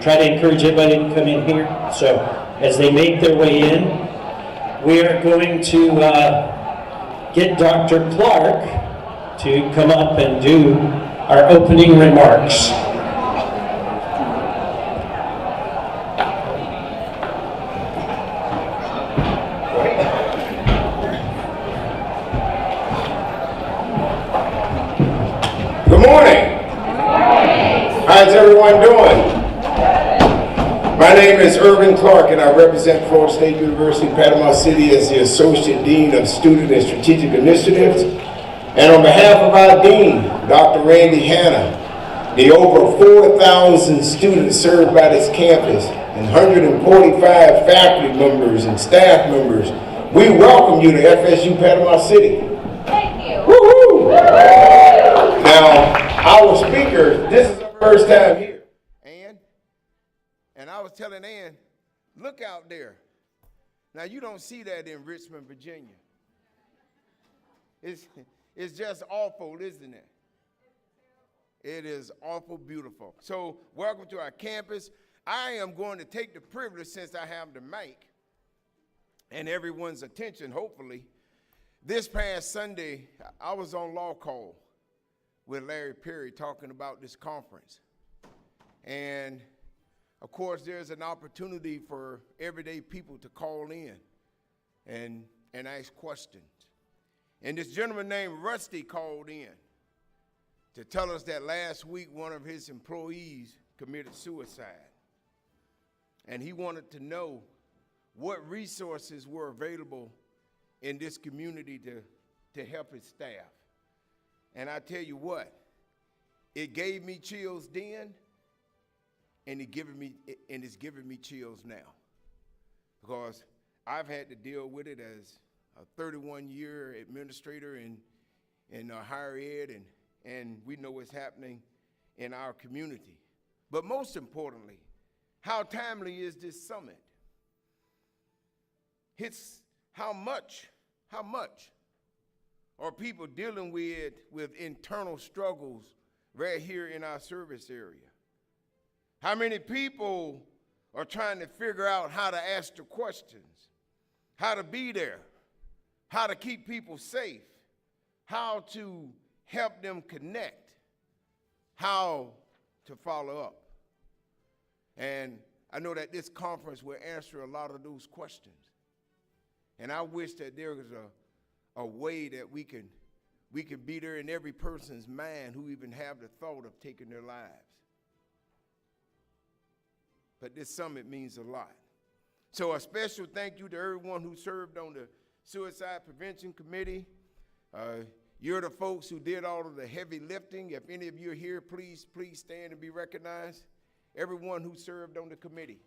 Try to encourage everybody to come in here. So as they make their way in, we are going to get Dr. Clark to come up and do our opening remarks. Good morning. How's everyone doing? My name is Irvin Clark, and I represent Florida State University, Panama City as the Associate Dean of Student and Strategic Initiatives. And on behalf of our Dean, Dr. Randy Hanna, the over 4,000 students served by this campus, and 145 faculty members and staff members, we welcome you to FSU Panama City. Thank you. Woo-hoo! Now, our speaker, this is our first time here. And I was telling Ann, look out there. Now, you don't see that in Richmond, Virginia. It's just awful, isn't it? It is awful beautiful. So, welcome to our campus. I am going to take the privilege, since I have the mic and everyone's attention, hopefully. This past Sunday, I was on Law Call with Larry Perry talking about this conference. And of course, there's an opportunity for everyday people to call in and ask questions. And this gentleman named Rusty called in to tell us that last week one of his employees committed suicide. And he wanted to know what resources were available in this community to help his staff. And I tell you what, it gave me chills then, and it's giving me chills now. Because I've had to deal with it as a 31-year administrator in higher ed, and we know what's happening in our community. But most importantly, how timely is this summit? It's how much are people dealing with internal struggles right here in our service area? How many people are trying to figure out how to ask the questions, how to be there, how to keep people safe, how to help them connect, how to follow up? And I know that this conference will answer a lot of those questions. And I wish that there was a way that we can be there in every person's mind who even have the thought of taking their lives. But this summit means a lot. So a special thank you to everyone who served on the Suicide Prevention Committee. You're the folks who did all of the heavy lifting. If any of you are here, please stand and be recognized. Everyone who served on the committee.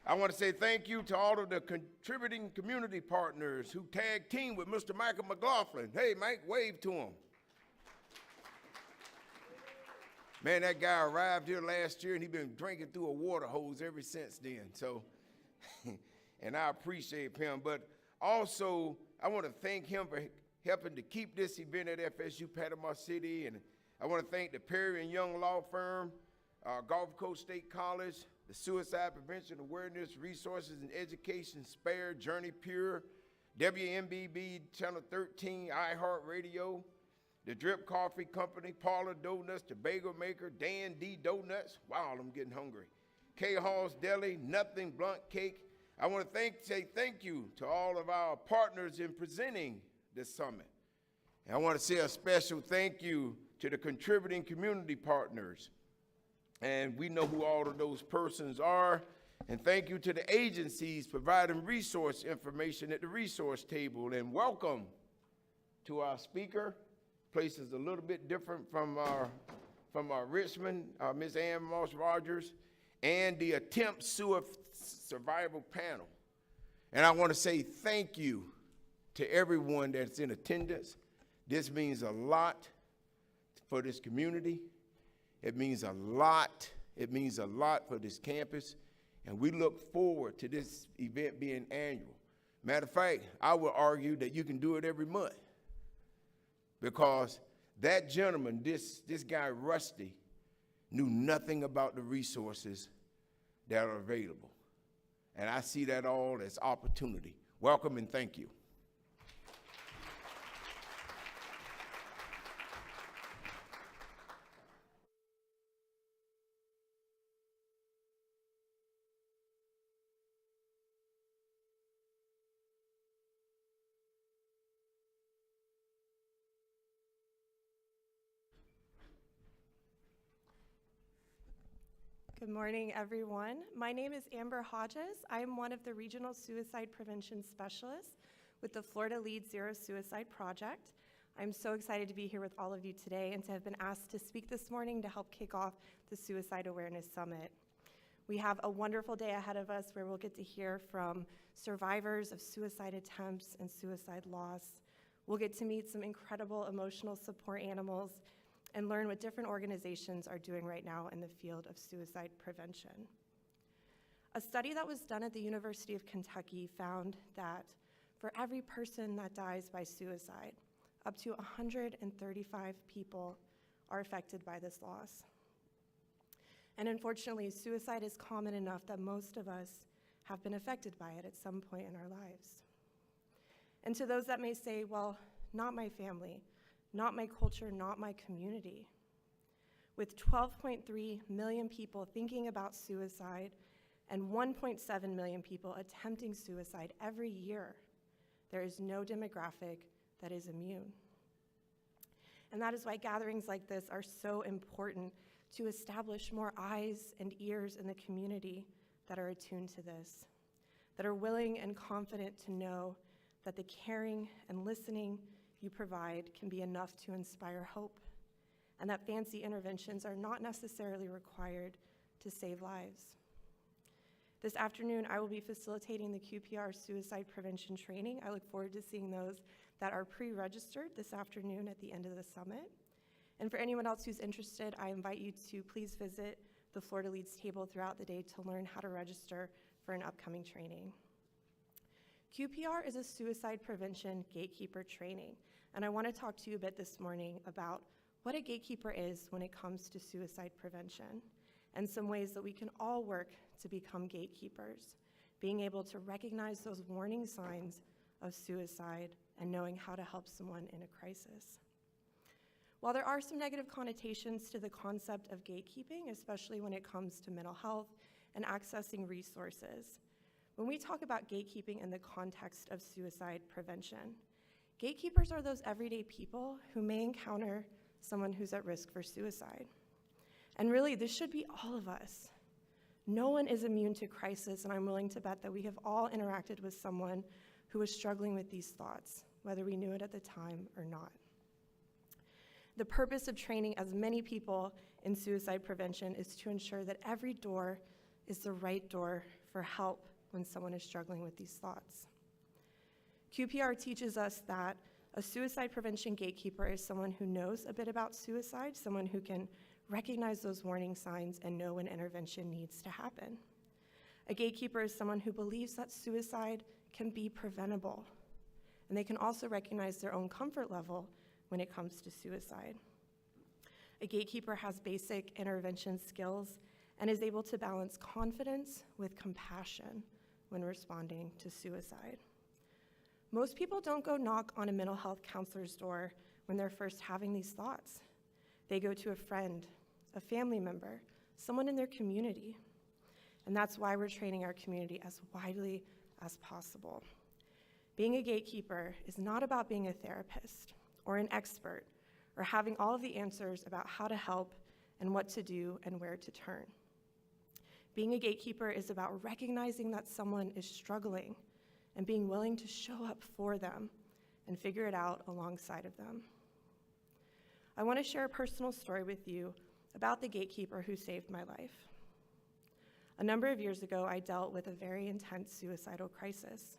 I want to say thank you to all of the contributing community partners who tag team with Mr. Michael McLaughlin. Hey, Mike, wave to him. Man, that guy arrived here last year and he's been drinking through a water hose ever since then. So, and I appreciate him. But also, I want to thank him for helping to keep this event at FSU Panama City. And I want to thank the Perry and Young Law Firm, Gulf Coast State College, the Suicide Prevention Awareness Resources and Education Spare, Journey Pure, WMBB Channel 13, iHeartRadio, the Drip Coffee Company, Parlor Donuts, the Bagel Maker, Dan D Donuts. Wow, I'm getting hungry. K Hall's Deli, Nothing Blunt Cake. I want to say thank you to all of our partners in presenting this summit. And I want to say a special thank you to the contributing community partners. And we know who all of those persons are. And thank you to the agencies providing resource information at the resource table. And welcome to our speaker. Place is a little bit different from our Richmond, Ms. Ann Moss Rogers, and the Attempt Survival Panel. And I want to say thank you to everyone that's in attendance. This means a lot for this community. It means a lot. It means a lot for this campus. And we look forward to this event being annual. Matter of fact, I would argue that you can do it every month. Because that gentleman, this guy Rusty, knew nothing about the resources that are available. And I see that all as opportunity. Welcome and thank you. Good morning, everyone. My name is Amber Hodges. I am one of the Regional Suicide Prevention Specialists with the Florida Lead Zero Suicide Project. I'm so excited to be here with all of you today and to have been asked to speak this morning to help kick off the Suicide Awareness Summit. We have a wonderful day ahead of us where we'll get to hear from survivors of suicide attempts and suicide loss. We'll get to meet some incredible emotional support animals and learn what different organizations are doing right now in the field of suicide prevention. A study that was done at the University of Kentucky found that for every person that dies by suicide, up to 135 people are affected by this loss. And unfortunately, suicide is common enough that most of us have been affected by it at some point in our lives. And to those that may say, well, not my family, not my culture, not my community. With 12.3 million people thinking about suicide and 1.7 million people attempting suicide every year, there is no demographic that is immune. And that is why gatherings like this are so important to establish more eyes and ears in the community that are attuned to this. that are willing and confident to know that the caring and listening you provide can be enough to inspire hope, and that fancy interventions are not necessarily required to save lives. This afternoon, I will be facilitating the QPR suicide prevention training. I look forward to seeing those that are pre-registered this afternoon at the end of the summit. And for anyone else who's interested, I invite you to please visit the Florida Leads table throughout the day to learn how to register for an upcoming training. QPR is a suicide prevention gatekeeper training, and I want to talk to you a bit this morning about what a gatekeeper is when it comes to suicide prevention, and some ways that we can all work to become gatekeepers, being able to recognize those warning signs of suicide and knowing how to help someone in a crisis. While there are some negative connotations to the concept of gatekeeping, especially when it comes to mental health and accessing resources, when we talk about gatekeeping in the context of suicide prevention, gatekeepers are those everyday people who may encounter someone who's at risk for suicide. And really, this should be all of us. No one is immune to crisis, and I'm willing to bet that we have all interacted with someone who was struggling with these thoughts, whether we knew it at the time or not. The purpose of training as many people in suicide prevention is to ensure that every door is the right door for help when someone is struggling with these thoughts. QPR teaches us that a suicide prevention gatekeeper is someone who knows a bit about suicide, someone who can recognize those warning signs and know when intervention needs to happen. A gatekeeper is someone who believes that suicide can be preventable, and they can also recognize their own comfort level when it comes to suicide. A gatekeeper has basic intervention skills and is able to balance confidence with compassion when responding to suicide. Most people don't go knock on a mental health counselor's door when they're first having these thoughts. They go to a friend, a family member, someone in their community. And that's why we're training our community as widely as possible. Being a gatekeeper is not about being a therapist or an expert or having all of the answers about how to help and what to do and where to turn. Being a gatekeeper is about recognizing that someone is struggling and being willing to show up for them and figure it out alongside of them. I want to share a personal story with you about the gatekeeper who saved my life. A number of years ago, I dealt with a very intense suicidal crisis.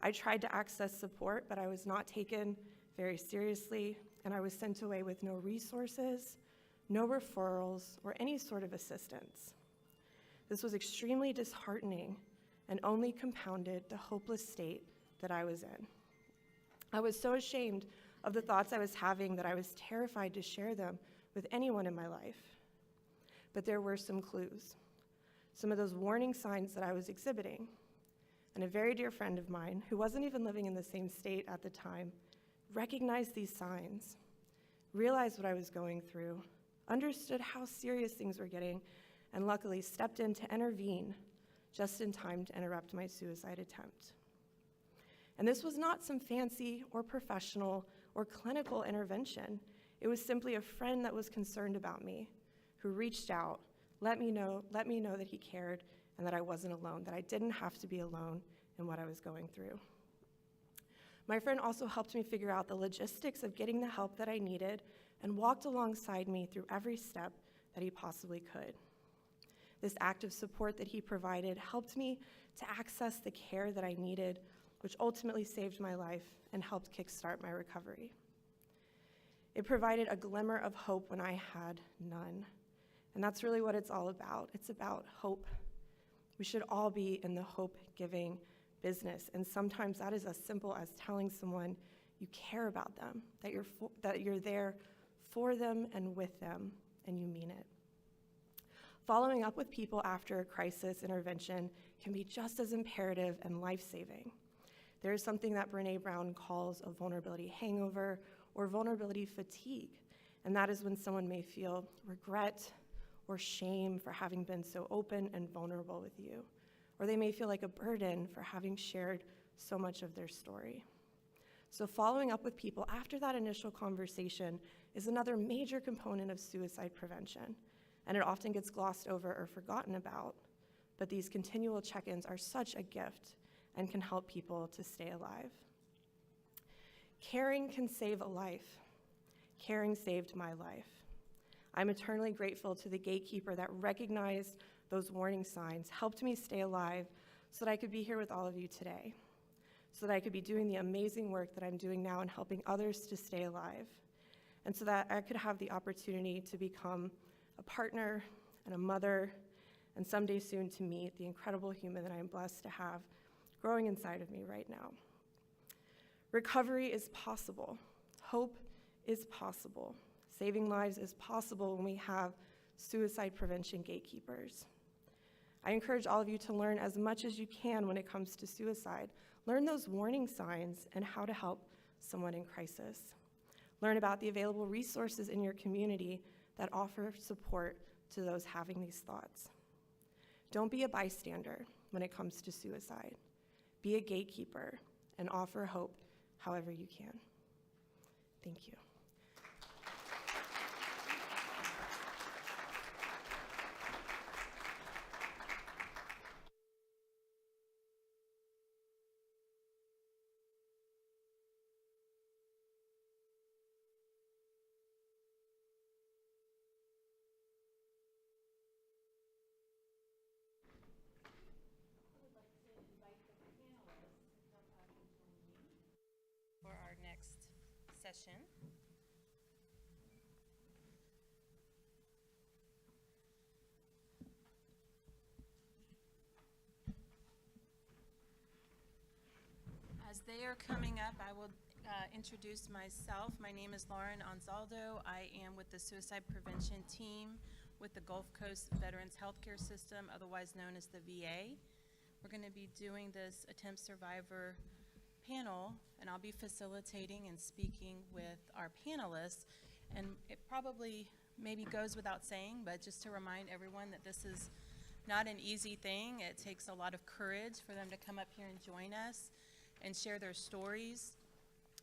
I tried to access support, but I was not taken very seriously, and I was sent away with no resources, no referrals, or any sort of assistance. This was extremely disheartening and only compounded the hopeless state that I was in. I was so ashamed of the thoughts I was having that I was terrified to share them with anyone in my life. But there were some clues, some of those warning signs that I was exhibiting. And a very dear friend of mine, who wasn't even living in the same state at the time, recognized these signs, realized what I was going through, understood how serious things were getting, and luckily stepped in to intervene just in time to interrupt my suicide attempt. And this was not some fancy or professional or clinical intervention. It was simply a friend that was concerned about me, who reached out, let me know that he cared and that I wasn't alone, that I didn't have to be alone in what I was going through. My friend also helped me figure out the logistics of getting the help that I needed and walked alongside me through every step that he possibly could. This act of support that he provided helped me to access the care that I needed, which ultimately saved my life and helped kickstart my recovery. It provided a glimmer of hope when I had none. And that's really what it's all about. It's about hope. We should all be in the hope-giving business. And sometimes that is as simple as telling someone you care about them, that you're there for them and with them, and you mean it. Following up with people after a crisis intervention can be just as imperative and life-saving. There is something that Brené Brown calls a vulnerability hangover or vulnerability fatigue, and that is when someone may feel regret or shame for having been so open and vulnerable with you, or they may feel like a burden for having shared so much of their story. So following up with people after that initial conversation is another major component of suicide prevention, and it often gets glossed over or forgotten about. but these continual check-ins are such a gift and can help people to stay alive. Caring can save a life. Caring saved my life. I'm eternally grateful to the gatekeeper that recognized those warning signs, helped me stay alive so that I could be here with all of you today, so that I could be doing the amazing work that I'm doing now and helping others to stay alive, and so that I could have the opportunity to become a partner and a mother, and someday soon to meet the incredible human that I'm blessed to have growing inside of me right now. Recovery is possible. Hope is possible. Saving lives is possible when we have suicide prevention gatekeepers. I encourage all of you to learn as much as you can when it comes to suicide. Learn those warning signs and how to help someone in crisis. Learn about the available resources in your community that offer support to those having these thoughts. Don't be a bystander when it comes to suicide. Be a gatekeeper and offer hope however you can. Thank you. For our next session. As they are coming up, I will introduce myself. My name is Lauren Anzaldo. I am with the Suicide Prevention Team with the Gulf Coast Veterans Healthcare System, otherwise known as the VA. We're going to be doing this attempt survivor panel, and I'll be facilitating and speaking with our panelists. And it probably maybe goes without saying, but just to remind everyone that this is not an easy thing. It takes a lot of courage for them to come up here and join us and share their stories.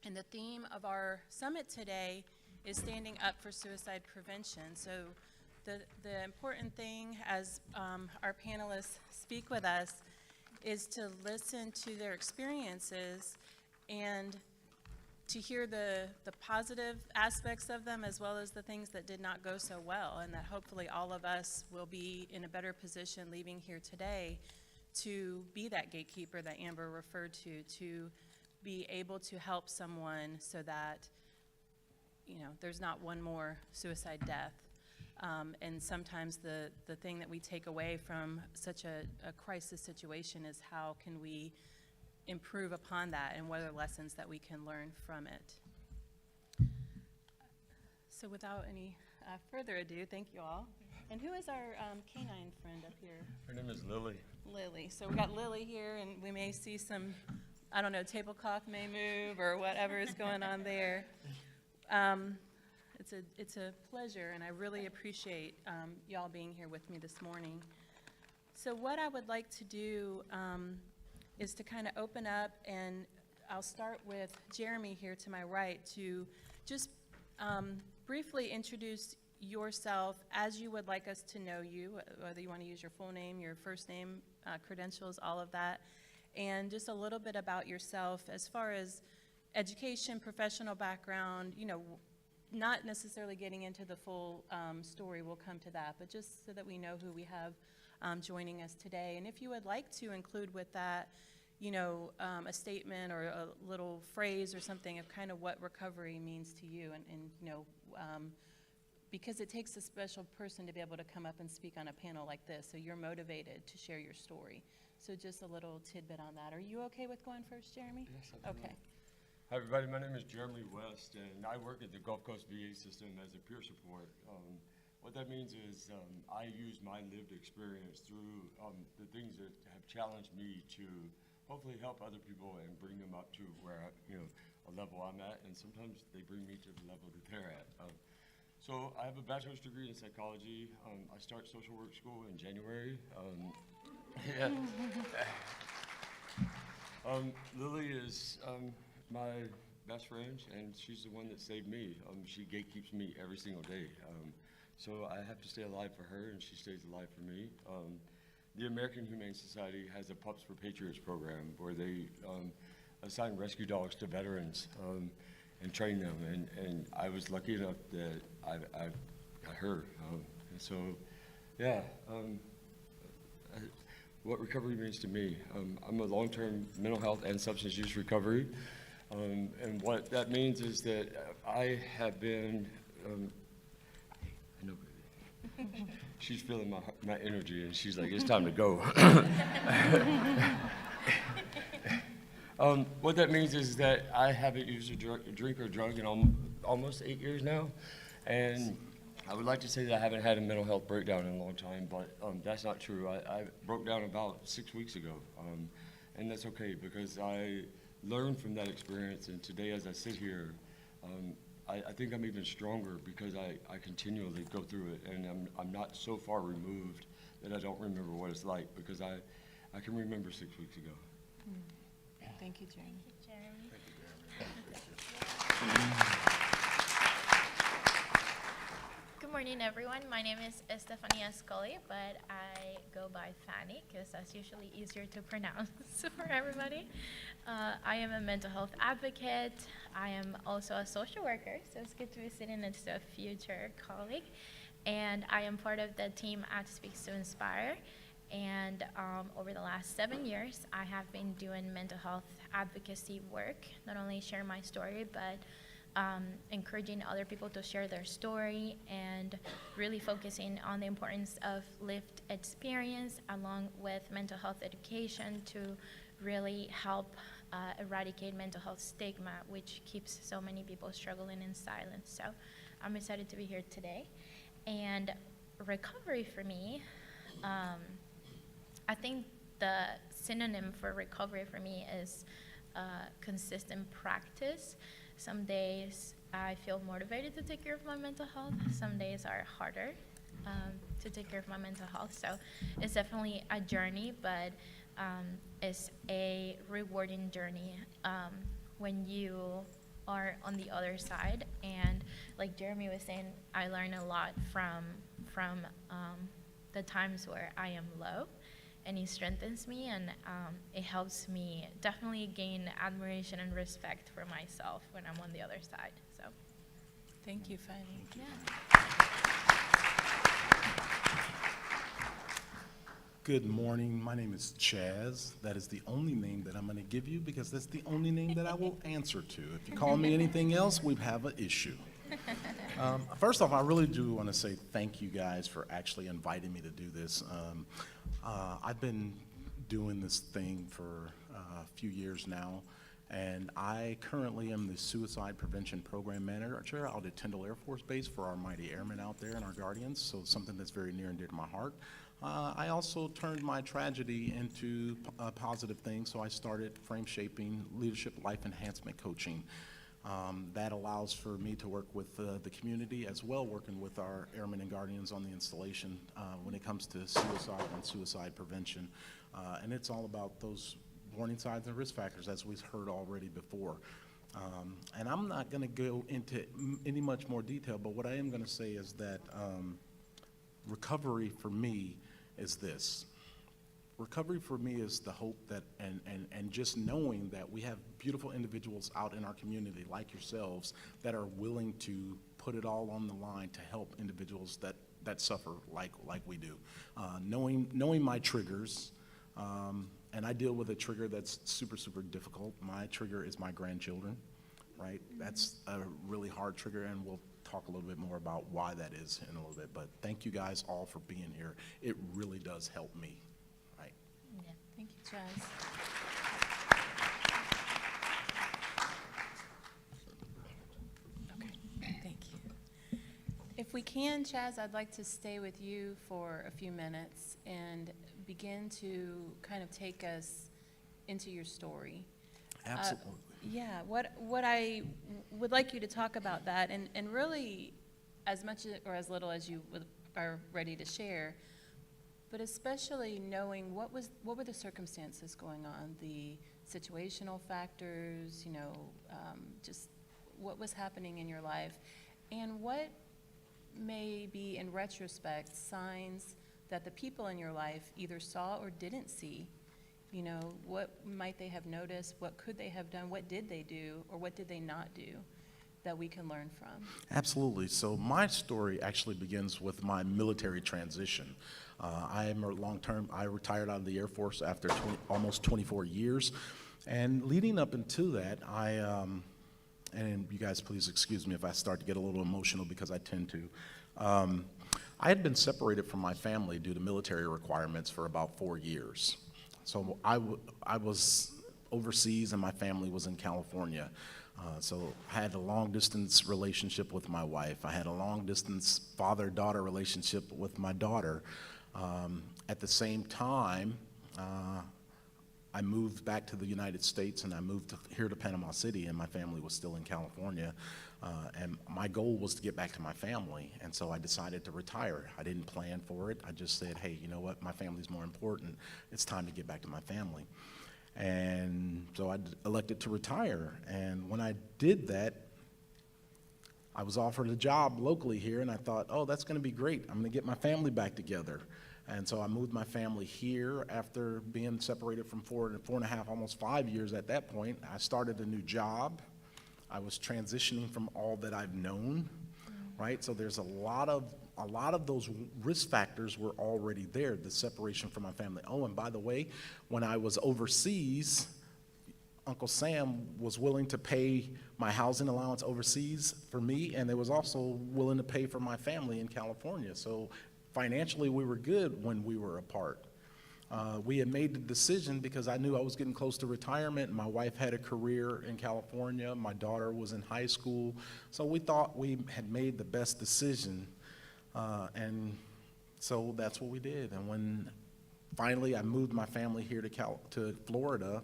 And the theme of our summit today is standing up for suicide prevention. So the important thing as our panelists speak with us is to listen to their experiences and to hear the positive aspects of them as well as the things that did not go so well, and that hopefully all of us will be in a better position leaving here today to be that gatekeeper that Amber referred to be able to help someone so that, you know, there's not one more suicide death. And sometimes the thing that we take away from such a crisis situation is how can we improve upon that and what are lessons that we can learn from it. So without any further ado, thank you all. And who is our canine friend up here? Her name is Lily. Lily. So we got Lily here, and we may see some, I don't know, tablecloth may move or whatever is going on there. It's a pleasure, and I really appreciate y'all being here with me this morning. So what I would like to do is to kind of open up, and I'll start with Jeremy here to my right to just briefly introduce yourself as you would like us to know you, whether you want to use your full name, your first name, credentials, all of that, and just a little bit about yourself as far as education, professional background, you know, not necessarily getting into the full story, we'll come to that, but just so that we know who we have joining us today. And if you would like to include with that, you know, a statement or a little phrase or something of kind of what recovery means to you, and you know, because it takes a special person to be able to come up and speak on a panel like this, so you're motivated to share your story. So just a little tidbit on that. Are you okay with going first, Jeremy? Yes, absolutely. Okay. Hi, everybody. My name is Jeremy West, and I work at the Gulf Coast VA system as a peer support. What that means is I use my lived experience through the things that have challenged me to hopefully help other people and bring them up to where, you know, a level I'm at, and sometimes they bring me to the level that they're at. So I have a bachelor's degree in psychology. I start social work school in January. Yeah. Lily is my best friend, and she's the one that saved me. She gatekeeps me every single day. So I have to stay alive for her, and she stays alive for me. the American Humane Society has a Pups for Patriots program where they assign rescue dogs to veterans and train them. And I was lucky enough that I got her. And so, yeah, what recovery means to me. I'm a long-term mental health and substance use recovery. And what that means is that I have been, I know, baby. She's feeling my energy, and she's like, it's time to go. What that means is that I haven't used a drink or drug in almost 8 years now. And I would like to say that I haven't had a mental health breakdown in a long time, but that's not true. I broke down about 6 weeks ago, and that's okay because I learned from that experience, and today as I sit here, I think I'm even stronger because I continually go through it, and I'm not so far removed that I don't remember what it's like because I can remember 6 weeks ago. Thank you, Jeremy. Good morning, everyone. My name is Estefania Scully, but I go by Fanny because that's usually easier to pronounce for everybody. I am a mental health advocate. I am also a social worker, so it's good to be sitting next to a future colleague. And I am part of the team at Speaks to Inspire. And over the last 7 years, I have been doing mental health advocacy work, not only share my story, but encouraging other people to share their story and really focusing on the importance of lived experience along with mental health education to really help eradicate mental health stigma, which keeps so many people struggling in silence. So I'm excited to be here today. And recovery for me, I think the synonym for recovery for me is consistent practice. Some days I feel motivated to take care of my mental health. Some days are harder to take care of my mental health. So it's definitely a journey, but it's a rewarding journey when you are on the other side. And like Jeremy was saying, I learn a lot from the times where I am low. And he strengthens me, and it helps me definitely gain admiration and respect for myself when I'm on the other side. So, Thank you, Fanny. yeah. Good morning. My name is Chaz. That is the only name that I'm going to give you because that's the only name that I will answer to. If you call me anything else, we have an issue. First off, I really do want to say thank you guys for actually inviting me to do this. I've been doing this thing for a few years now, and I currently am the Suicide Prevention Program Manager out at Tyndall Air Force Base for our mighty airmen out there and our guardians, so something that's very near and dear to my heart. I also turned my tragedy into a positive thing, so I started frame shaping leadership life enhancement coaching. That allows for me to work with the community as well, working with our airmen and guardians on the installation when it comes to suicide and suicide prevention. And it's all about those warning signs and risk factors, as we've heard already before. And I'm not going to go into any much more detail, but what I am going to say is that recovery for me is this. Recovery for me is the hope that, and just knowing that we have beautiful individuals out in our community like yourselves that are willing to put it all on the line to help individuals that suffer like we do. Knowing my triggers, and I deal with a trigger that's super, super difficult. My trigger is my grandchildren, right? That's a really hard trigger, and we'll talk a little bit more about why that is in a little bit. But thank you guys all for being here. It really does help me. Yeah. Thank you, Chaz. Okay, thank you. If we can, Chaz, I'd like to stay with you for a few minutes and begin to kind of take us into your story. Absolutely. Yeah, what I would like you to talk about that, and really as much or as little as you are ready to share, but especially knowing what were the circumstances going on, the situational factors, just what was happening in your life, and what may be, in retrospect, signs that the people in your life either saw or didn't see. You know, what might they have noticed? What could they have done? What did they do, or what did they not do that we can learn from? Absolutely. So my story actually begins with my military transition. I am a long-term, I retired out of the Air Force after almost 24 years. And leading up into that, and you guys please excuse me if I start to get a little emotional because I tend to. I had been separated from my family due to military requirements for about 4 years. So I was overseas and my family was in California. So I had a long-distance relationship with my wife. I had a long-distance father-daughter relationship with my daughter. At the same time, I moved back to the United States and I moved here to Panama City, and my family was still in California. And my goal was to get back to my family, and so I decided to retire. I didn't plan for it. I just said, hey, you know what, my family's more important. It's time to get back to my family. And so I elected to retire. And when I did that, I was offered a job locally here, and I thought, oh, that's going to be great. I'm going to get my family back together. And so I moved my family here after being separated from 4.5, almost 5 years at that point. I started a new job. I was transitioning from all that I've known, right? So there's a lot of those risk factors were already there, the separation from my family. Oh, and by the way, when I was overseas, Uncle Sam was willing to pay my housing allowance overseas for me, and they was also willing to pay for my family in California. So financially, we were good when we were apart. We had made the decision because I knew I was getting close to retirement. My wife had a career in California. My daughter was in high school. So we thought we had made the best decision. And so that's what we did. And when finally I moved my family here to Florida,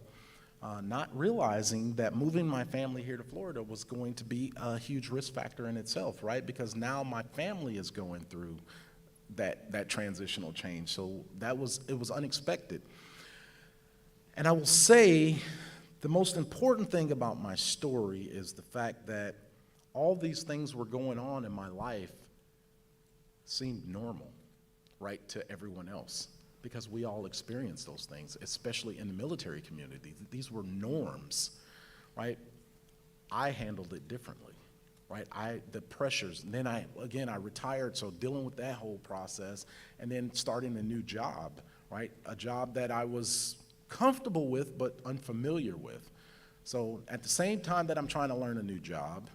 not realizing that moving my family here to Florida was going to be a huge risk factor in itself, right? Because now my family is going through that transitional change. So it was unexpected. And I will say the most important thing about my story is the fact that all these things were going on in my life seemed normal, right, to everyone else, because we all experience those things, especially in the military community. These were norms, right? I handled it differently. Right, the pressures, and then I retired, so dealing with that whole process, and then starting a new job, right? A job that I was comfortable with, but unfamiliar with. So at the same time that I'm trying to learn a new job,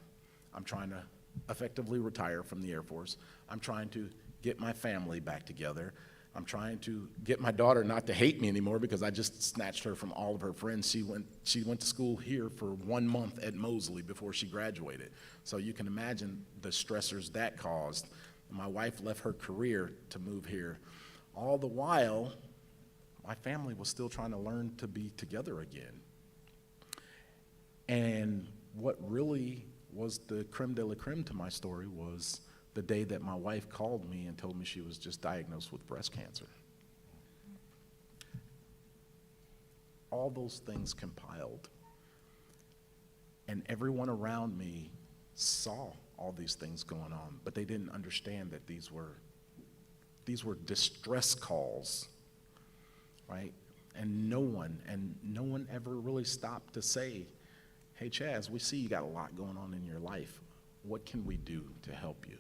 I'm trying to effectively retire from the Air Force. I'm trying to get my family back together. I'm trying to get my daughter not to hate me anymore because I just snatched her from all of her friends. She went to school here for 1 month at Mosley before she graduated. So you can imagine the stressors that caused. My wife left her career to move here. All the while, my family was still trying to learn to be together again. And what really was the creme de la creme to my story was the day that my wife called me and told me she was just diagnosed with breast cancer. All those things compiled. And everyone around me saw all these things going on, but they didn't understand that these were distress calls, right? And no one ever really stopped to say, hey, Chaz, we see you got a lot going on in your life. What can we do to help you?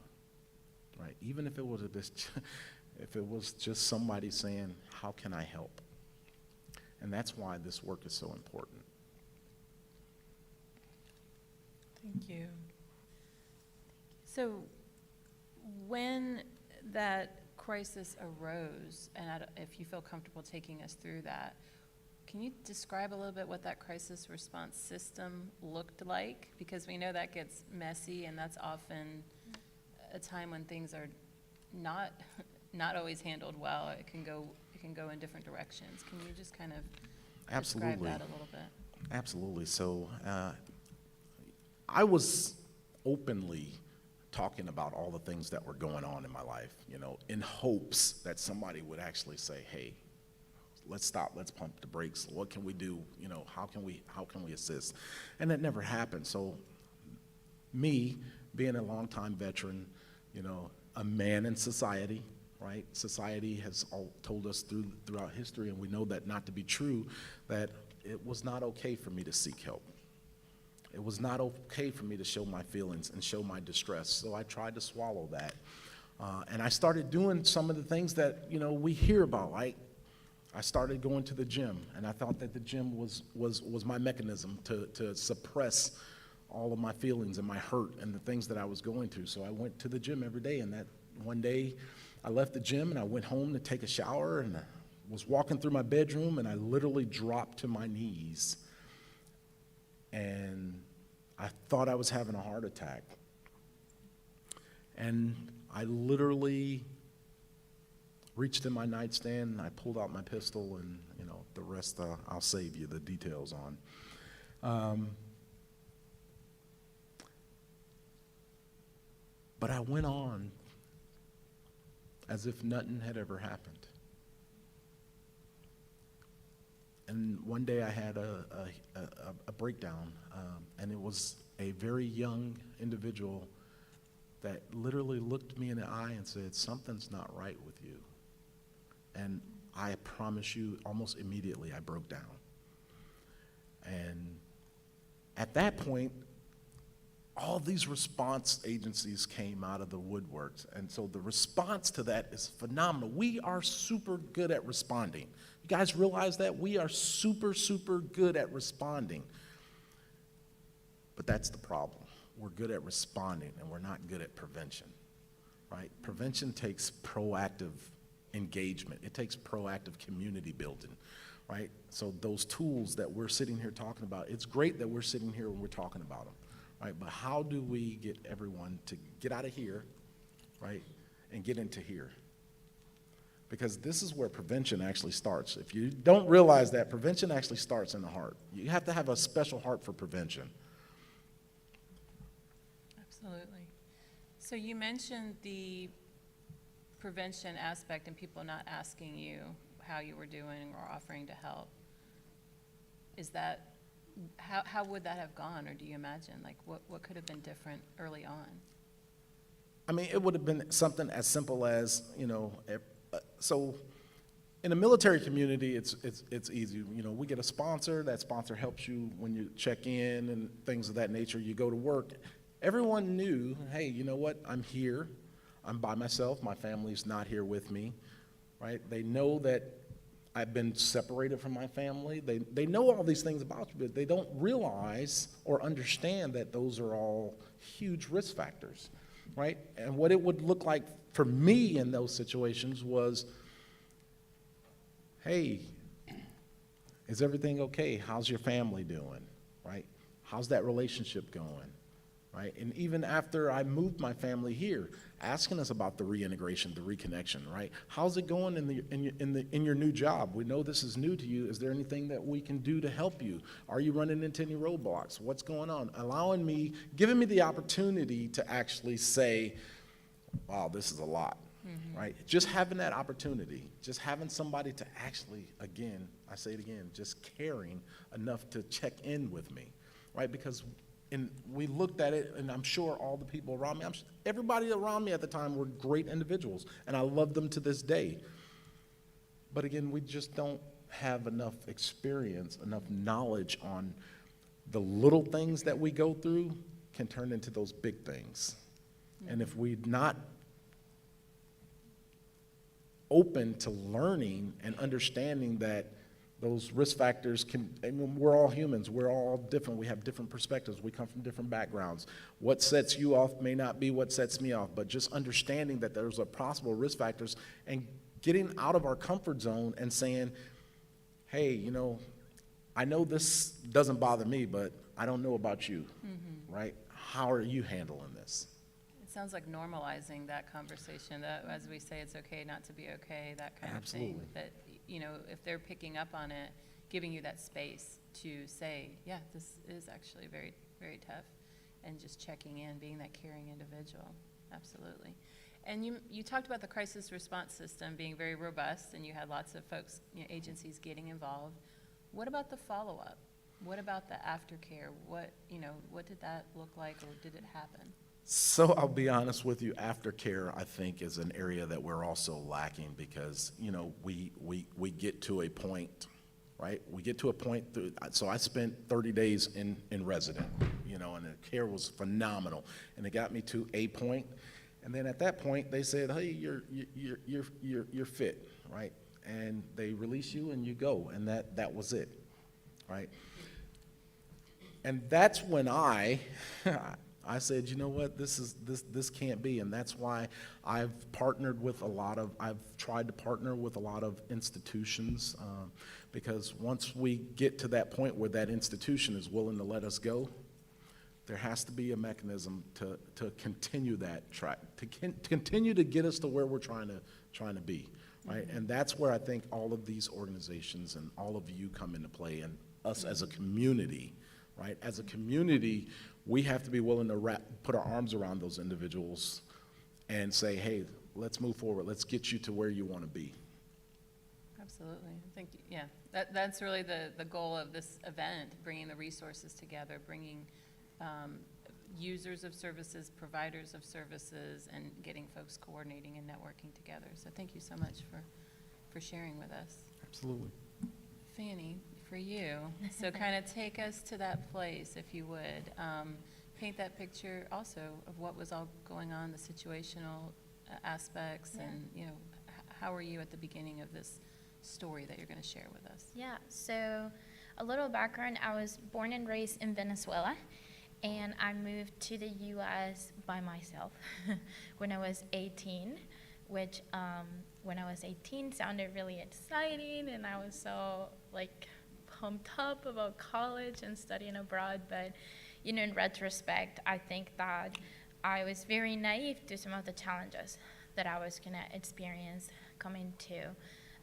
Right? Even if it was just somebody saying, how can I help? And that's why this work is so important. Thank you. So when that crisis arose, and if you feel comfortable taking us through that, can you describe a little bit what that crisis response system looked like? Because we know that gets messy, and that's often a time when things are not always handled well. It can go in different directions. Can you just kind of describe that a little bit? Absolutely. So I was openly talking about all the things that were going on in my life, in hopes that somebody would actually say, hey, let's stop, let's pump the brakes. What can we do? How can we assist? And that never happened. So me, being a longtime veteran, a man in society, right? Society has all told us throughout history, and we know that not to be true, that it was not okay for me to seek help. It was not okay for me to show my feelings and show my distress, so I tried to swallow that. And I started doing some of the things that, you know, we hear about, right? I started going to the gym, and I thought that the gym was my mechanism to suppress all of my feelings and my hurt and the things that I was going through. So I went to the gym every day, and that one day I left the gym and I went home to take a shower, and I was walking through my bedroom, and I literally dropped to my knees, and I thought I was having a heart attack. And I literally reached in my nightstand, and I pulled out my pistol, and, you know, the rest I'll save you the details on. But I went on as if nothing had ever happened. And one day I had a breakdown, and it was a very young individual that literally looked me in the eye and said, "Something's not right with you." And I promise you, almost immediately I broke down. And at that point, all these response agencies came out of the woodworks. And so the response to that is phenomenal. We are super good at responding. You guys realize that? We are super, super good at responding. But that's the problem. We're good at responding, and we're not good at prevention, right? Prevention takes proactive engagement. It takes proactive community building, right? So those tools that we're sitting here talking about, it's great that we're sitting here and we're talking about them, right? But how do we get everyone to get out of here, right, and get into here? Because this is where prevention actually starts. If you don't realize that, prevention actually starts in the heart. You have to have a special heart for prevention. Absolutely. So you mentioned the prevention aspect and people not asking you how you were doing or offering to help. Is that, how would that have gone, or do you imagine, like, what could have been different early on? I mean, it would have been something as simple as, you know, so in the military community, it's easy. You know, we get a sponsor. That sponsor helps you when you check in and things of that nature. You go to work. Everyone knew, hey, you know what? I'm here. I'm by myself. My family's not here with me, right? They know that I've been separated from my family. They know all these things about you, but they don't realize or understand that those are all huge risk factors, right? And what it would look like for me in those situations was, hey, is everything okay? How's your family doing, right? How's that relationship going, right? And even after I moved my family here, asking us about the reintegration, the reconnection, right? How's it going in your new job? We know this is new to you. Is there anything that we can do to help you? Are you running into any roadblocks? What's going on? Giving me the opportunity to actually say, wow, this is a lot, right? Just having that opportunity, just having somebody to actually, again, I say it again, just caring enough to check in with me, right? Because we looked at it, and I'm sure all the people around me, everybody around me at the time were great individuals, and I love them to this day. But again, we just don't have enough experience, enough knowledge on the little things that we go through can turn into those big things. And if we're not open to learning and understanding that those risk factors we're all humans, we're all different, we have different perspectives, we come from different backgrounds. What sets you off may not be what sets me off, but just understanding that there's a possible risk factors and getting out of our comfort zone and saying, hey, you know, I know this doesn't bother me, but I don't know about you, right? How are you handling this? It sounds like normalizing that conversation, that as we say, it's okay not to be okay, that kind Absolutely. of thing. That, you know, if they're picking up on it, giving you that space to say, yeah, this is actually very, very tough, and just checking in, being that caring individual. Absolutely. And you talked about the crisis response system being very robust, and you had lots of folks, you know, agencies getting involved. What about the follow-up? What about the aftercare? What did that look like, or did it happen? So I'll be honest with you, aftercare, I think, is an area that we're also lacking because, you know, we get to a point, right? We get to a point, so I spent 30 days in resident, you know, and the care was phenomenal. And it got me to a point. And then at that point, they said, hey, you're fit, right? And they release you and you go, and that was it, right? And that's when I said, you know what, this can't be, and that's why I've tried to partner with a lot of institutions, because once we get to that point where that institution is willing to let us go, there has to be a mechanism to continue that track, to continue to get us to where we're trying to be, right? And that's where I think all of these organizations and all of you come into play, and us as a community, right? As a community, we have to be willing to put our arms around those individuals and say, hey, let's move forward. Let's get you to where you want to be. Absolutely. I think, yeah, that's really the goal of this event, bringing the resources together, bringing users of services, providers of services, and getting folks coordinating and networking together. So thank you so much for sharing with us. Absolutely. Fanny, for you, so kind of take us to that place, if you would. Paint that picture also of what was all going on, the situational aspects, Yeah. and, you know, how were you at the beginning of this story that you're going to share with us? Yeah, so a little background, I was born and raised in Venezuela, and I moved to the U.S. by myself when I was 18, which when I was 18 sounded really exciting, and I was so like pumped up about college and studying abroad. But, you know, in retrospect, I think that I was very naive to some of the challenges that I was going to experience coming to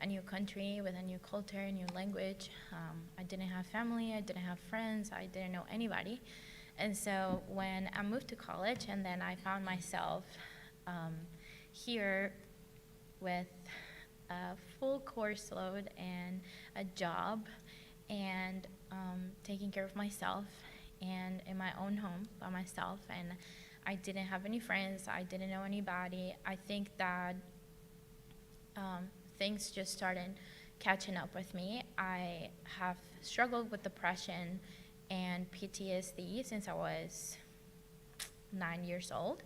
a new country with a new culture, a new language. I didn't have family, I didn't have friends, I didn't know anybody. And so when I moved to college, and then I found myself here with a full course load and a job, and taking care of myself, and in my own home by myself, and I didn't have any friends, I didn't know anybody. I think that things just started catching up with me. I have struggled with depression and PTSD since I was 9 years old.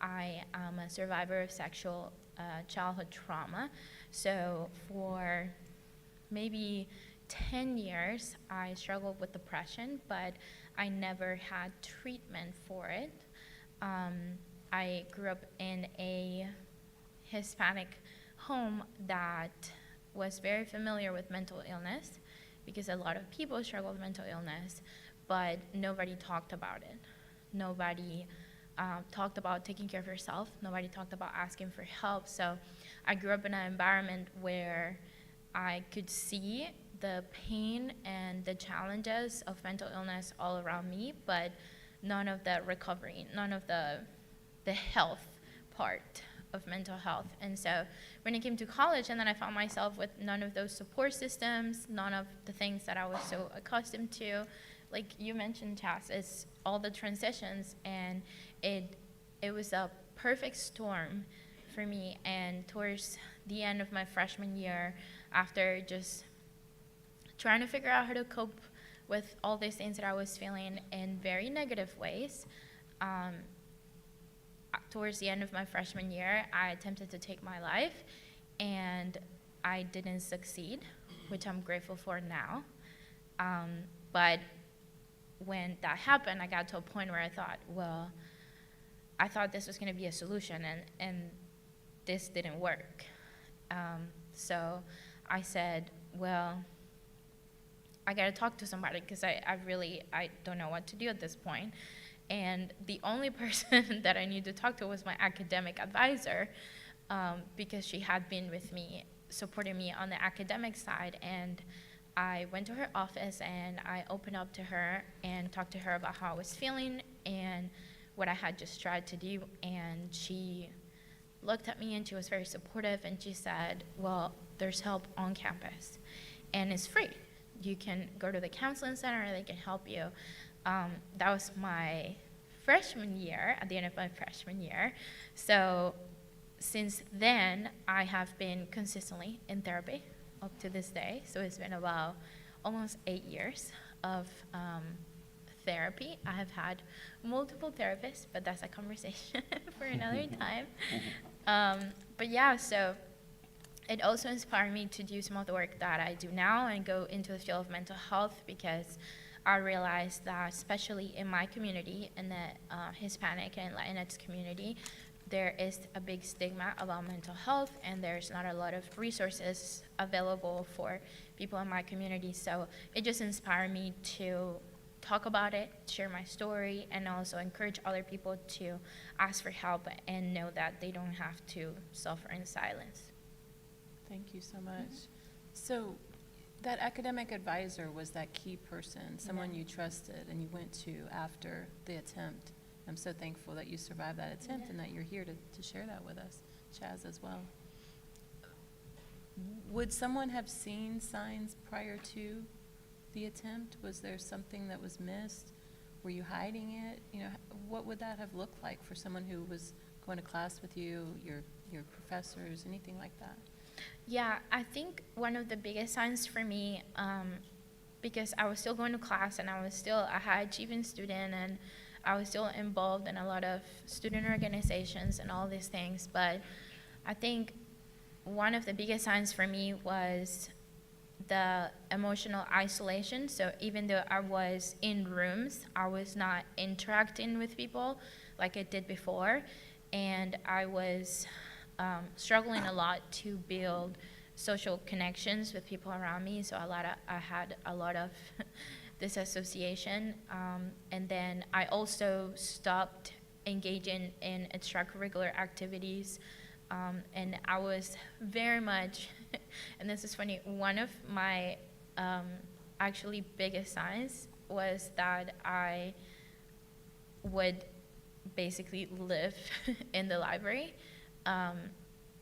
I am a survivor of sexual childhood trauma. So for maybe 10 years, I struggled with depression, but I never had treatment for it. I grew up in a Hispanic home that was very familiar with mental illness, because a lot of people struggle with mental illness, but nobody talked about it. Nobody talked about taking care of yourself. Nobody talked about asking for help. So I grew up in an environment where I could see the pain and the challenges of mental illness all around me, but none of the recovery, none of the health part of mental health. And so when it came to college, and then I found myself with none of those support systems, none of the things that I was so accustomed to, like you mentioned, Chas, it's all the transitions, and it was a perfect storm for me. And towards the end of my freshman year, after just trying to figure out how to cope with all these things that I was feeling in very negative ways, towards the end of my freshman year, I attempted to take my life, and I didn't succeed, which I'm grateful for now. But when that happened, I got to a point where I thought, well, I thought this was going to be a solution, and this didn't work. So I said, well, I got to talk to somebody, because I don't know what to do at this point. And the only person that I needed to talk to was my academic advisor, because she had been with me, supporting me on the academic side. And I went to her office, and I opened up to her and talked to her about how I was feeling and what I had just tried to do. And she looked at me, and she was very supportive, and she said, well, there's help on campus, and it's free. You can go to the counseling center, and they can help you. That was my freshman year, at the end of my freshman year. So since then, I have been consistently in therapy up to this day. So it's been about almost 8 years of therapy. I have had multiple therapists, but that's a conversation for another time. But yeah, so it also inspired me to do some of the work that I do now and go into the field of mental health, because I realized that, especially in my community, in the Hispanic and Latinx community, there is a big stigma about mental health, and there's not a lot of resources available for people in my community. So it just inspired me to talk about it, share my story, and also encourage other people to ask for help and know that they don't have to suffer in silence. Thank you so much. So that academic advisor was that key person, someone you trusted and you went to after the attempt. I'm so thankful that you survived that attempt and that you're here to share that with us, Chaz, as well. Would someone have seen signs prior to the attempt? Was there something that was missed? Were you hiding it? You know, what would that have looked like for someone who was going to class with you, your professors, anything like that? Yeah, I think one of the biggest signs for me, because I was still going to class and I was still a high achieving student, and I was still involved in a lot of student organizations and all these things, but I think one of the biggest signs for me was the emotional isolation. So even though I was in rooms, I was not interacting with people like I did before, and I was struggling a lot to build social connections with people around me. So I had a lot of disassociation, and then I also stopped engaging in extracurricular activities, and I was very much, and this is funny, one of my actually biggest signs was that I would basically live in the library.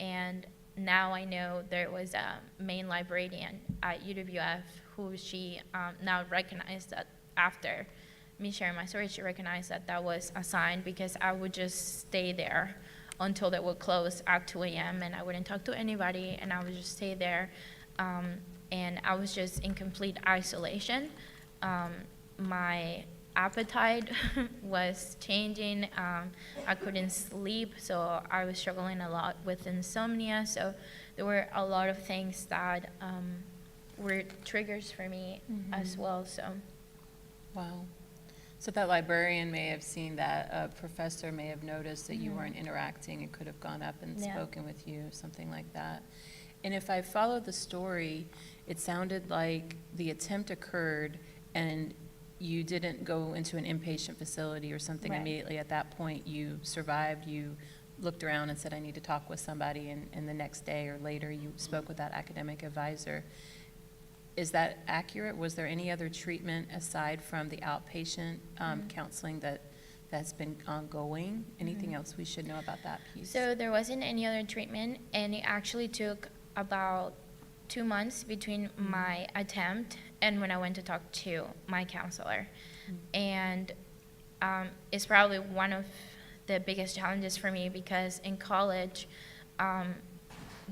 And now I know there was a main librarian at UWF who she now recognized that after me sharing my story, she recognized that that was a sign, because I would just stay there until they would close at 2 a.m. and I wouldn't talk to anybody, and I would just stay there. And I was just in complete isolation. My appetite was changing. I couldn't sleep, so I was struggling a lot with insomnia. So there were a lot of things that were triggers for me as well. So, wow. So that librarian may have seen that, a professor may have noticed that you weren't interacting and could have gone up and spoken with you, something like that. And if I followed the story, it sounded like the attempt occurred and you didn't go into an inpatient facility or something immediately at that point. You survived, you looked around and said, I need to talk with somebody, and the next day or later you spoke with that academic advisor. Is that accurate? Was there any other treatment aside from the outpatient counseling that's been ongoing? Anything else we should know about that piece? So there wasn't any other treatment, and it actually took about 2 months between my attempt and when I went to talk to my counselor. And it's probably one of the biggest challenges for me, because in college,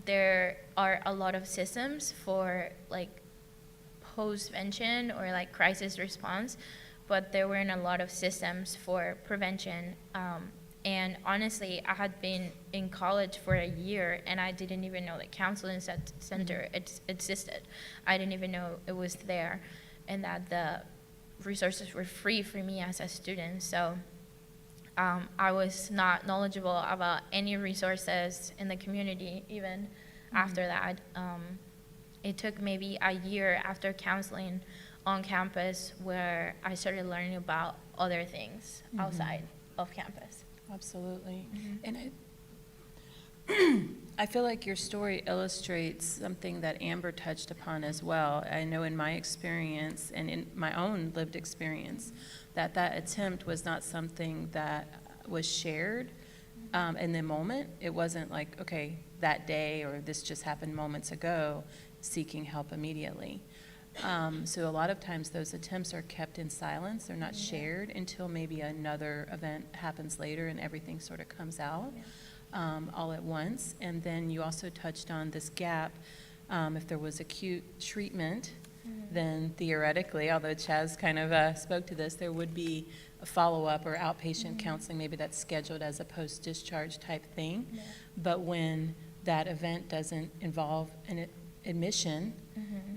there are a lot of systems for like post-vention or like crisis response, but there weren't a lot of systems for prevention. And honestly, I had been in college for a year and I didn't even know that counseling center existed. I didn't even know it was there, and that the resources were free for me as a student. So I was not knowledgeable about any resources in the community even after that. It took maybe a year after counseling on campus where I started learning about other things outside of campus. Absolutely. And I feel like your story illustrates something that Amber touched upon as well. I know in my experience and in my own lived experience that attempt was not something that was shared in the moment. It wasn't like, okay, that day or this just happened moments ago, seeking help immediately. So a lot of times those attempts are kept in silence. They're not shared until maybe another event happens later and everything sort of comes out all at once. And then you also touched on this gap. If there was acute treatment, then theoretically, although Chaz kind of spoke to this, there would be a follow-up or outpatient counseling, maybe that's scheduled as a post-discharge type thing. But when that event doesn't involve an admission,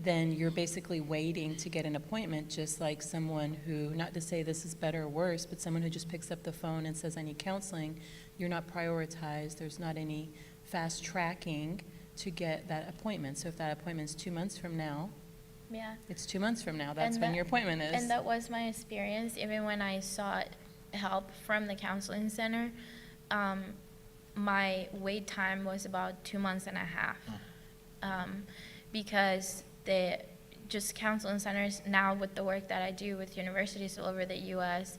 then you're basically waiting to get an appointment, just like someone who, not to say this is better or worse, but someone who just picks up the phone and says, I need counseling, you're not prioritized. There's not any fast tracking to get that appointment. So if that appointment's 2 months from now, it's 2 months from now. That's when your appointment is. And that was my experience. Even when I sought help from the counseling center, my wait time was about 2 months and a half. Because the just counseling centers now, with the work that I do with universities all over the U.S.,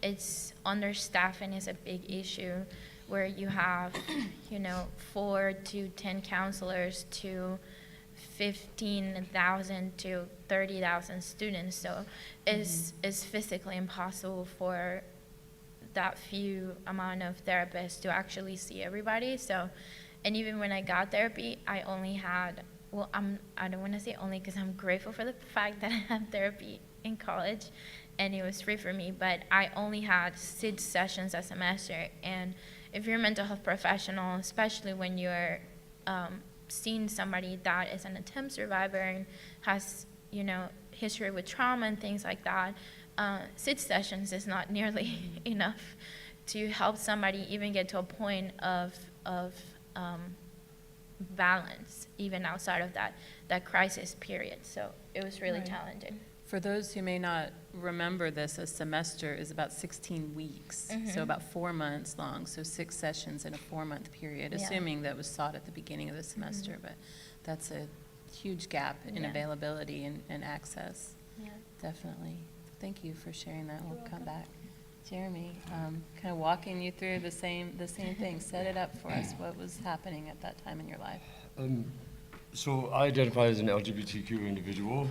it's understaffing is a big issue, where you have 4 to 10 counselors to 15,000 to 30,000 students. So it's physically impossible for that few amount of therapists to actually see everybody. So, and even when I got therapy, I only had, well, I don't want to say only, because I'm grateful for the fact that I had therapy in college and it was free for me, but I only had 6 sessions a semester. And if you're a mental health professional, especially when you're seeing somebody that is an attempt survivor and has, history with trauma and things like that, 6 sessions is not nearly enough to help somebody even get to a point of balance, even outside of that crisis period. So it was really challenging. For those who may not remember this, a semester is about 16 weeks, so about 4 months long, so 6 sessions in a 4-month period, assuming that was sought at the beginning of the semester, but that's a huge gap in availability and access. Definitely. Thank you for sharing that. We'll come back. Jeremy, kind of walking you through the same thing. Set it up for us. What was happening at that time in your life? So I identify as an LGBTQ individual.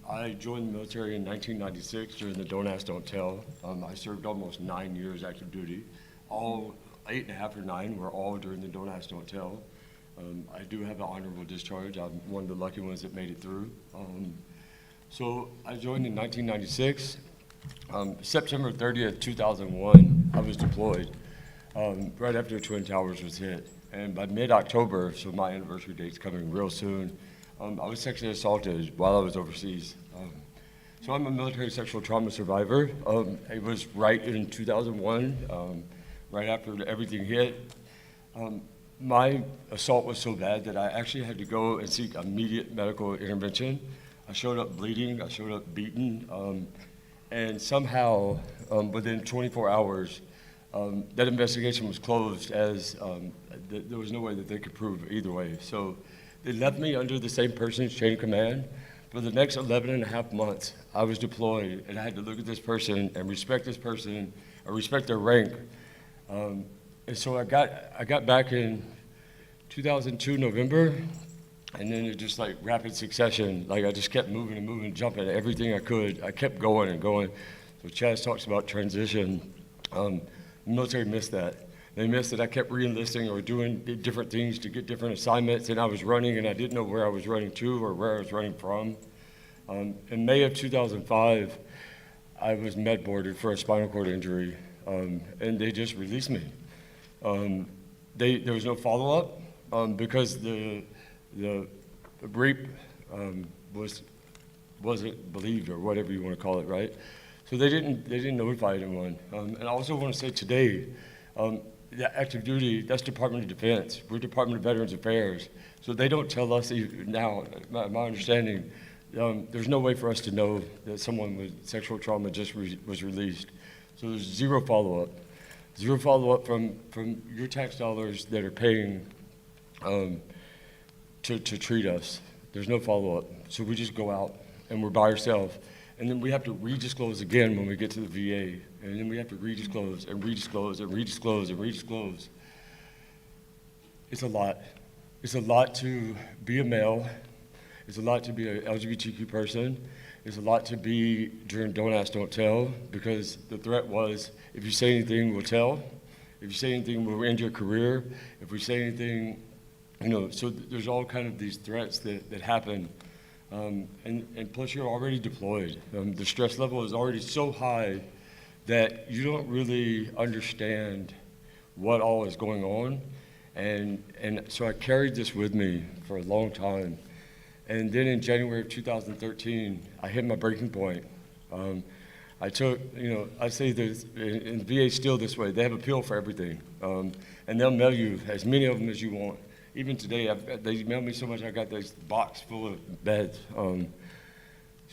I joined the military in 1996 during the Don't Ask, Don't Tell. I served almost 9 years active duty. All 8.5 or 9 were all during the Don't Ask, Don't Tell. I do have an honorable discharge. I'm one of the lucky ones that made it through. So I joined in 1996. September 30th, 2001, I was deployed right after Twin Towers was hit. And by mid-October, so my anniversary date's coming real soon, I was sexually assaulted while I was overseas. So I'm a military sexual trauma survivor. It was right in 2001, right after everything hit. My assault was so bad that I actually had to go and seek immediate medical intervention. I showed up bleeding, I showed up beaten, and somehow, within 24 hours, that investigation was closed as there was no way that they could prove either way. So they left me under the same person's chain of command. For the next 11.5 months, I was deployed, and I had to look at this person and respect this person, or respect their rank. And so I got back in 2002, November, and then it just like rapid succession. Like I just kept moving and moving, jumping at everything I could. I kept going and going. So Chaz talks about transition. The military missed that. They missed that I kept re-enlisting or doing different things to get different assignments, and I was running, and I didn't know where I was running to or where I was running from. In May of 2005, I was med boarded for a spinal cord injury, and they just released me. There was no follow-up because the rape wasn't believed, or whatever you want to call it, right? So they didn't notify anyone. And I also want to say today, the active duty, that's Department of Defense. We're Department of Veterans Affairs. So they don't tell us even now, my understanding, there's no way for us to know that someone with sexual trauma just was released. So there's zero follow-up. Zero follow-up from your tax dollars that are paying to treat us. There's no follow-up. So we just go out and we're by ourselves. And then we have to redisclose again when we get to the VA. And then we have to redisclose and redisclose and redisclose and redisclose. It's a lot. It's a lot to be a male. It's a lot to be an LGBTQ person. It's a lot to be during Don't Ask, Don't Tell, because the threat was, if you say anything, we'll tell. If you say anything, we'll end your career. If we say anything, so there's all kind of these threats that happen. And plus you're already deployed. The stress level is already so high that you don't really understand what all is going on. And so I carried this with me for a long time. And then in January of 2013, I hit my breaking point. I took, I say this, in the VA still this way, they have a pill for everything. And they'll mail you as many of them as you want. Even today, they mailed me so much, I got this box full of beds. So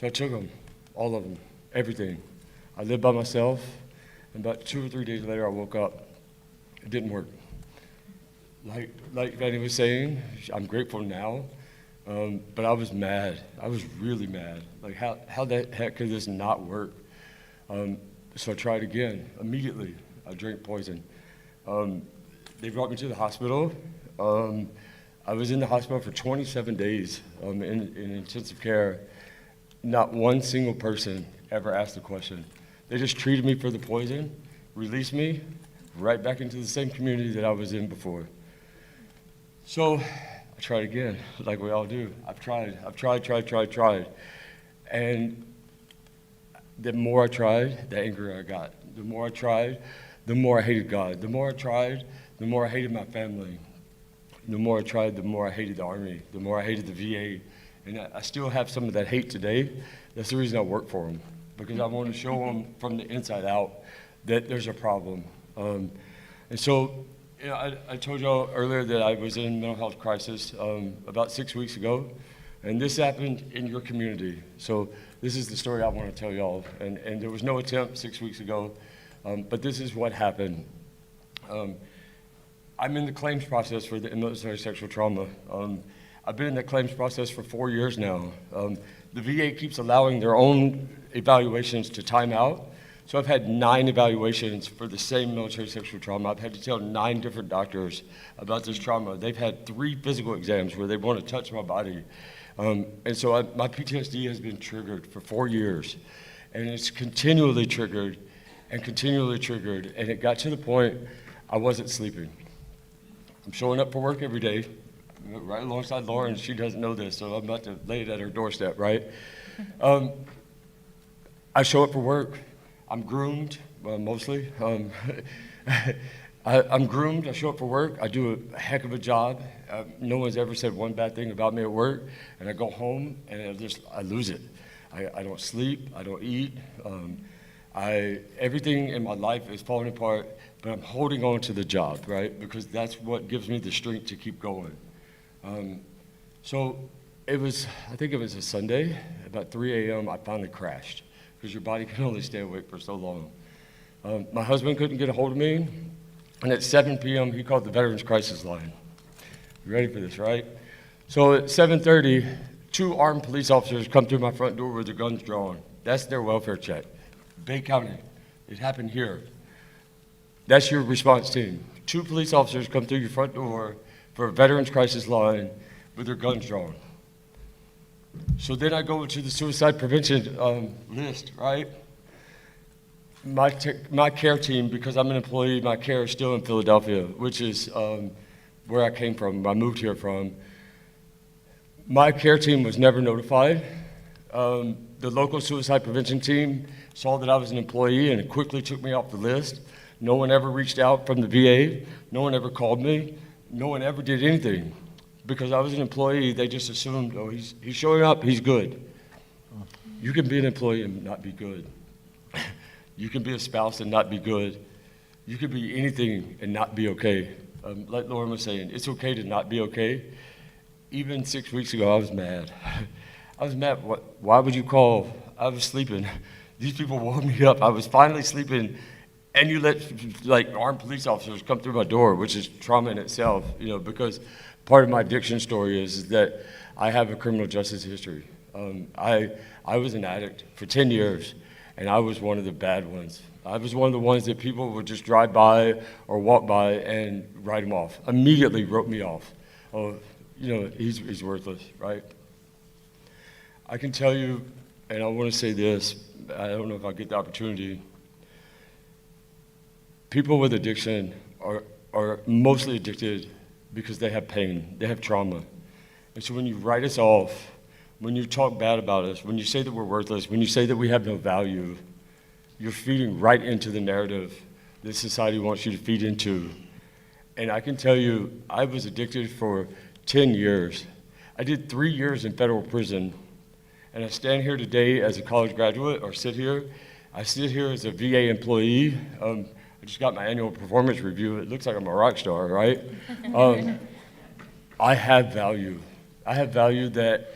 I took them, all of them, everything. I lived by myself, and about 2 or 3 days later, I woke up. It didn't work. Like Fanny was saying, I'm grateful now, but I was mad. I was really mad. Like, how the heck could this not work? So I tried again. Immediately, I drank poison. They brought me to the hospital. I was in the hospital for 27 days in intensive care. Not one single person ever asked a question. They just treated me for the poison, released me right back into the same community that I was in before. So I tried again, like we all do. I've tried. And the more I tried, the angrier I got. The more I tried, the more I hated God. The more I tried, the more I hated my family. The more I tried, the more I hated the Army. The more I hated the VA. And I still have some of that hate today. That's the reason I work for them, because I want to show them from the inside out that there's a problem. And so, I told y'all earlier that I was in a mental health crisis about 6 weeks ago, and this happened in your community. So this is the story I want to tell y'all. And there was no attempt 6 weeks ago, but this is what happened. I'm in the claims process for the military sexual trauma. I've been in the claims process for 4 years now. The VA keeps allowing their own evaluations to time out. So I've had 9 evaluations for the same military sexual trauma. I've had to tell 9 different doctors about this trauma. They've had 3 physical exams where they want to touch my body. And so my PTSD has been triggered for 4 years. And it's continually triggered, and it got to the point I wasn't sleeping. I'm showing up for work every day, right alongside Lauren. She doesn't know this, so I'm about to lay it at her doorstep, right? I show up for work. I'm groomed, mostly. I'm groomed. I show up for work. I do a heck of a job. No one's ever said one bad thing about me at work. And I go home, and I lose it. I don't sleep. I don't eat. Everything in my life is falling apart, but I'm holding on to the job, right? Because that's what gives me the strength to keep going. So I think it was a Sunday, about 3 a.m., I finally crashed, because your body can only stay awake for so long. My husband couldn't get a hold of me, and at 7 p.m., he called the Veterans Crisis Line. You ready for this, right? So at 7:30, 2 armed police officers come through my front door with their guns drawn. That's their welfare check. Bay County. It happened here. That's your response team. 2 police officers come through your front door for a Veterans Crisis Line with their guns drawn. So then I go to the suicide prevention list, right? My care team, because I'm an employee, my care is still in Philadelphia, which is where I came from, I moved here from. My care team was never notified. The local suicide prevention team saw that I was an employee and quickly took me off the list. No one ever reached out from the VA. No one ever called me. No one ever did anything. Because I was an employee, they just assumed, oh, he's showing up, he's good. You can be an employee and not be good. You can be a spouse and not be good. You can be anything and not be okay. Like Lauren was saying, it's okay to not be okay. Even 6 weeks ago, I was mad. I was mad. Why would you call? I was sleeping. These people woke me up. I was finally sleeping, and you let armed police officers come through my door, which is trauma in itself, because part of my addiction story is that I have a criminal justice history. I was an addict for 10 years, and I was one of the bad ones. I was one of the ones that people would just drive by or walk by and write him off. Immediately wrote me off. Oh, he's worthless, right? I can tell you, and I want to say this, I don't know if I'll get the opportunity. People with addiction are mostly addicted because they have pain, they have trauma. And so when you write us off, when you talk bad about us, when you say that we're worthless, when you say that we have no value, you're feeding right into the narrative that society wants you to feed into. And I can tell you, I was addicted for 10 years. I did 3 years in federal prison. And I stand here today as a college graduate, or sit here. I sit here as a VA employee. I just got my annual performance review. It looks like I'm a rock star, right? I have value. I have value that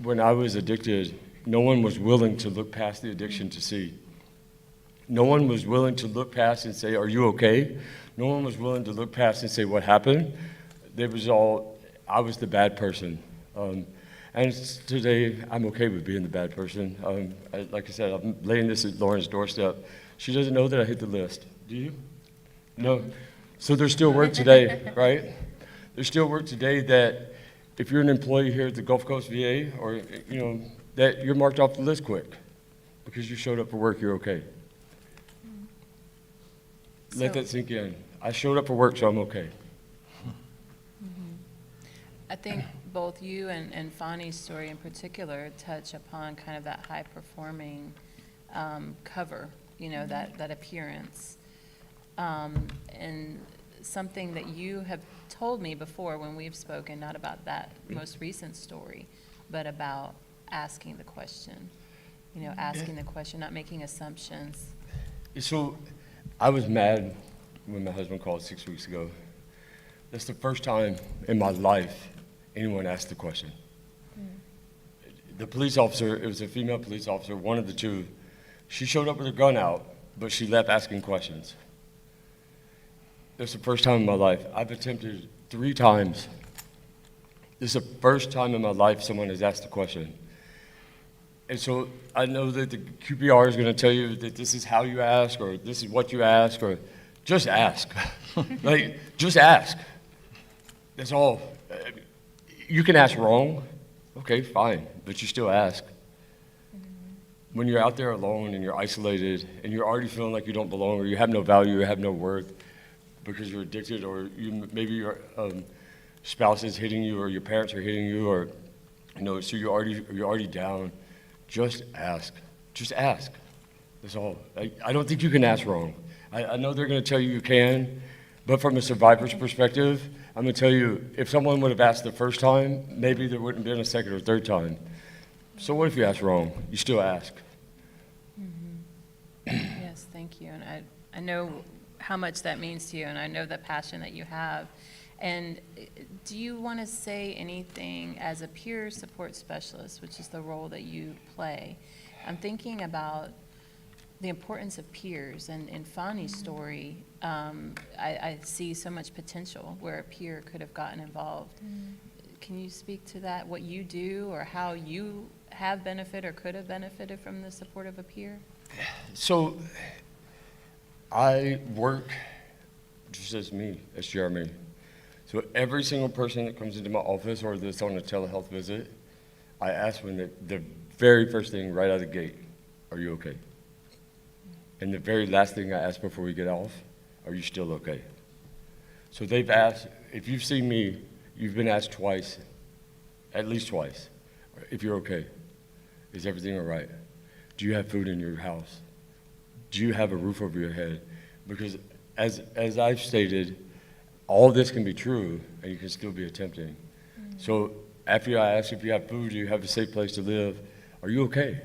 when I was addicted, no one was willing to look past the addiction to see. No one was willing to look past and say, are you okay? No one was willing to look past and say, what happened? I was the bad person. And today, I'm okay with being the bad person. Like I said, I'm laying this at Lauren's doorstep. She doesn't know that I hit the list. Do you? No. So there's still work today, right? There's still work today that if you're an employee here at the Gulf Coast VA, or that you're marked off the list quick because you showed up for work, you're okay. Let that sink in. I showed up for work, so I'm okay. I think both you and Fani's story in particular touch upon kind of that high-performing cover, that appearance. And something that you have told me before when we've spoken, not about that most recent story, but about asking the question, asking the question, not making assumptions. So I was mad when my husband called 6 weeks ago. That's the first time in my life anyone asked the question. The police officer, it was a female police officer, one of the two, she showed up with her gun out, but she left asking questions. That's the first time in my life. I've attempted 3 times. This is the first time in my life someone has asked a question. And so I know that the QPR is going to tell you that this is how you ask, or this is what you ask, or just ask. Just ask. That's all. You can ask wrong. Okay, fine, but you still ask. When you're out there alone and you're isolated and you're already feeling like you don't belong, or you have no value, you have no worth because you're addicted, or maybe your spouse is hitting you, or your parents are hitting you, or so you're already down. Just ask. Just ask. That's all. I don't think you can ask wrong. I know they're going to tell you you can, but from a survivor's perspective, I'm going to tell you, if someone would have asked the first time, maybe there wouldn't have been a second or third time. So what if you ask wrong? You still ask. Yes, thank you. And I know how much that means to you, and I know the passion that you have. And do you want to say anything as a peer support specialist, which is the role that you play? I'm thinking about the importance of peers, and in Fani's story, I see so much potential where a peer could have gotten involved. Can you speak to that, what you do, or how you have benefited or could have benefited from the support of a peer? So I work just as me, as Jeremy. So every single person that comes into my office or that's on a telehealth visit, I ask them the very first thing right out of the gate, are you okay? And the very last thing I ask before we get off, are you still okay? So they've asked, if you've seen me, you've been asked twice, at least twice, if you're okay. Is everything all right? Do you have food in your house? Do you have a roof over your head? Because as I've stated, all this can be true, and you can still be attempting. So after I ask if you have food, do you have a safe place to live, are you okay?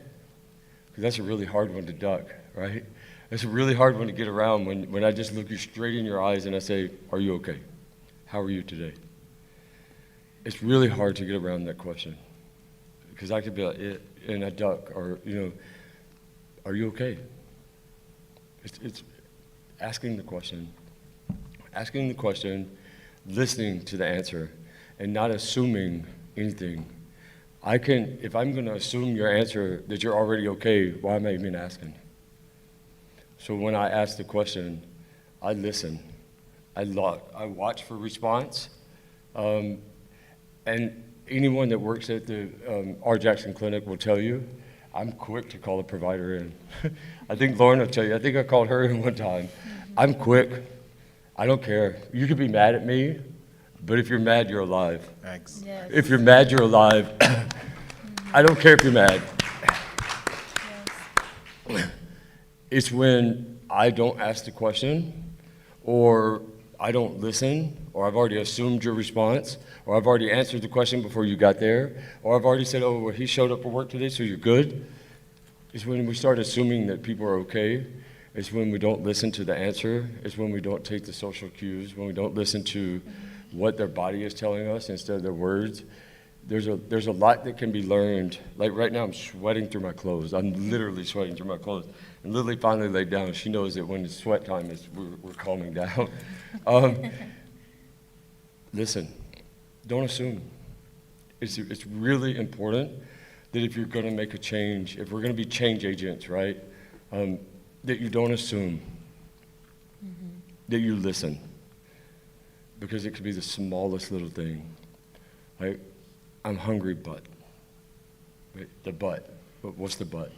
Because that's a really hard one to duck, right? It's a really hard one to get around when I just look you straight in your eyes and I say, are you okay? How are you today? It's really hard to get around that question. Because I could be like, and I duck, or, are you okay? It's asking the question. Asking the question, listening to the answer, and not assuming anything. If I'm going to assume your answer that you're already okay, why am I even asking? So when I ask the question, I listen. I watch for response. And anyone that works at the R. Jackson Clinic will tell you, I'm quick to call a provider in. I think Lauren will tell you, I think I called her in one time. I'm quick. I don't care. You could be mad at me, but if you're mad, you're alive. Thanks. Yes. If you're mad, you're alive. I don't care if you're mad. Yes. It's when I don't ask the question, or I don't listen, or I've already assumed your response, or I've already answered the question before you got there, or I've already said, oh, well, he showed up for work today, so you're good. It's when we start assuming that people are okay. It's when we don't listen to the answer. It's when we don't take the social cues, when we don't listen to what their body is telling us instead of their words. There's a lot that can be learned. Like right now, I'm sweating through my clothes. I'm literally sweating through my clothes. And Lily finally laid down. She knows that when it's sweat time, we're calming down. Listen, don't assume. It's really important that if you're going to make a change, if we're going to be change agents, right, that you don't assume, that you listen, because it could be the smallest little thing. Like, I'm hungry, but. Right? The but. But what's the but?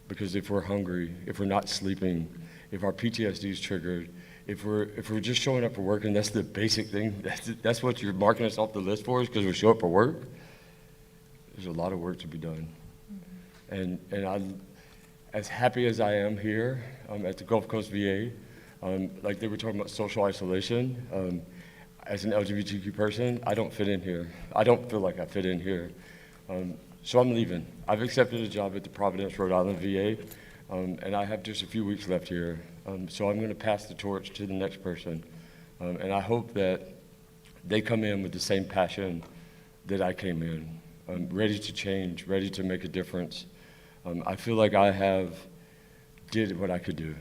Because if we're hungry, if we're not sleeping, if our PTSD is triggered, if we're just showing up for work and that's the basic thing, that's what you're marking us off the list for, is because we show up for work, there's a lot of work to be done. And I'm as happy as I am here at the Gulf Coast VA, like they were talking about social isolation, as an LGBTQ person, I don't fit in here. I don't feel like I fit in here. So I'm leaving. I've accepted a job at the Providence, Rhode Island VA, and I have just a few weeks left here. So I'm going to pass the torch to the next person. And I hope that they come in with the same passion that I came in, ready to change, ready to make a difference. I feel like I have did what I could do.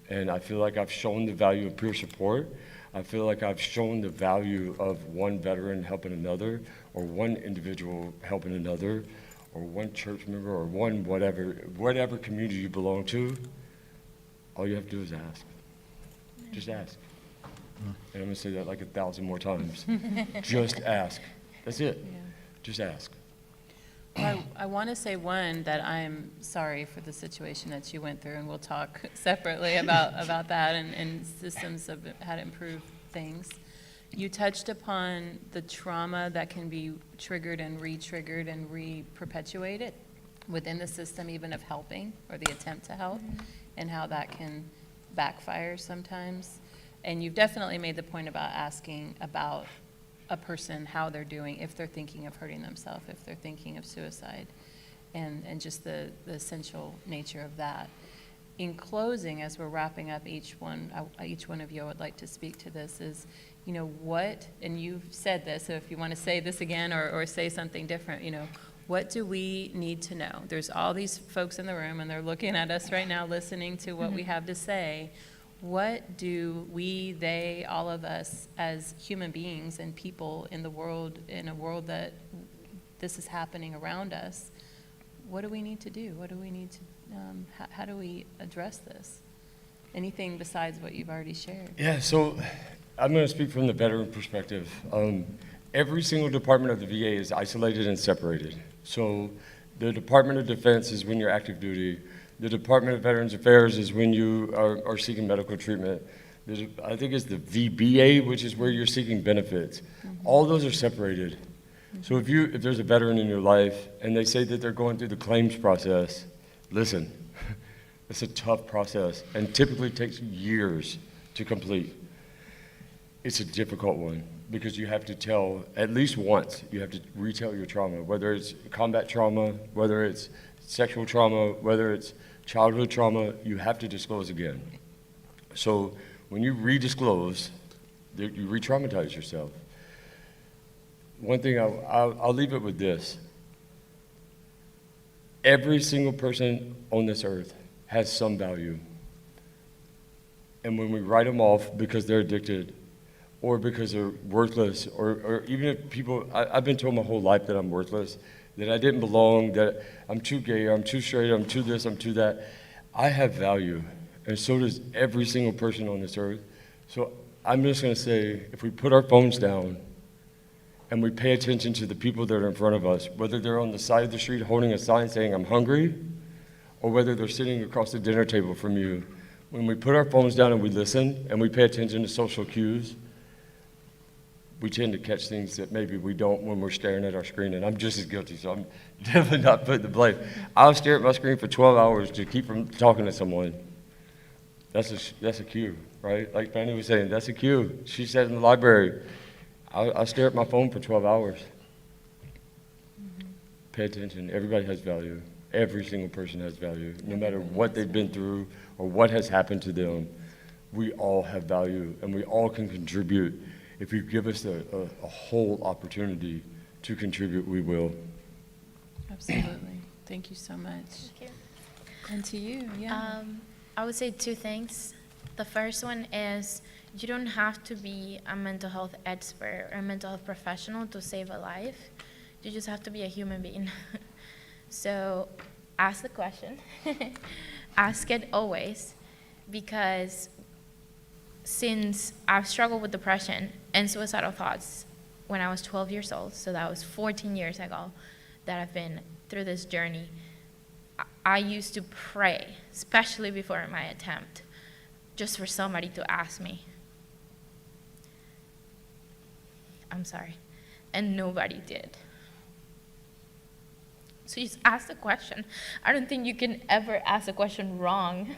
And I feel like I've shown the value of peer support. I feel like I've shown the value of one veteran helping another, or one individual helping another, or one church member, or one whatever community you belong to. All you have to do is ask. Just ask. And I'm going to say that like 1,000 more times. Just ask. That's it. Yeah. Just ask. I want to say, one, that I'm sorry for the situation that you went through, and we'll talk separately about that and systems of how to improve things. You touched upon the trauma that can be triggered and re-triggered and re-perpetuated within the system, even of helping or the attempt to help, and how that can backfire sometimes. And you've definitely made the point about asking about a person, how they're doing, if they're thinking of hurting themselves, if they're thinking of suicide, and just the essential nature of that. In closing, as we're wrapping up each one of you, I would like to speak to this is, what, and you've said this, so if you want to say this again or say something different, what do we need to know? There's all these folks in the room, and they're looking at us right now, listening to what we have to say. What do we, they, all of us as human beings and people in the world, in a world that this is happening around us, what do we need to do? What do we need to, how do we address this? Anything besides what you've already shared? Yeah, so I'm going to speak from the veteran perspective. Every single department of the VA is isolated and separated. So the Department of Defense is when you're active duty. The Department of Veterans Affairs is when you are seeking medical treatment. I think it's the VBA, which is where you're seeking benefits. All those are separated. So if there's a veteran in your life and they say that they're going through the claims process, listen, it's a tough process and typically takes years to complete. It's a difficult one because you have to tell, at least once, you have to retell your trauma, whether it's combat trauma, whether it's sexual trauma, whether it's childhood trauma, you have to disclose again. So when you redisclose, you re-traumatize yourself. One thing, I'll leave it with this. Every single person on this earth has some value. And when we write them off because they're addicted, or because they're worthless, or even if people, I've been told my whole life that I'm worthless, that I didn't belong, that I'm too gay, or I'm too straight, or I'm too this, I'm too that. I have value, and so does every single person on this earth. So I'm just going to say, if we put our phones down and we pay attention to the people that are in front of us, whether they're on the side of the street holding a sign saying, "I'm hungry," or whether they're sitting across the dinner table from you. When we put our phones down and we listen and we pay attention to social cues, we tend to catch things that maybe we don't when we're staring at our screen, and I'm just as guilty, so I'm definitely not putting the blame. I'll stare at my screen for 12 hours to keep from talking to someone. That's a cue, right? Like Fanny was saying, that's a cue. She said in the library, I'll stare at my phone for 12 hours. Pay attention. Everybody has value. Every single person has value. No matter what they've been through or what has happened to them, we all have value, and we all can contribute. If you give us a whole opportunity to contribute, we will. Absolutely. Thank you so much. Thank you. And to you, yeah. I would say two things. The first one is you don't have to be a mental health expert or a mental health professional to save a life. You just have to be a human being. So ask the question. Ask it always, because since I've struggled with depression and suicidal thoughts when I was 12 years old, so that was 14 years ago that I've been through this journey, I used to pray, especially before my attempt, just for somebody to ask me, "I'm sorry," and nobody did. So just ask the question. I don't think you can ever ask the question wrong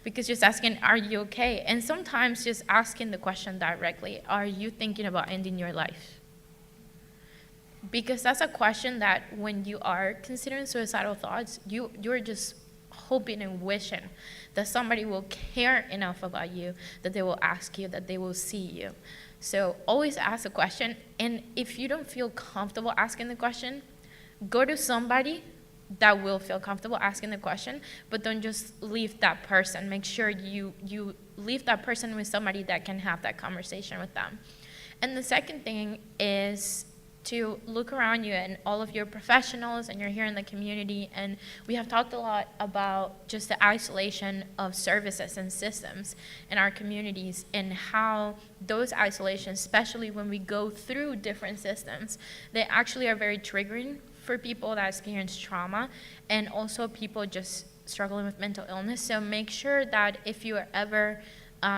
because just asking, "Are you okay?" And sometimes just asking the question directly, "Are you thinking about ending your life?" Because that's a question that when you are considering suicidal thoughts, you're just hoping and wishing that somebody will care enough about you, that they will ask you, that they will see you. So always ask the question, and if you don't feel comfortable asking the question, go to somebody that will feel comfortable asking the question, but don't just leave that person. Make sure you leave that person with somebody that can have that conversation with them. And the second thing is to look around you and all of your professionals, and you're here in the community, and we have talked a lot about just the isolation of services and systems in our communities, and how those isolations, especially when we go through different systems, they actually are very triggering for people that experience trauma, and also people just struggling with mental illness. So make sure that if you are ever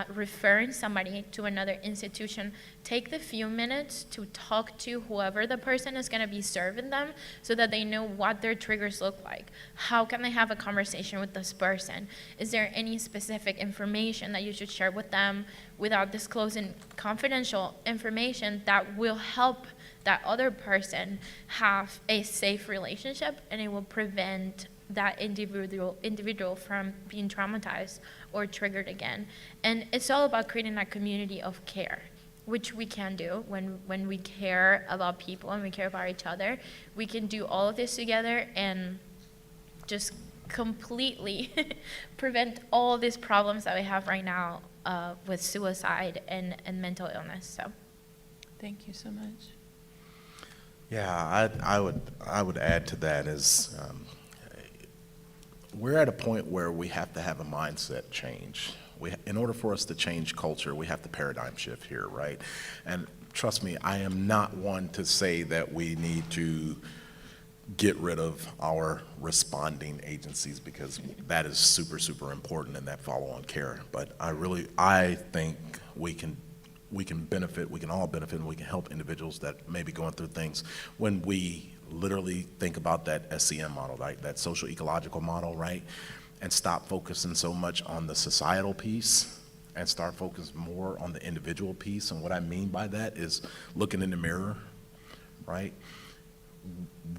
referring somebody to another institution, take the few minutes to talk to whoever the person is going to be serving them, so that they know what their triggers look like. How can they have a conversation with this person? Is there any specific information that you should share with them without disclosing confidential information that will help that other person have a safe relationship, and it will prevent that individual from being traumatized or triggered again. And it's all about creating a community of care, which we can do when we care about people and we care about each other. We can do all of this together and just completely prevent all these problems that we have right now with suicide and mental illness. So Thank you so much. Yeah, I would add to that is we're at a point where we have to have a mindset change. In order for us to change culture, we have to paradigm shift here, right? And trust me, I am not one to say that we need to get rid of our responding agencies, because that is super, super important in that follow-on care. But I think we can benefit, we can all benefit, and we can help individuals that may be going through things when we literally think about that SEM model, right? That social ecological model, right? And stop focusing so much on the societal piece and start focusing more on the individual piece. And what I mean by that is looking in the mirror, right?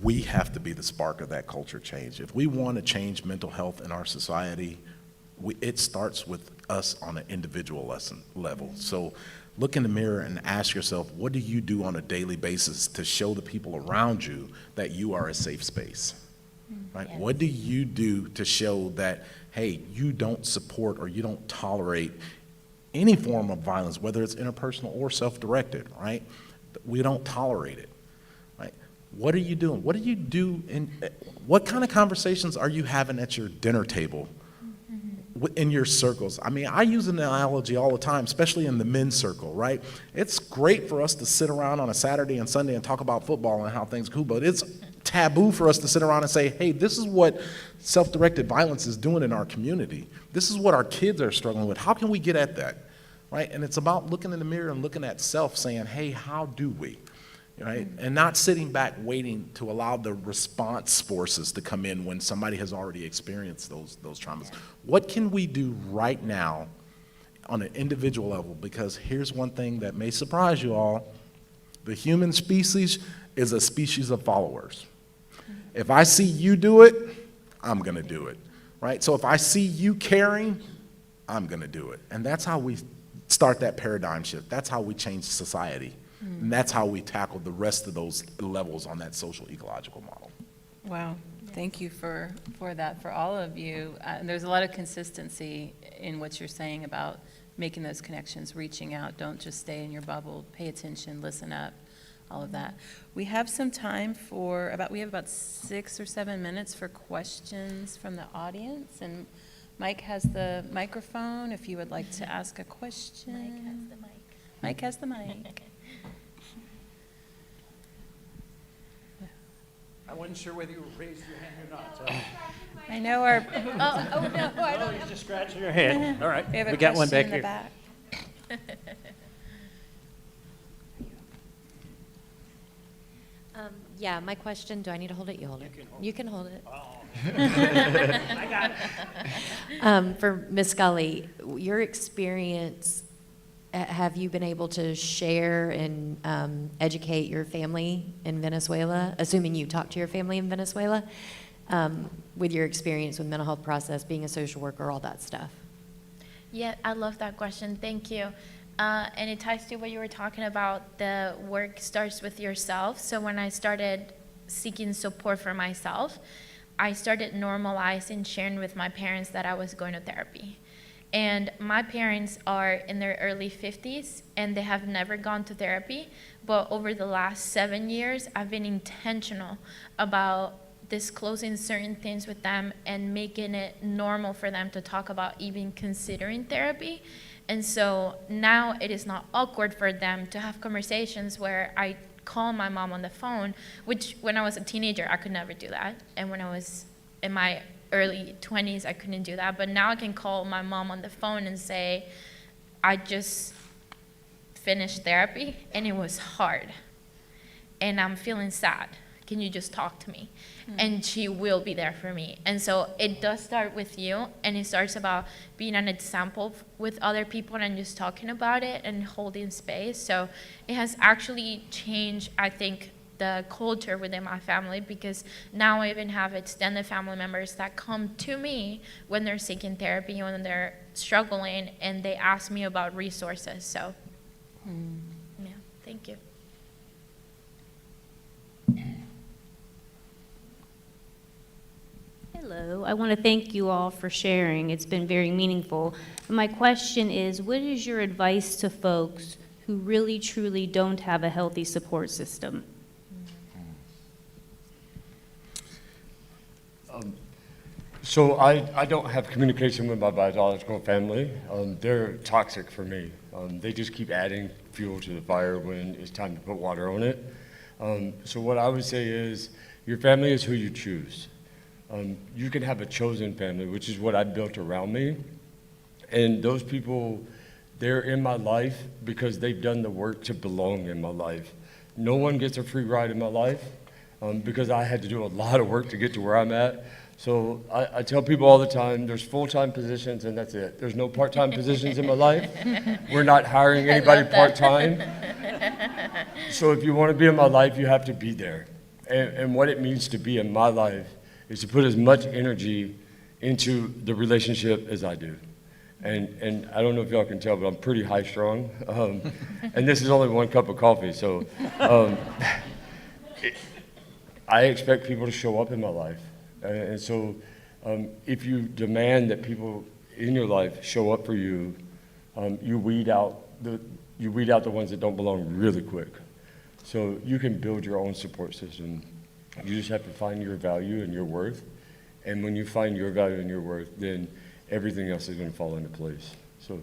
We have to be the spark of that culture change. If we want to change mental health in our society, it starts with us on an individual level. So look in the mirror and ask yourself, what do you do on a daily basis to show the people around you that you are a safe space, right? Yes. What do you do to show that, hey, you don't support or you don't tolerate any form of violence, whether it's interpersonal or self-directed, right? We don't tolerate it, right? What are you doing? What do you do what kind of conversations are you having at your dinner table in your circles. I mean, I use an analogy all the time, especially in the men's circle, right? It's great for us to sit around on a Saturday and Sunday and talk about football and how things are cool, but it's taboo for us to sit around and say, hey, this is what self-directed violence is doing in our community. This is what our kids are struggling with. How can we get at that, right? And it's about looking in the mirror and looking at self, saying, hey, how do we? Right? And not sitting back waiting to allow the response forces to come in when somebody has already experienced those traumas. What can we do right now on an individual level? Because here's one thing that may surprise you all. The human species is a species of followers. If I see you do it, I'm going to do it, right? So if I see you caring, I'm going to do it. And that's how we start that paradigm shift. That's how we change society. And that's how we tackle the rest of those levels on that social ecological model. Wow, thank you for that, for all of you. And there's a lot of consistency in what you're saying about making those connections, reaching out. Don't just stay in your bubble, pay attention, listen up, all of that. We have some time for we have about 6 or 7 minutes for questions from the audience. And Mike has the microphone if you would like to ask a question. Mike has the mic. Mike has the mic. I wasn't sure whether you raised your hand or not. So. I know our, No, I don't. You're just scratching your head. All right, we have a got one question back in the here. back. Yeah, my question, do I need to hold it? You hold it. You can hold it. I got it. For Ms. Scully, your experience, have you been able to share and educate your family in Venezuela, assuming you talked to your family in Venezuela, with your experience with mental health process, being a social worker, all that stuff? Yeah, I love that question. Thank you. And it ties to what you were talking about. The work starts with yourself. So when I started seeking support for myself, I started normalizing sharing with my parents that I was going to therapy. And my parents are in their early 50s, and they have never gone to therapy. But over the last 7 years, I've been intentional about disclosing certain things with them and making it normal for them to talk about even considering therapy. And so now it is not awkward for them to have conversations where I call my mom on the phone, which when I was a teenager, I could never do that. And when I was in my early 20s, I couldn't do that. But now I can call my mom on the phone and say, I just finished therapy and it was hard. And I'm feeling sad. Can you just talk to me? And she will be there for me. And so it does start with you, and it starts about being an example with other people and just talking about it and holding space. So it has actually changed, I think, the culture within my family, because now I even have extended family members that come to me when they're seeking therapy, when they're struggling, and they ask me about resources. So, yeah, thank you. Hello, I want to thank you all for sharing. It's been very meaningful. My question is, what is your advice to folks who really truly don't have a healthy support system? So I don't have communication with my biological family. They're toxic for me. They just keep adding fuel to the fire when it's time to put water on it. So what I would say is, your family is who you choose. You can have a chosen family, which is what I built around me. And those people, they're in my life because they've done the work to belong in my life. No one gets a free ride in my life because I had to do a lot of work to get to where I'm at. So I tell people all the time, there's full-time positions and that's it. There's no part-time positions in my life. We're not hiring anybody part-time. So if you want to be in my life, you have to be there. And what it means to be in my life is to put as much energy into the relationship as I do. And I don't know if y'all can tell, but I'm pretty high strung. And this is only 1 cup of coffee, so I expect people to show up in my life. And so if you demand that people in your life show up for you, you weed out the ones that don't belong really quick. So you can build your own support system. You just have to find your value and your worth. And when you find your value and your worth, then everything else is going to fall into place. So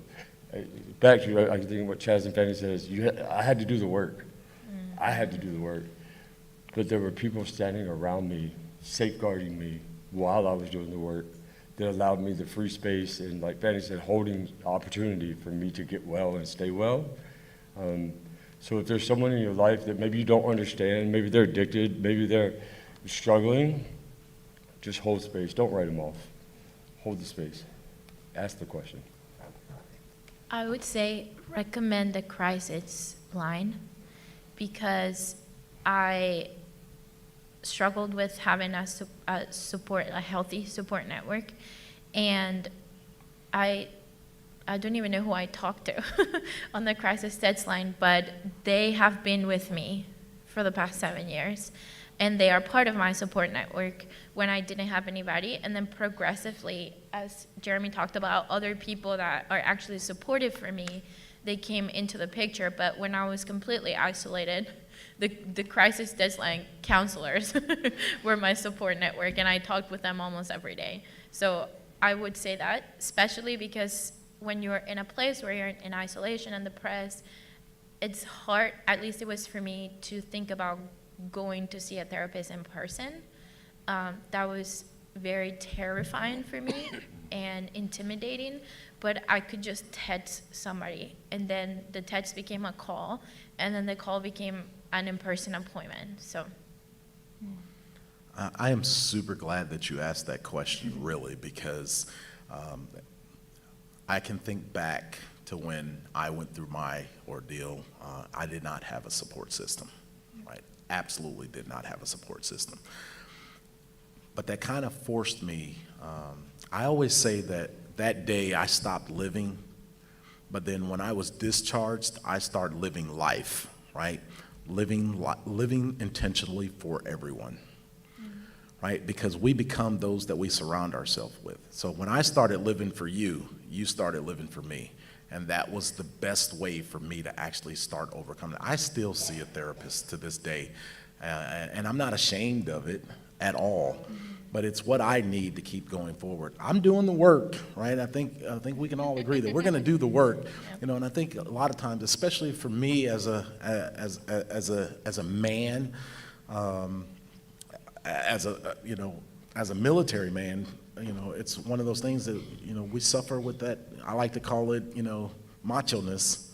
back to, I think what Chaz and Fanny says, I had to do the work. I had to do the work. But there were people standing around me, safeguarding me while I was doing the work, that allowed me the free space and, like Fanny said, holding opportunity for me to get well and stay well. So if there's someone in your life that maybe you don't understand, maybe they're addicted, maybe they're struggling, just hold space. Don't write them off. Hold the space. Ask the question. I would say recommend the crisis line because I struggled with having a healthy support network, and I don't even know who I talked to on the crisis text line, but they have been with me for the past 7 years, and they are part of my support network when I didn't have anybody. And then progressively, as Jeremy talked about, other people that are actually supportive for me, they came into the picture. But when I was completely isolated, the crisis deadline counselors were my support network, and I talked with them almost every day. So I would say that, especially because when you're in a place where you're in isolation and depressed, it's hard, at least it was for me, to think about going to see a therapist in person. That was very terrifying for me and intimidating, but I could just text somebody, and then the text became a call, and then the call became an in-person appointment. So I am super glad that you asked that question, really, because I can think back to when I went through my ordeal. I did not have a support system, right? Absolutely did not have a support system. But that kind of forced me. I always say that day I stopped living, but then when I was discharged, I started living life, right? Living intentionally for everyone, right? Because we become those that we surround ourselves with. So when I started living for you, you started living for me. And that was the best way for me to actually start overcoming it. I still see a therapist to this day, and I'm not ashamed of it at all. But it's what I need to keep going forward. I'm doing the work, right? I think we can all agree that we're going to do the work, you know. And I think a lot of times, especially for me as a man, as a military man, you know, it's one of those things that, you know, we suffer with that. I like to call it, you know, macho-ness,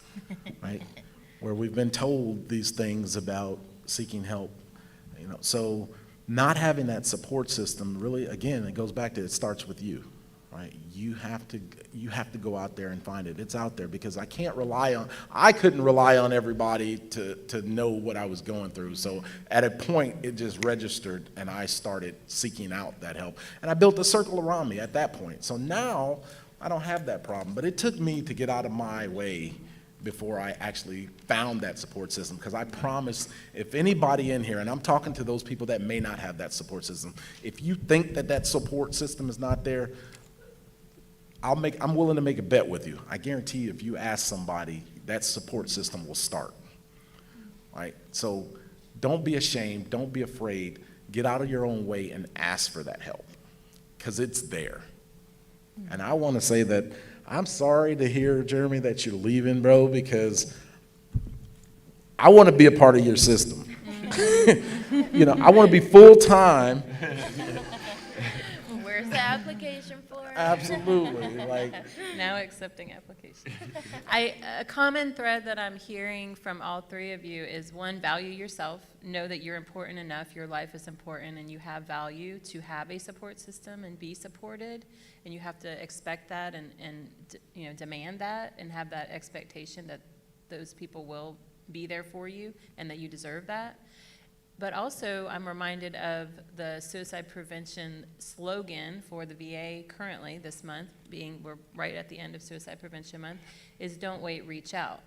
right? Where we've been told these things about seeking help, you know. So not having that support system, really, again, it goes back to, it starts with you, right? You have to go out there and find it. It's out there, because I couldn't rely on everybody to know what I was going through. So at a point, it just registered, and I started seeking out that help. And I built a circle around me at that point. So now I don't have that problem, but it took me to get out of my way before I actually found that support system. Because I promise, if anybody in here, and I'm talking to those people that may not have that support system, if you think that support system is not there, I'm willing to make a bet with you. I guarantee you, if you ask somebody, that support system will start, right? So don't be ashamed, don't be afraid, get out of your own way and ask for that help, because it's there. And I want to say that I'm sorry to hear, Jeremy, that you're leaving, bro, because I want to be a part of your system. You know, I want to be full-time. where's the application for? Absolutely. Like, Now accepting applications. A common thread that I'm hearing from all three of you is, one, value yourself. Know that you're important enough, your life is important, and you have value to have a support system and be supported. And you have to expect that and you know, demand that, and have that expectation that those people will be there for you and that you deserve that. But also, I'm reminded of the suicide prevention slogan for the VA currently this month, being we're right at the end of Suicide Prevention Month, is don't wait, reach out.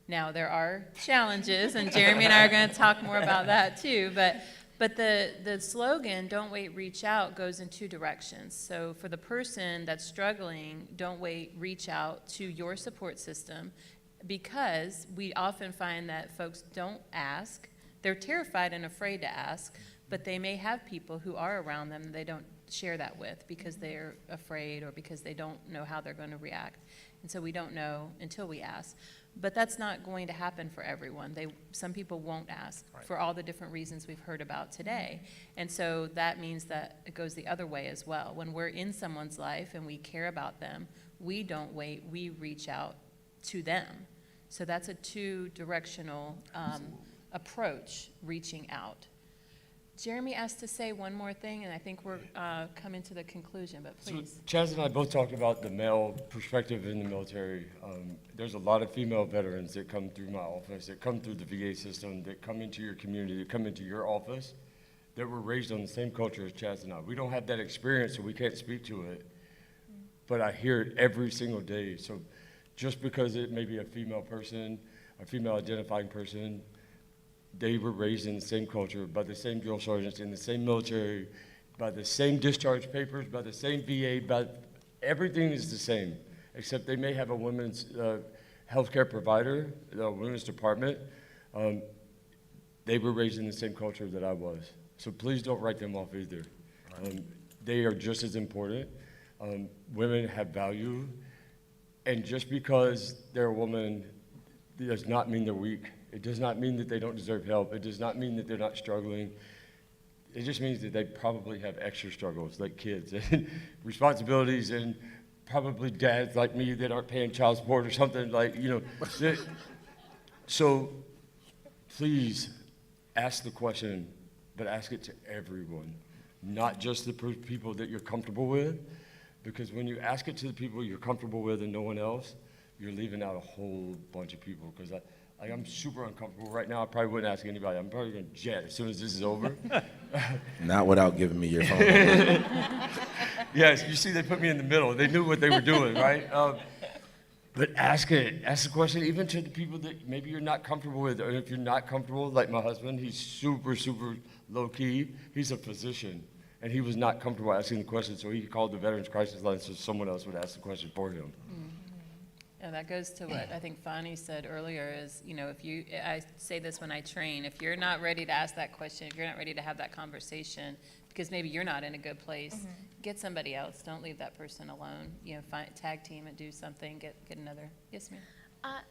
Now, there are challenges, and Jeremy and I are going to talk more about that too, but the slogan, don't wait, reach out, goes in two directions. So for the person that's struggling, don't wait, reach out to your support system, because we often find that folks don't ask. They're terrified and afraid to ask, but they may have people who are around them they don't share that with because they're afraid or because they don't know how they're going to react. And so we don't know until we ask. But that's not going to happen for everyone. Some people won't ask for all the different reasons we've heard about today. And so that means that it goes the other way as well. When we're in someone's life and we care about them, we don't wait, we reach out to them. So that's a two-directional approach, reaching out. Jeremy asked to say one more thing, and I think we're coming to the conclusion, but please. So Chaz and I both talked about the male perspective in the military. There's a lot of female veterans that come through my office, that come through the VA system, that come into your community, that come into your office, that were raised on the same culture as Chaz and I. We don't have that experience, so we can't speak to it, but I hear it every single day. So just because it may be a female person, a female identifying person, they were raised in the same culture, by the same drill sergeants, in the same military, by the same discharge papers, by the same VA, everything is the same, except they may have a women's healthcare provider, a women's department. They were raised in the same culture that I was. So please don't write them off either. They are just as important. Women have value, and just because they're a woman does not mean they're weak. It does not mean that they don't deserve help. It does not mean that they're not struggling. It just means that they probably have extra struggles, like kids, and responsibilities, and probably dads like me that aren't paying child support or something, like, you know. So please ask the question, but ask it to everyone, not just the people that you're comfortable with, because when you ask it to the people you're comfortable with and no one else, you're leaving out a whole bunch of people, because I'm super uncomfortable right now. I probably wouldn't ask anybody. I'm probably going to jet as soon as this is over. Not without giving me your phone number. Yes, you see, they put me in the middle. They knew what they were doing, right? But ask it. Ask the question even to the people that maybe you're not comfortable with. Or if you're not comfortable, like my husband, he's super, super low-key. He's a physician, and he was not comfortable asking the question, so he called the Veterans Crisis Line so someone else would ask the question for him. Yeah, that goes to what I think Fani said earlier is, you know, I say this when I train, if you're not ready to ask that question, if you're not ready to have that conversation, because maybe you're not in a good place, get somebody else. Don't leave that person alone. You know, tag team and do something, get another. Yes, ma'am.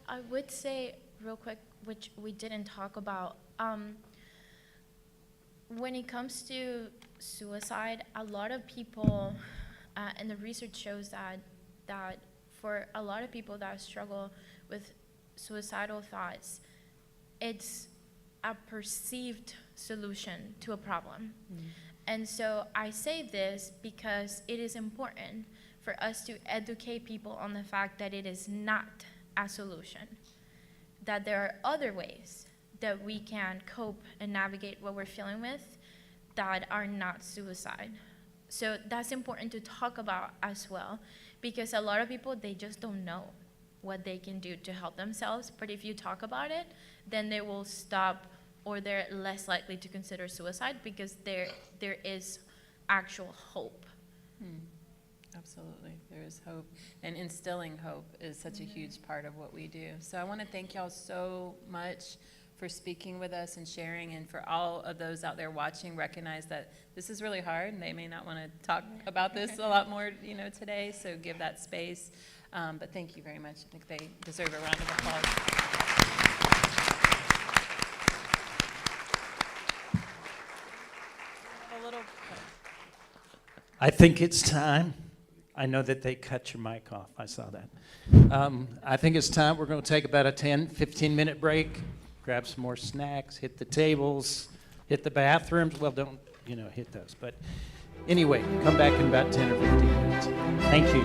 I would say real quick, which we didn't talk about, when it comes to suicide, a lot of people, and the research shows that for a lot of people that struggle with suicidal thoughts, it's a perceived solution to a problem. And so I say this because it is important for us to educate people on the fact that it is not a solution, that there are other ways that we can cope and navigate what we're feeling with that are not suicide. So that's important to talk about as well, because a lot of people, they just don't know what they can do to help themselves. But if you talk about it, then they will stop, or they're less likely to consider suicide because there is actual hope. Absolutely, there is hope. And instilling hope is such a huge part of what we do. So I want to thank y'all so much for speaking with us and sharing, and for all of those out there watching, recognize that this is really hard and they may not want to talk about this a lot more, you know, today, so give that space. But thank you very much. I think they deserve a round of applause. I think it's time. I know that they cut your mic off. I saw that. I think it's time. We're going to take about a 10, 15-minute break, grab some more snacks, hit the tables, hit the bathrooms. Well, don't, you know, hit those. But anyway, come back in about 10 or 15 minutes. Thank you.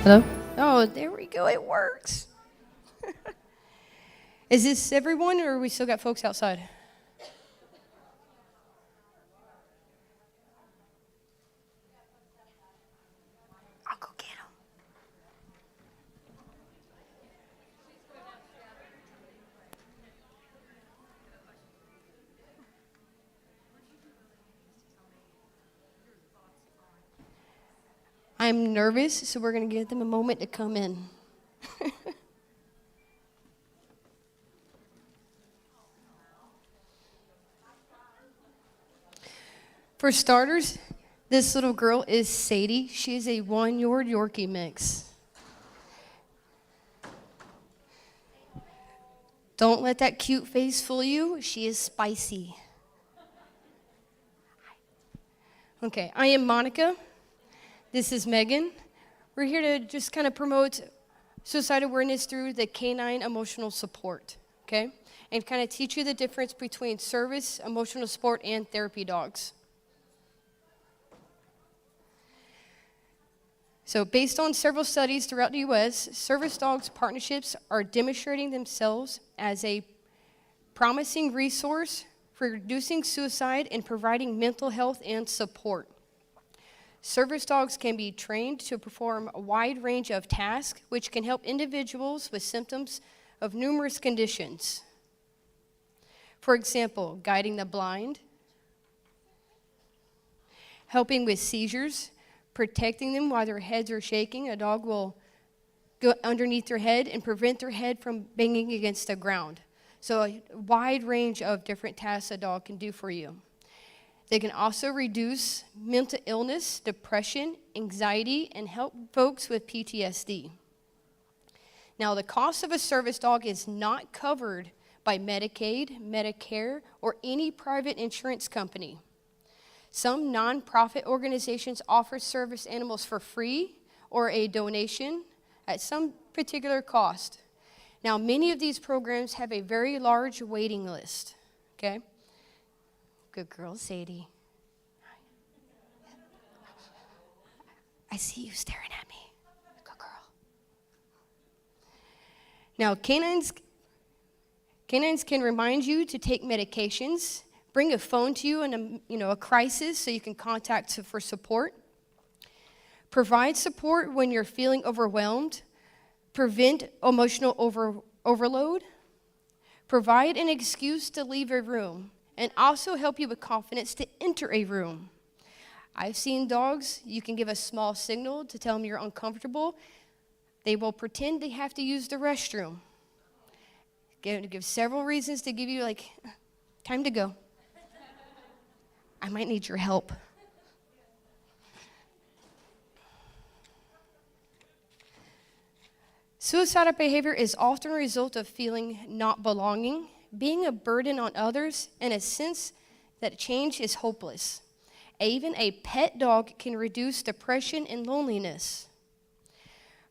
Hello? Oh, there we go. It works. Is this everyone, or we still got folks outside? I'll go get them. I'm nervous, so we're going to give them a moment to come in. For starters, this little girl is Sadie. She is a one-year-old Yorkie mix. Don't let that cute face fool you. She is spicy. Okay, I am Monica. This is Megan. We're here to just kind of promote suicide awareness through the canine emotional support, okay? And kind of teach you the difference between service, emotional support, and therapy dogs. So based on several studies throughout the U.S., service dogs partnerships are demonstrating themselves as a promising resource for reducing suicide and providing mental health and support. Service dogs can be trained to perform a wide range of tasks, which can help individuals with symptoms of numerous conditions. For example, guiding the blind, helping with seizures, protecting them while their heads are shaking. A dog will go underneath their head and prevent their head from banging against the ground. So a wide range of different tasks a dog can do for you. They can also reduce mental illness, depression, anxiety, and help folks with PTSD. Now, the cost of a service dog is not covered by Medicaid, Medicare, or any private insurance company. Some nonprofit organizations offer service animals for free or a donation at some particular cost. Now, many of these programs have a very large waiting list, okay? Good girl, Sadie. I see you staring at me. Good girl. Now, canines can remind you to take medications, bring a phone to you in a crisis so you can contact for support, provide support when you're feeling overwhelmed, prevent emotional overload, provide an excuse to leave a room, and also help you with confidence to enter a room. I've seen dogs, you can give a small signal to tell them you're uncomfortable. They will pretend they have to use the restroom. Give several reasons to give you, like, time to go. I might need your help. Suicidal behavior is often a result of feeling not belonging, being a burden on others, and a sense that change is hopeless. Even a pet dog can reduce depression and loneliness.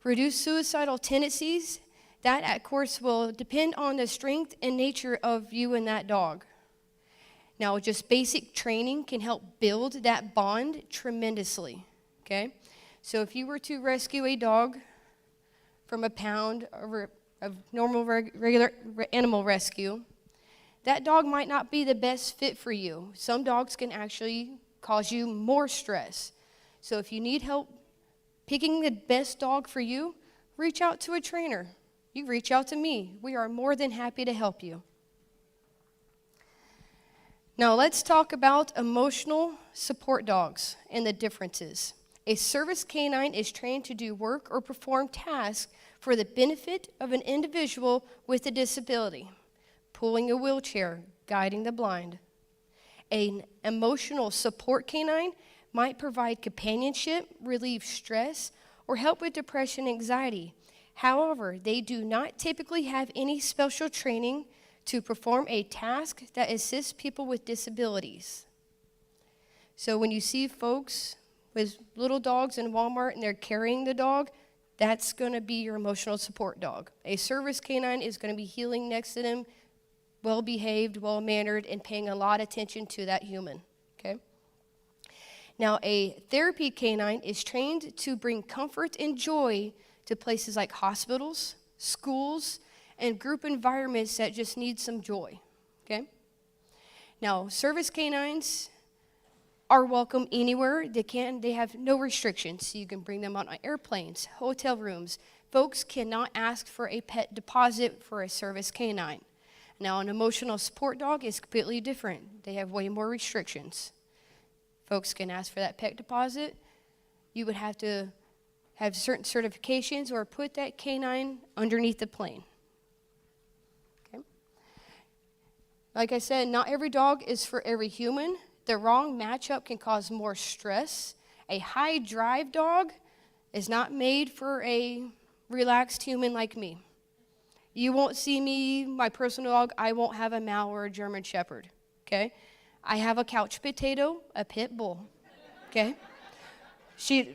Reduce suicidal tendencies, that, of course, will depend on the strength and nature of you and that dog. Now, just basic training can help build that bond tremendously, okay? So if you were to rescue a dog from a pound of normal regular animal rescue, that dog might not be the best fit for you. Some dogs can actually cause you more stress. So if you need help picking the best dog for you, reach out to a trainer. You reach out to me. We are more than happy to help you. Now let's talk about emotional support dogs and the differences. A service canine is trained to do work or perform tasks for the benefit of an individual with a disability, pulling a wheelchair, guiding the blind. An emotional support canine might provide companionship, relieve stress, or help with depression and anxiety. However, they do not typically have any special training to perform a task that assists people with disabilities. So when you see folks with little dogs in Walmart and they're carrying the dog, that's going to be your emotional support dog. A service canine is going to be healing next to them, well-behaved, well-mannered, and paying a lot of attention to that human, okay? Now, a therapy canine is trained to bring comfort and joy to places like hospitals, schools, and group environments that just need some joy, okay? Now, service canines are welcome anywhere. They have no restrictions. You can bring them on airplanes, hotel rooms. Folks cannot ask for a pet deposit for a service canine. Now, an emotional support dog is completely different. They have way more restrictions. Folks can ask for that pet deposit. You would have to have certain certifications or put that canine underneath the plane. Okay? Like I said, not every dog is for every human. The wrong matchup can cause more stress. A high drive dog is not made for a relaxed human like me. You won't see me, my personal dog, I won't have a Mal or a German Shepherd, okay? I have a couch potato, a pit bull, okay?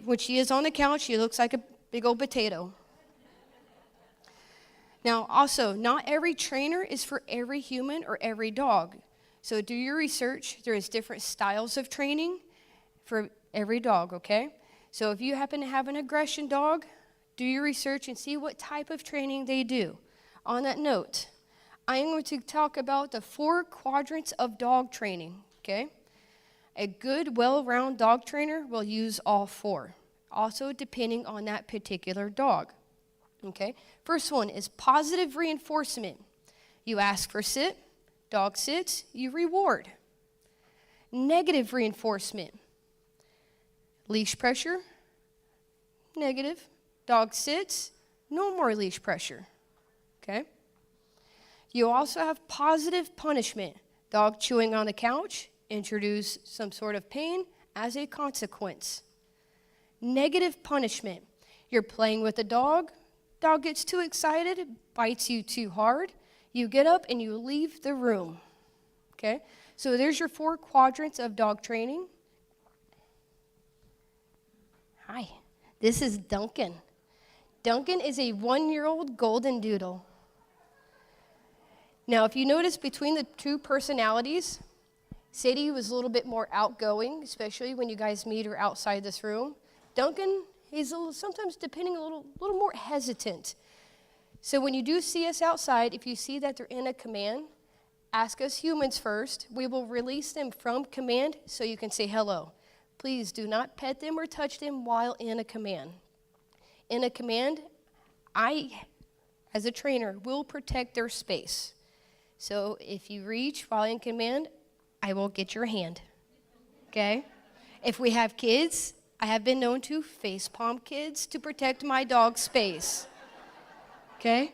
When she is on the couch, she looks like a big old potato. Now, also, not every trainer is for every human or every dog. So do your research. There is different styles of training for every dog, okay? So if you happen to have an aggression dog, do your research and see what type of training they do. On that note, I am going to talk about the 4 quadrants of dog training, okay? A good, well-rounded dog trainer will use all 4, also depending on that particular dog, okay? First one is positive reinforcement. You ask for sit, dog sits, you reward. Negative reinforcement. Leash pressure, negative. Dog sits, no more leash pressure, okay? You also have positive punishment. Dog chewing on the couch, introduce some sort of pain as a consequence. Negative punishment. You're playing with the dog gets too excited, bites you too hard, you get up and you leave the room, okay? So there's your 4 quadrants of dog training. Hi, this is Duncan. Duncan is a 1-year-old golden doodle. Now, if you notice between the 2 personalities, Sadie was a little bit more outgoing, especially when you guys meet her outside this room. Duncan, he's sometimes, depending, a little more hesitant. So when you do see us outside, if you see that they're in a command, ask us humans first. We will release them from command so you can say hello. Please do not pet them or touch them while in a command. In a command, I, as a trainer, will protect their space. So if you reach while in command, I will get your hand, okay? If we have kids, I have been known to facepalm kids to protect my dog's space, okay?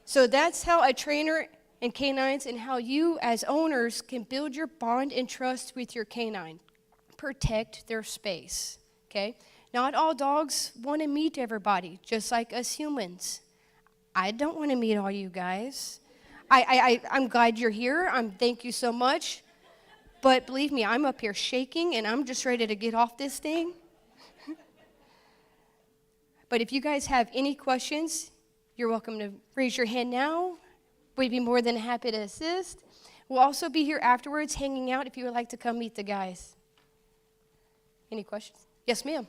So that's how a trainer and canines and how you as owners can build your bond and trust with your canine. Protect their space, okay? Not all dogs want to meet everybody, just like us humans. I don't want to meet all you guys. I'm glad you're here. Thank you so much. But believe me, I'm up here shaking, and I'm just ready to get off this thing. But if you guys have any questions, you're welcome to raise your hand now. We'd be more than happy to assist. We'll also be here afterwards hanging out if you would like to come meet the guys. Any questions? Yes, ma'am.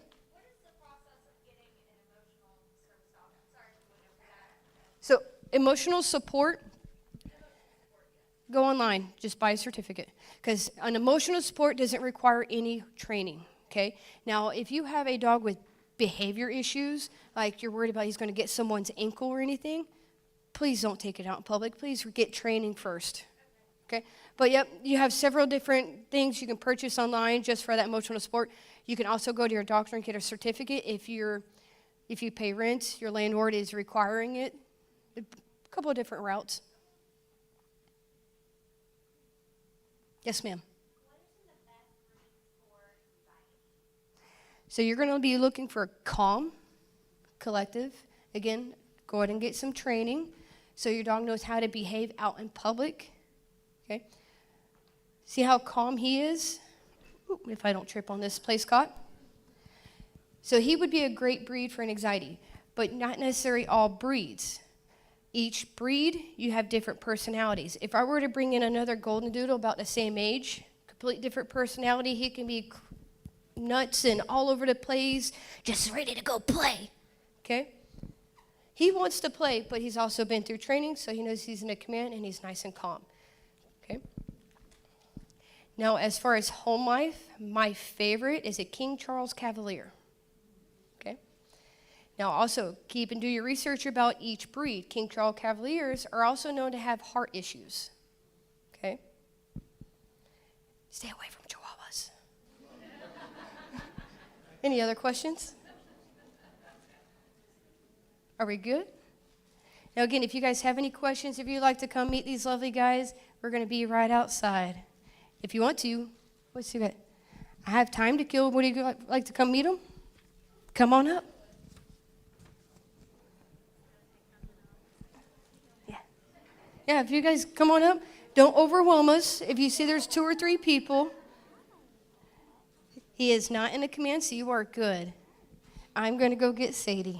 So emotional support, go online, just buy a certificate. Because an emotional support doesn't require any training, okay? Now, if you have a dog with behavior issues, like you're worried about he's going to get someone's ankle or anything, please don't take it out in public. Please get training first, okay? But yep, you have several different things you can purchase online just for that emotional support. You can also go to your doctor and get a certificate if you pay rent, your landlord is requiring it. A couple of different routes. Yes, ma'am. So you're going to be looking for calm, collective. Again, go ahead and get some training so your dog knows how to behave out in public. Okay. See how calm he is? Ooh, if I don't trip on this place, Scott. So he would be a great breed for an anxiety, but not necessarily all breeds. Each breed, you have different personalities. If I were to bring in another golden doodle about the same age, completely different personality, he can be nuts and all over the place, just ready to go play. okay? He wants to play, but he's also been through training, so he knows he's in a command and he's nice and calm, okay? Now, as far as home life, my favorite is a King Charles Cavalier, okay? Now, also, keep and do your research about each breed. King Charles Cavaliers are also known to have heart issues, okay? Stay away from Chihuahuas. Any other questions? Are we good? Now, again, if you guys have any questions, if you'd like to come meet these lovely guys, we're going to be right outside. If you want to, let's see that. I have time to kill. Would you like to come meet them? Come on up. Yeah. Yeah, if you guys come on up, don't overwhelm us. If you see there's 2 or 3 people, he is not in a command, so you are good. I'm going to go get Sadie.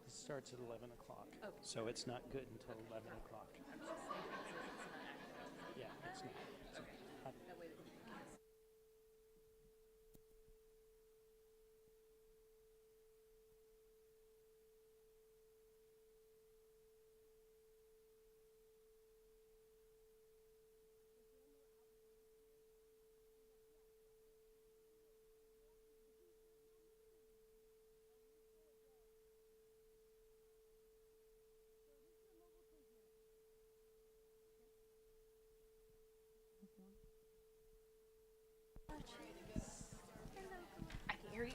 Starts at 11 o'clock, so it's not good until 11 o'clock. Yeah, it's not. I can hear you.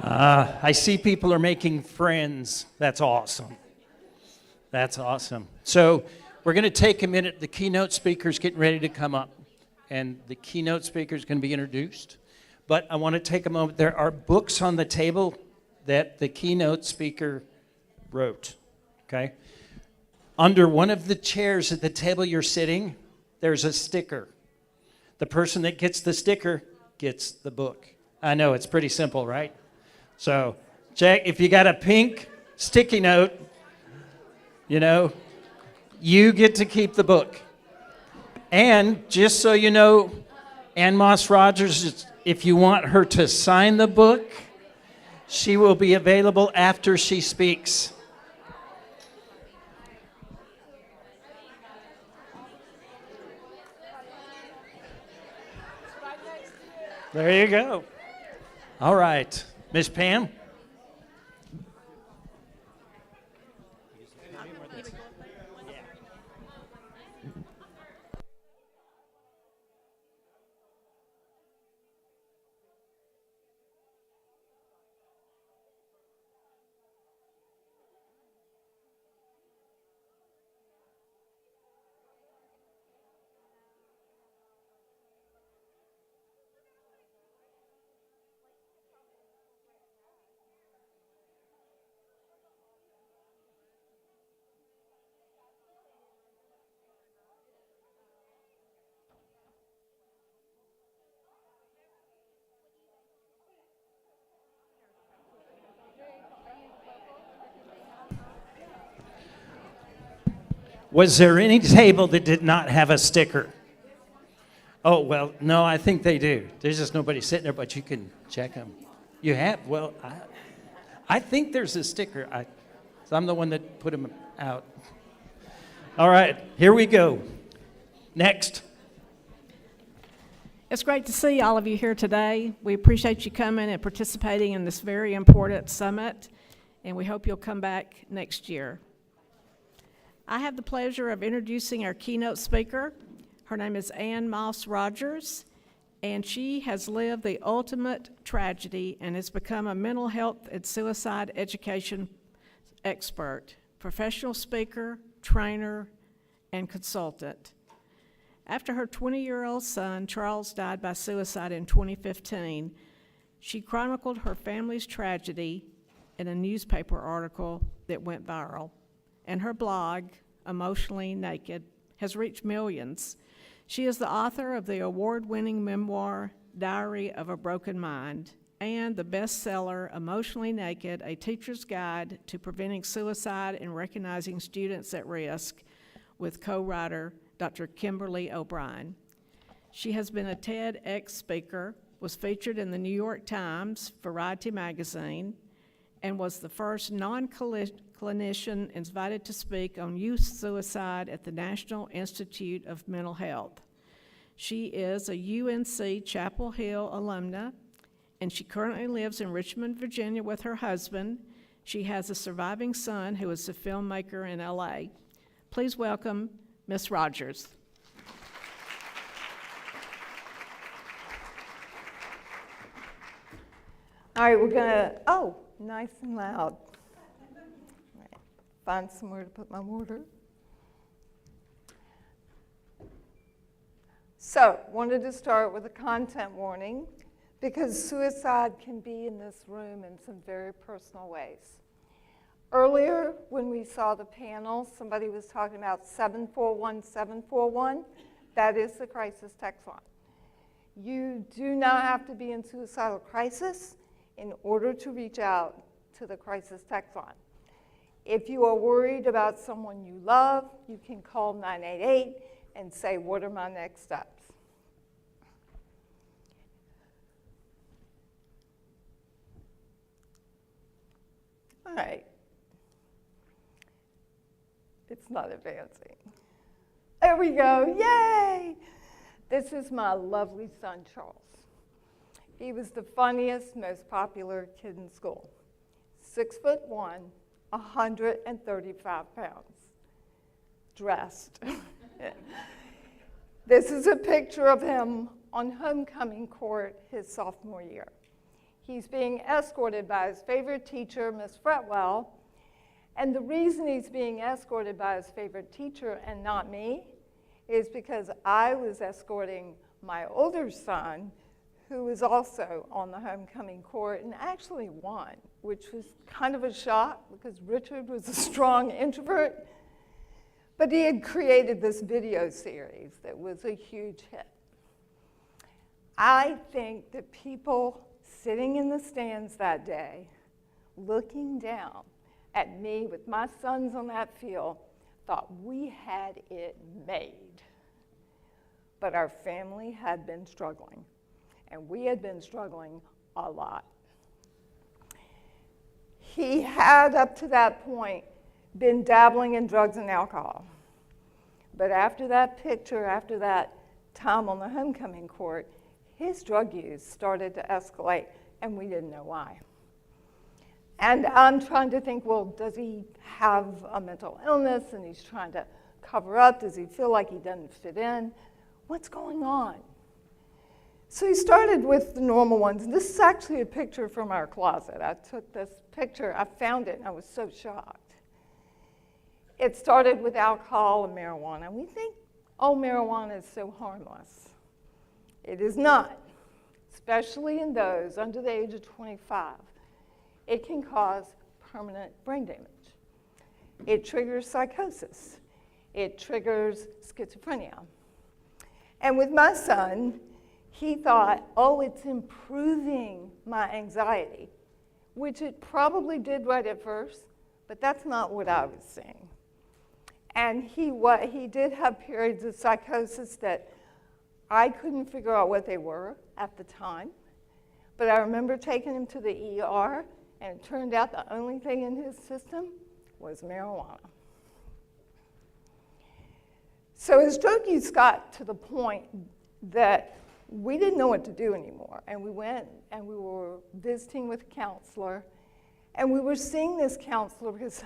I see people are making friends. That's awesome. That's awesome. So we're going to take a minute. The keynote speaker's getting ready to come up, and the keynote speaker is going to be introduced. But I want to take a moment. There are books on the table that the keynote speaker wrote, okay? Under one of the chairs at the table you're sitting, there's a sticker. The person that gets the sticker gets the book. I know, it's pretty simple, right? So check, if you got a pink sticky note, you know, you get to keep the book. And just so you know, Ann Moss Rogers, if you want her to sign the book, she will be available after she speaks. There you go. All right, Miss Pam. Was there any table that did not have a sticker? Oh, well, no, I think they do. There's just nobody sitting there, but you can check them. You have? Well, I think there's a sticker. So I'm the one that put them out. All right, here we go. Next. It's great to see all of you here today. We appreciate you coming and participating in this very important summit, and we hope you'll come back next year. I have the pleasure of introducing our keynote speaker. Her name is Ann Moss Rogers, and she has lived the ultimate tragedy and has become a mental health and suicide education expert, professional speaker, trainer, and consultant. After her 20-year-old son, Charles, died by suicide in 2015, she chronicled her family's tragedy in a newspaper article that went viral. And her blog, Emotionally Naked, has reached millions. She is the author of the award-winning memoir, Diary of a Broken Mind, and the bestseller, Emotionally Naked, A Teacher's Guide to Preventing Suicide and Recognizing Students at Risk, with co-writer Dr. Kimberly O'Brien. She has been a TEDx speaker, was featured in the New York Times, Variety magazine, and was the first non-clinician invited to speak on youth suicide at the National Institute of Mental Health. She is a UNC Chapel Hill alumna, and she currently lives in Richmond, Virginia with her husband. She has a surviving son who is a filmmaker in LA. Please welcome Ms. Rogers. All right, we're gonna, nice and loud. All right, find somewhere to put my water. So, wanted to start with a content warning because suicide can be in this room in some very personal ways. Earlier, when we saw the panel, somebody was talking about 741-741. That is the crisis text line. You do not have to be in suicidal crisis in order to reach out to the crisis text line. If you are worried about someone you love, you can call 988 and say, what are my next steps? All right. It's not advancing. There we go, yay! This is my lovely son, Charles. He was the funniest, most popular kid in school. 6'1", 135 pounds, dressed. This is a picture of him on homecoming court his sophomore year. He's being escorted by his favorite teacher, Miss Fretwell. And the reason he's being escorted by his favorite teacher and not me is because I was escorting my older son, who was also on the homecoming court and actually won, which was kind of a shock because Richard was a strong introvert. But he had created this video series that was a huge hit. I think that people sitting in the stands that day, looking down at me with my sons on that field, thought we had it made. But our family had been struggling, and we had been struggling a lot. He had, up to that point, been dabbling in drugs and alcohol. But after that picture, after that time on the homecoming court, his drug use started to escalate, and we didn't know why. And I'm trying to think, well, does he have a mental illness and he's trying to cover up? Does he feel like he doesn't fit in? What's going on? So he started with the normal ones. This is actually a picture from our closet. I took this picture, I found it, and I was so shocked. It started with alcohol and marijuana. We think, oh, marijuana is so harmless. It is not, especially in those under the age of 25. It can cause permanent brain damage. It triggers psychosis. It triggers schizophrenia. And with my son, he thought, oh, it's improving my anxiety, which it probably did right at first, but that's not what I was seeing. And he did have periods of psychosis that I couldn't figure out what they were at the time, but I remember taking him to the ER, and it turned out the only thing in his system was marijuana. So his drug use got to the point that we didn't know what to do anymore. And we went and we were visiting with a counselor. And we were seeing this counselor because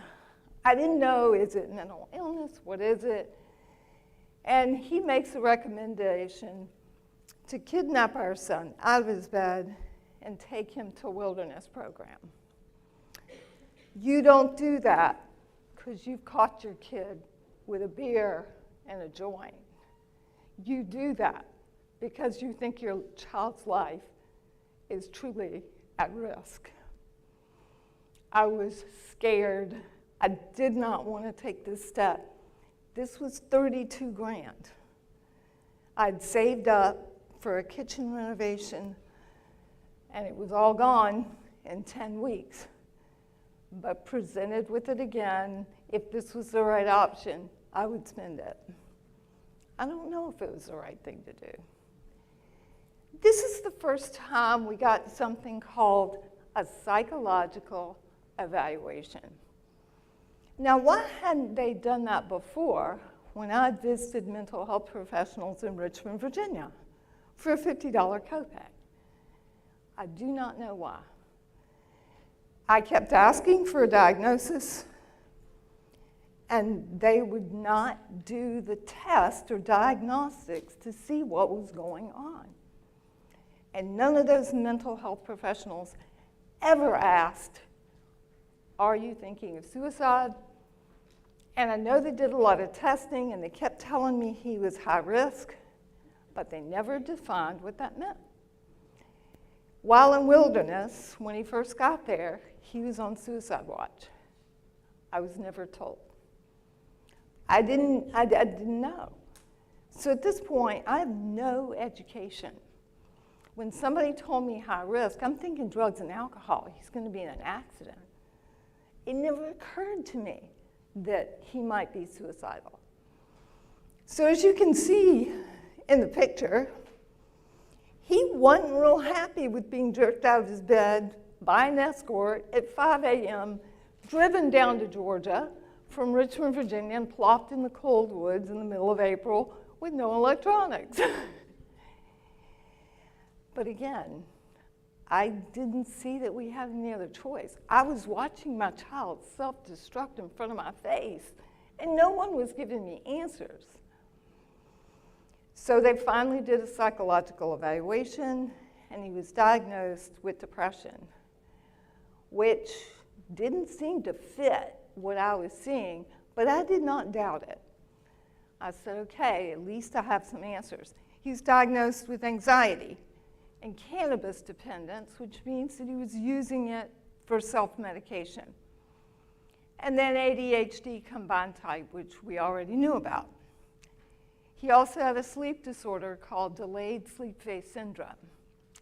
I didn't know, is it mental illness? What is it? And he makes a recommendation to kidnap our son out of his bed and take him to a wilderness program. You don't do that because you've caught your kid with a beer and a joint. You do that because you think your child's life is truly at risk. I was scared. I did not want to take this step. This was 32 grand. I'd saved up for a kitchen renovation, and it was all gone in 10 weeks. But presented with it again, if this was the right option, I would spend it. I don't know if it was the right thing to do. This is the first time we got something called a psychological evaluation. Now, why hadn't they done that before when I visited mental health professionals in Richmond, Virginia for a $50 copay? I do not know why. I kept asking for a diagnosis, and they would not do the test or diagnostics to see what was going on. And none of those mental health professionals ever asked, are you thinking of suicide? And I know they did a lot of testing, and they kept telling me he was high risk, but they never defined what that meant. While in wilderness, when he first got there, he was on suicide watch. I was never told. I didn't know. So at this point, I have no education. When somebody told me high risk, I'm thinking drugs and alcohol. He's going to be in an accident. It never occurred to me that he might be suicidal. So as you can see in the picture, he wasn't real happy with being jerked out of his bed by an escort at 5 a.m., driven down to Georgia from Richmond, Virginia, and plopped in the cold woods in the middle of April with no electronics. But again, I didn't see that we had any other choice. I was watching my child self-destruct in front of my face, and no one was giving me answers. So they finally did a psychological evaluation, and he was diagnosed with depression, which didn't seem to fit what I was seeing, but I did not doubt it. I said, okay, at least I have some answers. He's diagnosed with anxiety and cannabis dependence, which means that he was using it for self-medication. And then ADHD combined type, which we already knew about. He also had a sleep disorder called delayed sleep phase syndrome,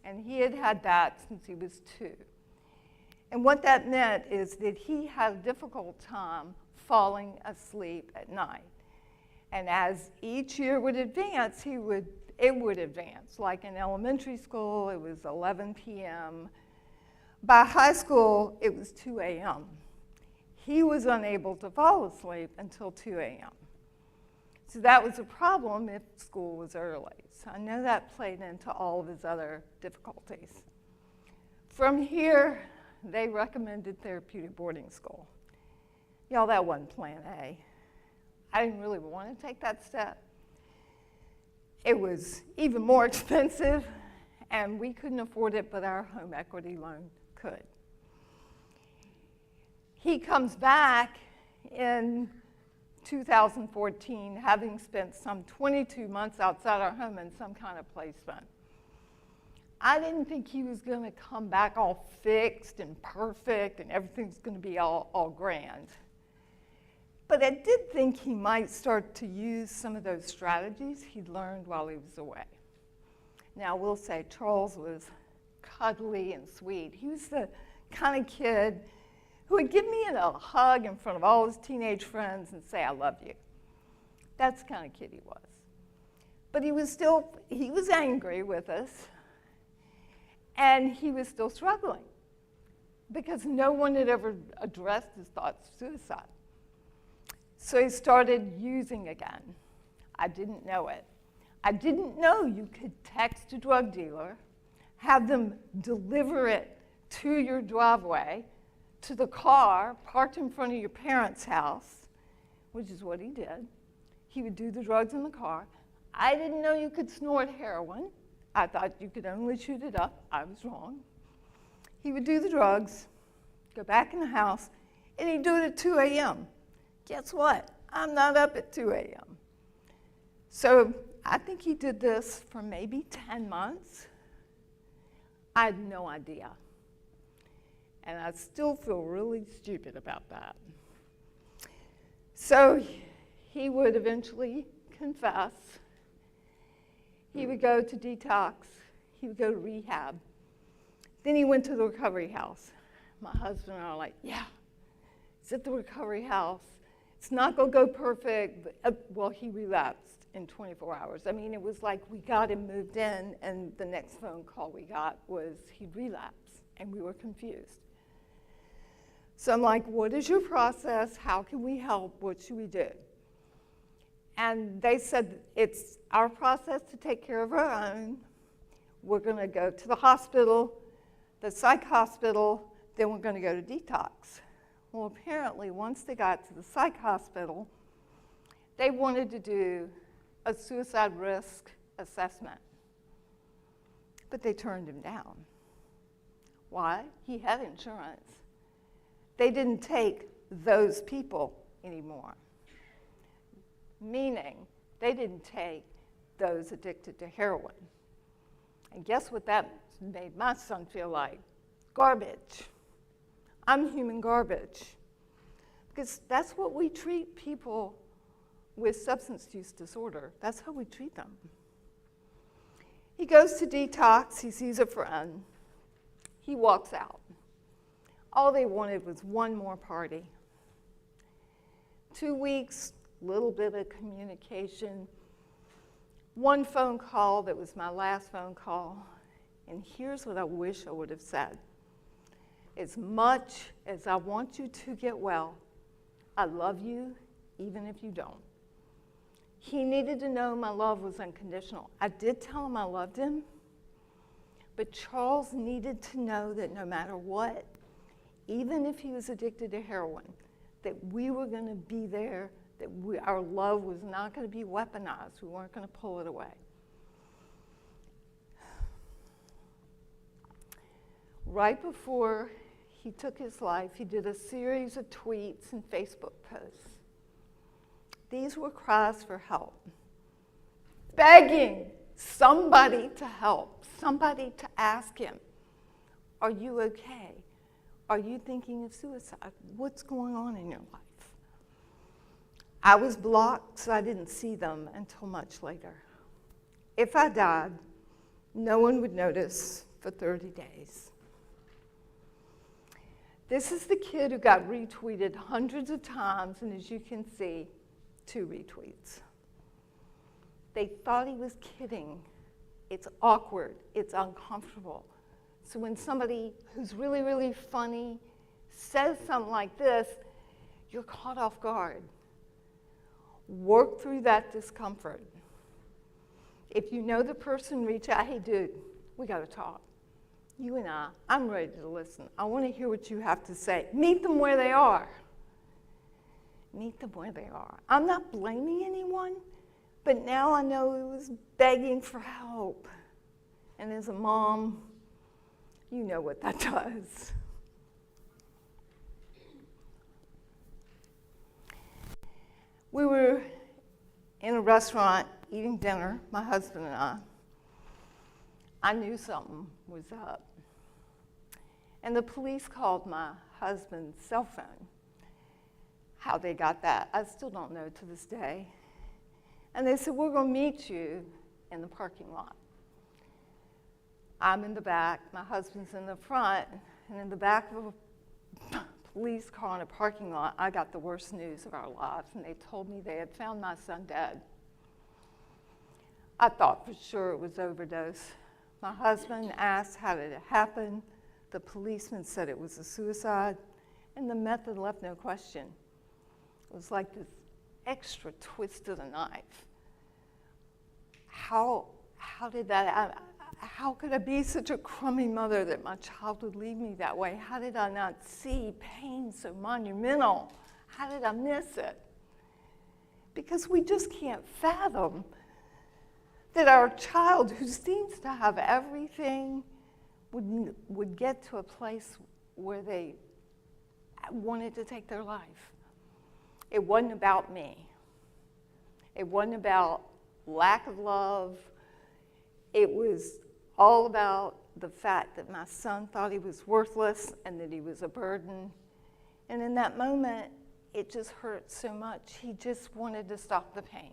and he had had that since he was 2. And what that meant is that he had a difficult time falling asleep at night. And as each year would advance, it would advance. Like in elementary school, it was 11 p.m. By high school, it was 2 a.m. He was unable to fall asleep until 2 a.m. So that was a problem if school was early. So I know that played into all of his other difficulties. From here, they recommended therapeutic boarding school. Y'all, that wasn't plan A. I didn't really want to take that step. It was even more expensive, and we couldn't afford it, but our home equity loan could. He comes back in 2014, having spent some 22 months outside our home in some kind of placement. I didn't think he was going to come back all fixed and perfect and everything's going to be all grand. But I did think he might start to use some of those strategies he'd learned while he was away. Now, we'll say Charles was cuddly and sweet. He was the kind of kid who would give me a hug in front of all his teenage friends and say, I love you. That's the kind of kid he was. But he was angry with us, and he was still struggling because no one had ever addressed his thoughts of suicide. So he started using again. I didn't know it. I didn't know you could text a drug dealer, have them deliver it to your driveway, to the car parked in front of your parents' house, which is what he did. He would do the drugs in the car. I didn't know you could snort heroin. I thought you could only shoot it up. I was wrong. He would do the drugs, go back in the house, and he'd do it at 2 a.m. Guess what? I'm not up at 2 a.m. So I think he did this for maybe 10 months. I had no idea. And I still feel really stupid about that. So he would eventually confess. He would go to detox. He would go to rehab. Then he went to the recovery house. My husband and I are like, yeah, it's at the recovery house. It's not going to go perfect. Well, he relapsed in 24 hours. I mean, it was like we got him moved in, and the next phone call we got was he'd relapsed, and we were confused. So I'm like, what is your process? How can we help? What should we do? And they said, it's our process to take care of our own. We're going to go to the hospital, the psych hospital, then we're going to go to detox. Well, apparently, once they got to the psych hospital, they wanted to do a suicide risk assessment. But they turned him down. Why? He had insurance. They didn't take those people anymore. Meaning, they didn't take those addicted to heroin. And guess what that made my son feel like? Garbage. I'm human garbage. Because that's what we treat people with substance use disorder. That's how we treat them. He goes to detox, he sees a friend, he walks out. All they wanted was one more party. 2 weeks, little bit of communication, one phone call that was my last phone call, and here's what I wish I would have said. As much as I want you to get well, I love you even if you don't. He needed to know my love was unconditional. I did tell him I loved him, but Charles needed to know that no matter what, even if he was addicted to heroin, that we were going to be there, that our love was not going to be weaponized. We weren't going to pull it away. Right before he took his life, he did a series of tweets and Facebook posts. These were cries for help, begging somebody to help, somebody to ask him, are you okay? Are you thinking of suicide? What's going on in your life? I was blocked, so I didn't see them until much later. If I died, no one would notice for 30 days. This is the kid who got retweeted hundreds of times, and as you can see, 2 retweets. They thought he was kidding. It's awkward. It's uncomfortable. So when somebody who's really, really funny says something like this, you're caught off guard. Work through that discomfort. If you know the person, reach out, hey, dude, we got to talk. You and I'm ready to listen. I want to hear what you have to say. Meet them where they are. Meet them where they are. I'm not blaming anyone, but now I know he was begging for help. And as a mom, you know what that does. We were in a restaurant eating dinner, my husband and I. I knew something was up. And the police called my husband's cell phone. How they got that, I still don't know to this day. And they said, we're going to meet you in the parking lot. I'm in the back, my husband's in the front, and in the back of a police car in a parking lot, I got the worst news of our lives, and they told me they had found my son dead. I thought for sure it was overdose. My husband asked how did it happen. The policeman said it was a suicide, and the method left no question. It was like this extra twist of the knife. How did that, how could I be such a crummy mother that my child would leave me that way? How did I not see pain so monumental? How did I miss it? Because we just can't fathom that our child, who seems to have everything, would get to a place where they wanted to take their life. It wasn't about me. It wasn't about lack of love. It was all about the fact that my son thought he was worthless and that he was a burden. And in that moment, it just hurt so much. He just wanted to stop the pain.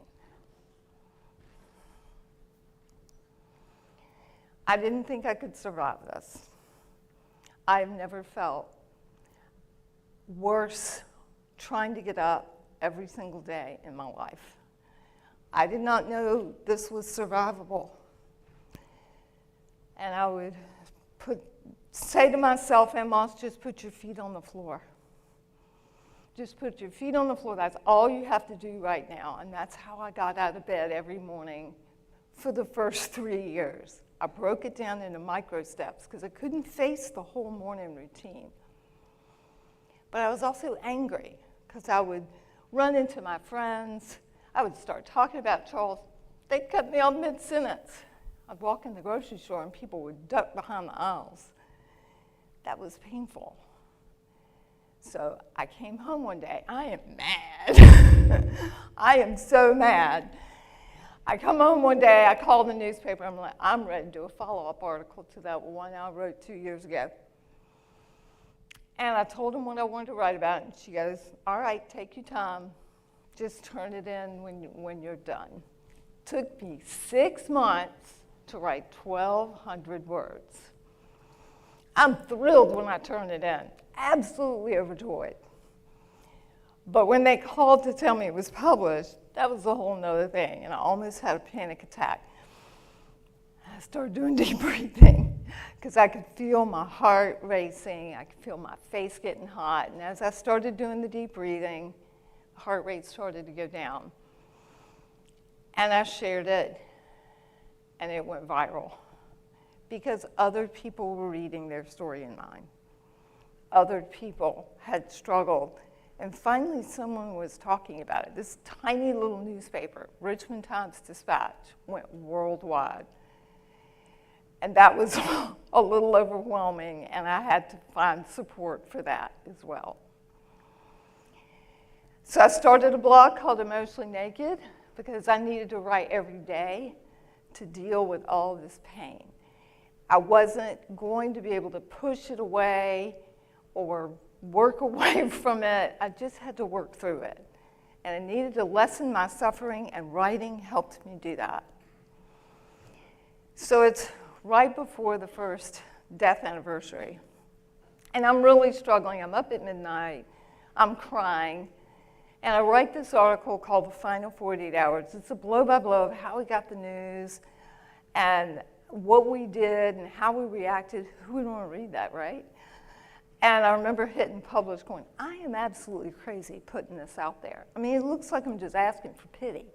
I didn't think I could survive this. I've never felt worse trying to get up every single day in my life. I did not know this was survivable. And I would say to myself, Amos, just put your feet on the floor. Just put your feet on the floor. That's all you have to do right now. And that's how I got out of bed every morning for the first 3 years. I broke it down into micro steps because I couldn't face the whole morning routine. But I was also angry because I would run into my friends. I would start talking about Charles. They'd cut me off mid-sentence. I'd walk in the grocery store and people would duck behind the aisles. That was painful. So I came home one day. I am mad. I am so mad. I come home one day, I call the newspaper, I'm like, I'm ready to do a follow-up article to that one I wrote 2 years ago. And I told them what I wanted to write about, and she goes, all right, take your time. Just turn it in when you're done. Took me 6 months to write 1,200 words. I'm thrilled when I turn it in, absolutely overjoyed. But when they called to tell me it was published, that was a whole nother thing, and I almost had a panic attack. I started doing deep breathing because I could feel my heart racing, I could feel my face getting hot, and as I started doing the deep breathing, the heart rate started to go down. And I shared it, and it went viral because other people were reading their story in mine. Other people had struggled. And finally, someone was talking about it. This tiny little newspaper, Richmond Times-Dispatch, went worldwide. And that was a little overwhelming, and I had to find support for that as well. So I started a blog called Emotionally Naked because I needed to write every day to deal with all this pain. I wasn't going to be able to push it away or work away from it. I just had to work through it. And I needed to lessen my suffering, and writing helped me do that. So it's right before the first death anniversary. And I'm really struggling. I'm up at midnight. I'm crying. And I write this article called The Final 48 Hours. It's a blow-by-blow of how we got the news and what we did and how we reacted. Who would want to read that, right? And I remember hitting publish going, I am absolutely crazy putting this out there. I mean, it looks like I'm just asking for pity.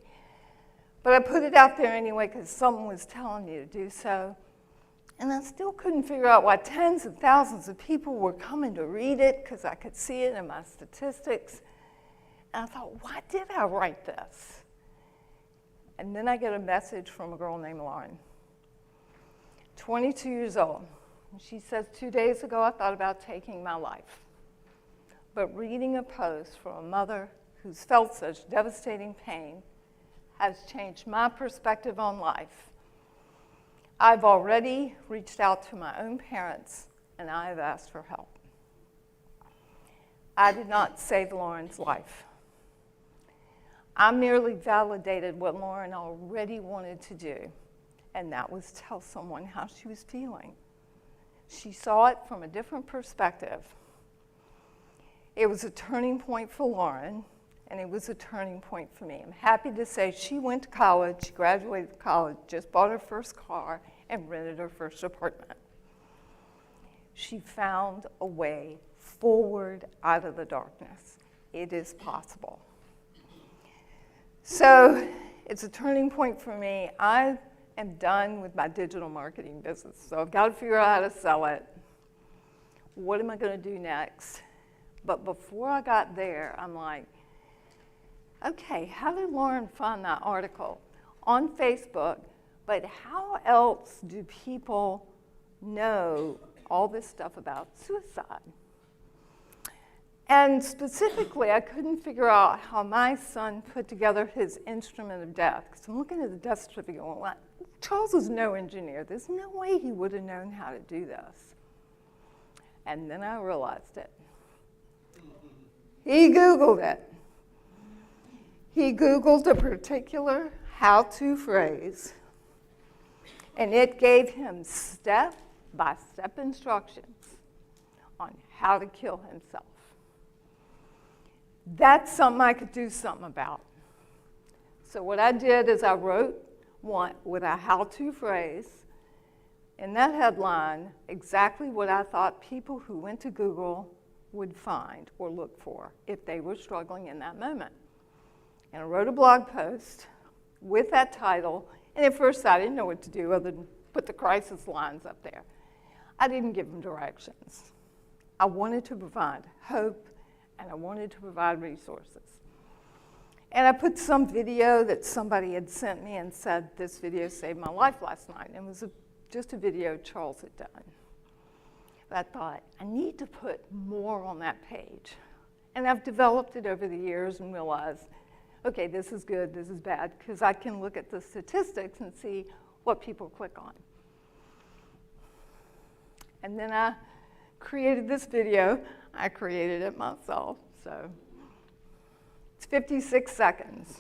But I put it out there anyway because someone was telling me to do so. And I still couldn't figure out why tens of thousands of people were coming to read it because I could see it in my statistics. And I thought, why did I write this? And then I get a message from a girl named Lauren, 22 years old. She says, 2 days ago, I thought about taking my life. But reading a post from a mother who's felt such devastating pain has changed my perspective on life. I've already reached out to my own parents, and I have asked for help. I did not save Lauren's life. I merely validated what Lauren already wanted to do, and that was tell someone how she was feeling. She saw it from a different perspective. It was a turning point for Lauren, and it was a turning point for me. I'm happy to say she went to college, she graduated college, just bought her first car, and rented her first apartment. She found a way forward out of the darkness. It is possible. So it's a turning point for me. I am done with my digital marketing business, so I've got to figure out how to sell it. What am I going to do next? But before I got there, I'm like, okay, how did Lauren find that article? On Facebook, but how else do people know all this stuff about suicide? And specifically, I couldn't figure out how my son put together his instrument of death. Because I'm looking at the death certificate going, well, Charles is no engineer. There's no way he would have known how to do this. And then I realized it. He Googled it. He Googled a particular how-to phrase, and it gave him step-by-step instructions on how to kill himself. That's something I could do something about. So what I did is I wrote one with a how-to phrase, in that headline, exactly what I thought people who went to Google would find or look for if they were struggling in that moment. And I wrote a blog post with that title, and at first I didn't know what to do other than put the crisis lines up there. I didn't give them directions. I wanted to provide hope, and I wanted to provide resources. And I put some video that somebody had sent me and said, this video saved my life last night. And it was just a video Charles had done. But I thought, I need to put more on that page. And I've developed it over the years and realized, okay, this is good, this is bad, because I can look at the statistics and see what people click on. And then I created this video. I created it myself, so it's 56 seconds.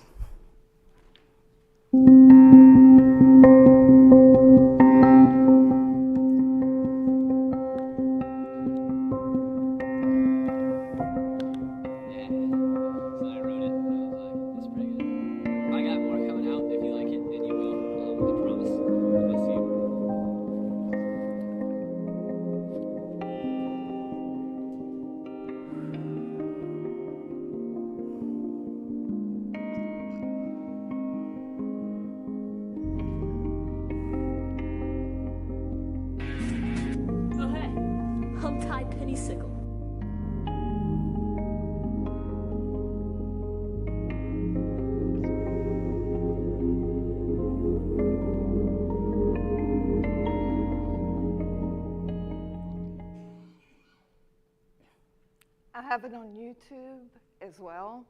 I have it on YouTube as well.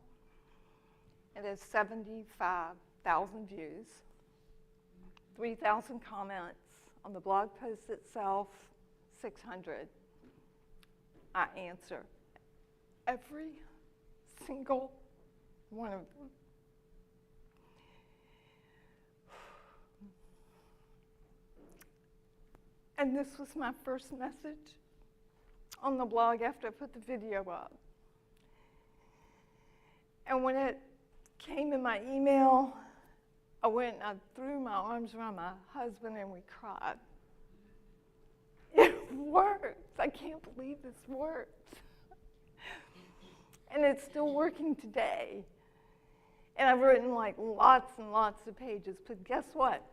It has 75,000 views, 3,000 comments. On the blog post itself, 600. I answer every single one of them. And this was my first message on the blog after I put the video up. And when it came in my email, I went and I threw my arms around my husband and we cried. It works. I can't believe this works. And it's still working today. And I've written like lots and lots of pages, but guess what?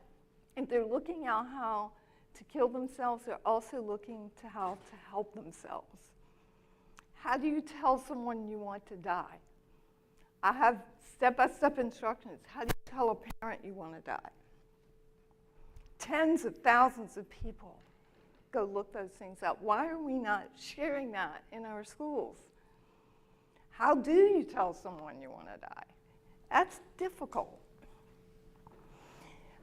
If they're looking at how to kill themselves, they're also looking to how to help themselves. How do you tell someone you want to die? I have step-by-step instructions. How do you tell a parent you want to die? Tens of thousands of people go look those things up. Why are we not sharing that in our schools? How do you tell someone you want to die? That's difficult.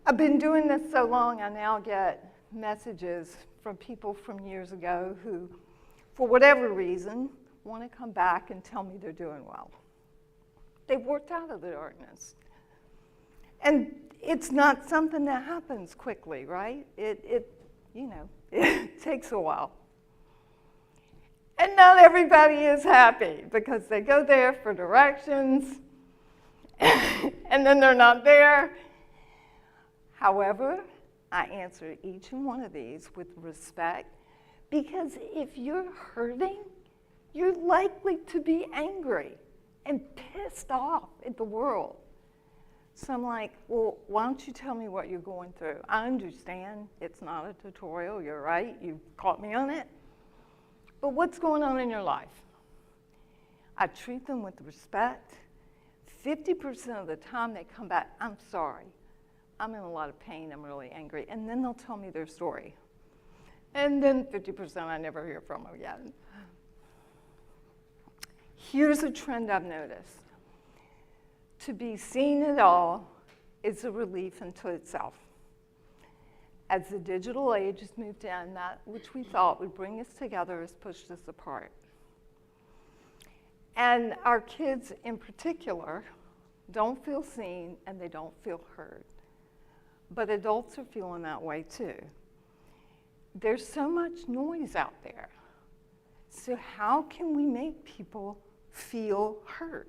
I've been doing this so long, I now get messages from people from years ago who, for whatever reason, want to come back and tell me they're doing well. They've worked out of the darkness. And it's not something that happens quickly, right? It takes a while. And not everybody is happy because they go there for directions and then they're not there. However, I answer each and one of these with respect because if you're hurting, you're likely to be angry and pissed off at the world. So I'm like, well, why don't you tell me what you're going through? I understand it's not a tutorial, you're right, you caught me on it. But what's going on in your life? I treat them with respect. 50% of the time they come back, I'm sorry, I'm in a lot of pain, I'm really angry. And then they'll tell me their story. And then 50% I never hear from them again. Here's a trend I've noticed. To be seen at all is a relief unto itself. As the digital age has moved in, that which we thought would bring us together has pushed us apart. And our kids in particular don't feel seen and they don't feel heard. But adults are feeling that way too. There's so much noise out there. So how can we make people feel heard?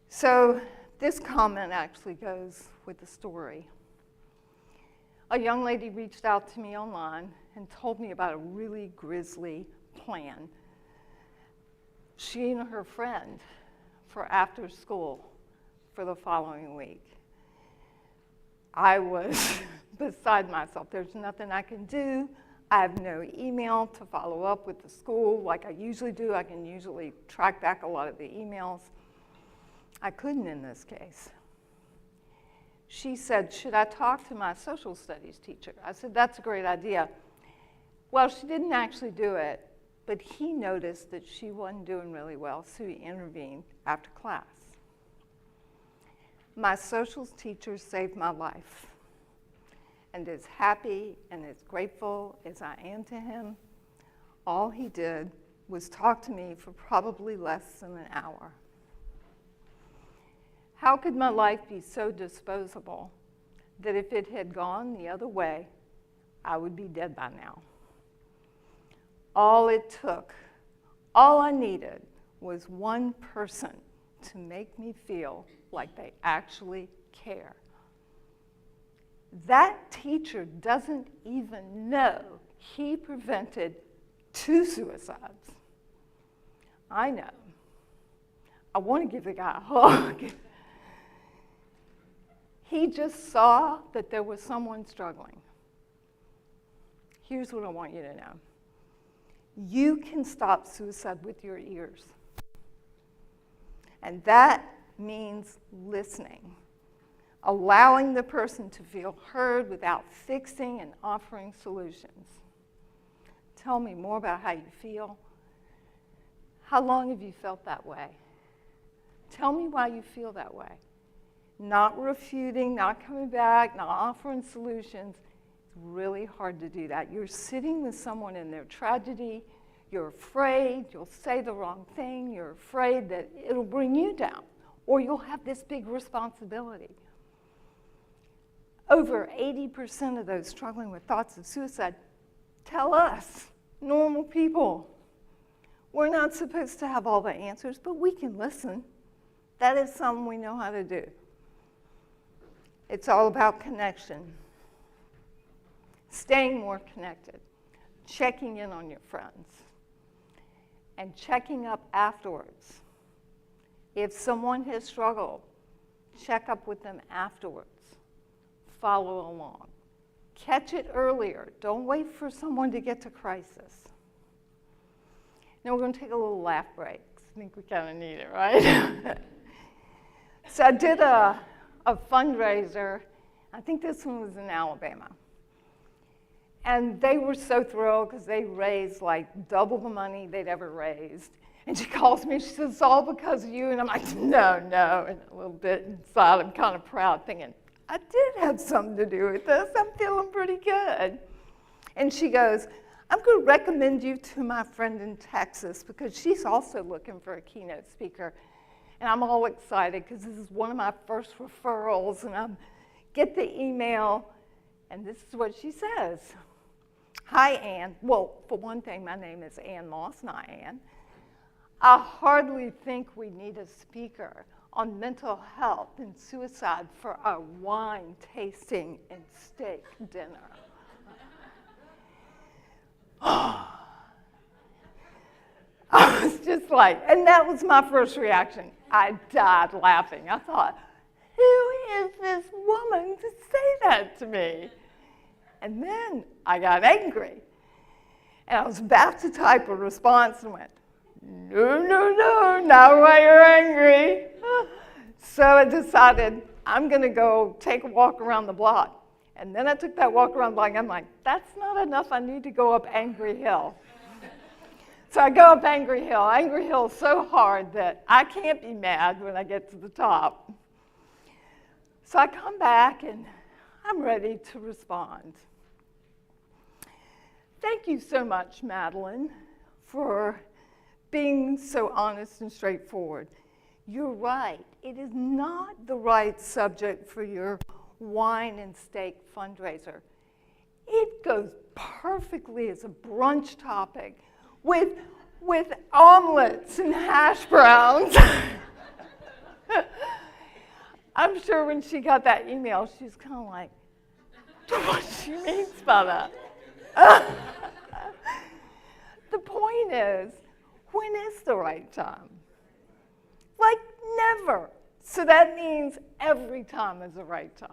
So this comment actually goes with the story. A young lady reached out to me online and told me about a really grisly plan. She and her friend for after school for the following week. I was beside myself. There's nothing I can do. I have no email to follow up with the school like I usually do. I can usually track back a lot of the emails. I couldn't in this case. She said, should I talk to my social studies teacher? I said, that's a great idea. Well, she didn't actually do it, but he noticed that she wasn't doing really well, so he intervened after class. My socials teacher saved my life. And as happy and as grateful as I am to him, all he did was talk to me for probably less than an hour. How could my life be so disposable that if it had gone the other way, I would be dead by now? All it took, all I needed was one person to make me feel like they actually care. That teacher doesn't even know he prevented 2 suicides. I know. I want to give the guy a hug. He just saw that there was someone struggling. Here's what I want you to know. You can stop suicide with your ears. And that means listening, allowing the person to feel heard without fixing and offering solutions. Tell me more about how you feel. How long have you felt that way? Tell me why you feel that way. Not refuting, not coming back, not offering solutions. It's really hard to do that. You're sitting with someone in their tragedy. You're afraid you'll say the wrong thing. You're afraid that it'll bring you down, or you'll have this big responsibility. Over 80% of those struggling with thoughts of suicide tell us, normal people. We're not supposed to have all the answers, but we can listen. That is something we know how to do. It's all about connection. Staying more connected. Checking in on your friends. And checking up afterwards. If someone has struggled, check up with them afterwards. Follow along. Catch it earlier. Don't wait for someone to get to crisis. Now we're going to take a little laugh break. I think we kind of need it, right? So I did a fundraiser. I think this one was in Alabama. And they were so thrilled because they raised like double the money they'd ever raised. And she calls me, she says, it's all because of you. And I'm like, no. And a little bit inside, I'm kind of proud, thinking, I did have something to do with this. I'm feeling pretty good. And she goes, I'm going to recommend you to my friend in Texas because she's also looking for a keynote speaker. And I'm all excited because this is one of my first referrals. And I get the email, and this is what she says. Hi, Ann. Well, for one thing, my name is Ann Moss, not Ann. I hardly think we need a speaker on mental health and suicide for our wine tasting and steak dinner. I was just like, and that was my first reaction. I died laughing. I thought, who is this woman to say that to me? And then I got angry. And I was about to type a response and went, no, not why you're angry. So I decided I'm going to go take a walk around the block. And then I took that walk around the block. I'm like, that's not enough. I need to go up Angry Hill. So I go up Angry Hill. Angry Hill is so hard that I can't be mad when I get to the top. So I come back and I'm ready to respond. Thank you so much, Madeline, for being so honest and straightforward. You're right. It is not the right subject for your wine and steak fundraiser. It goes perfectly as a brunch topic with omelets and hash browns. I'm sure when she got that email, she's kind of like, what she means by that. The point is, when is the right time? Like never. So that means every time is the right time.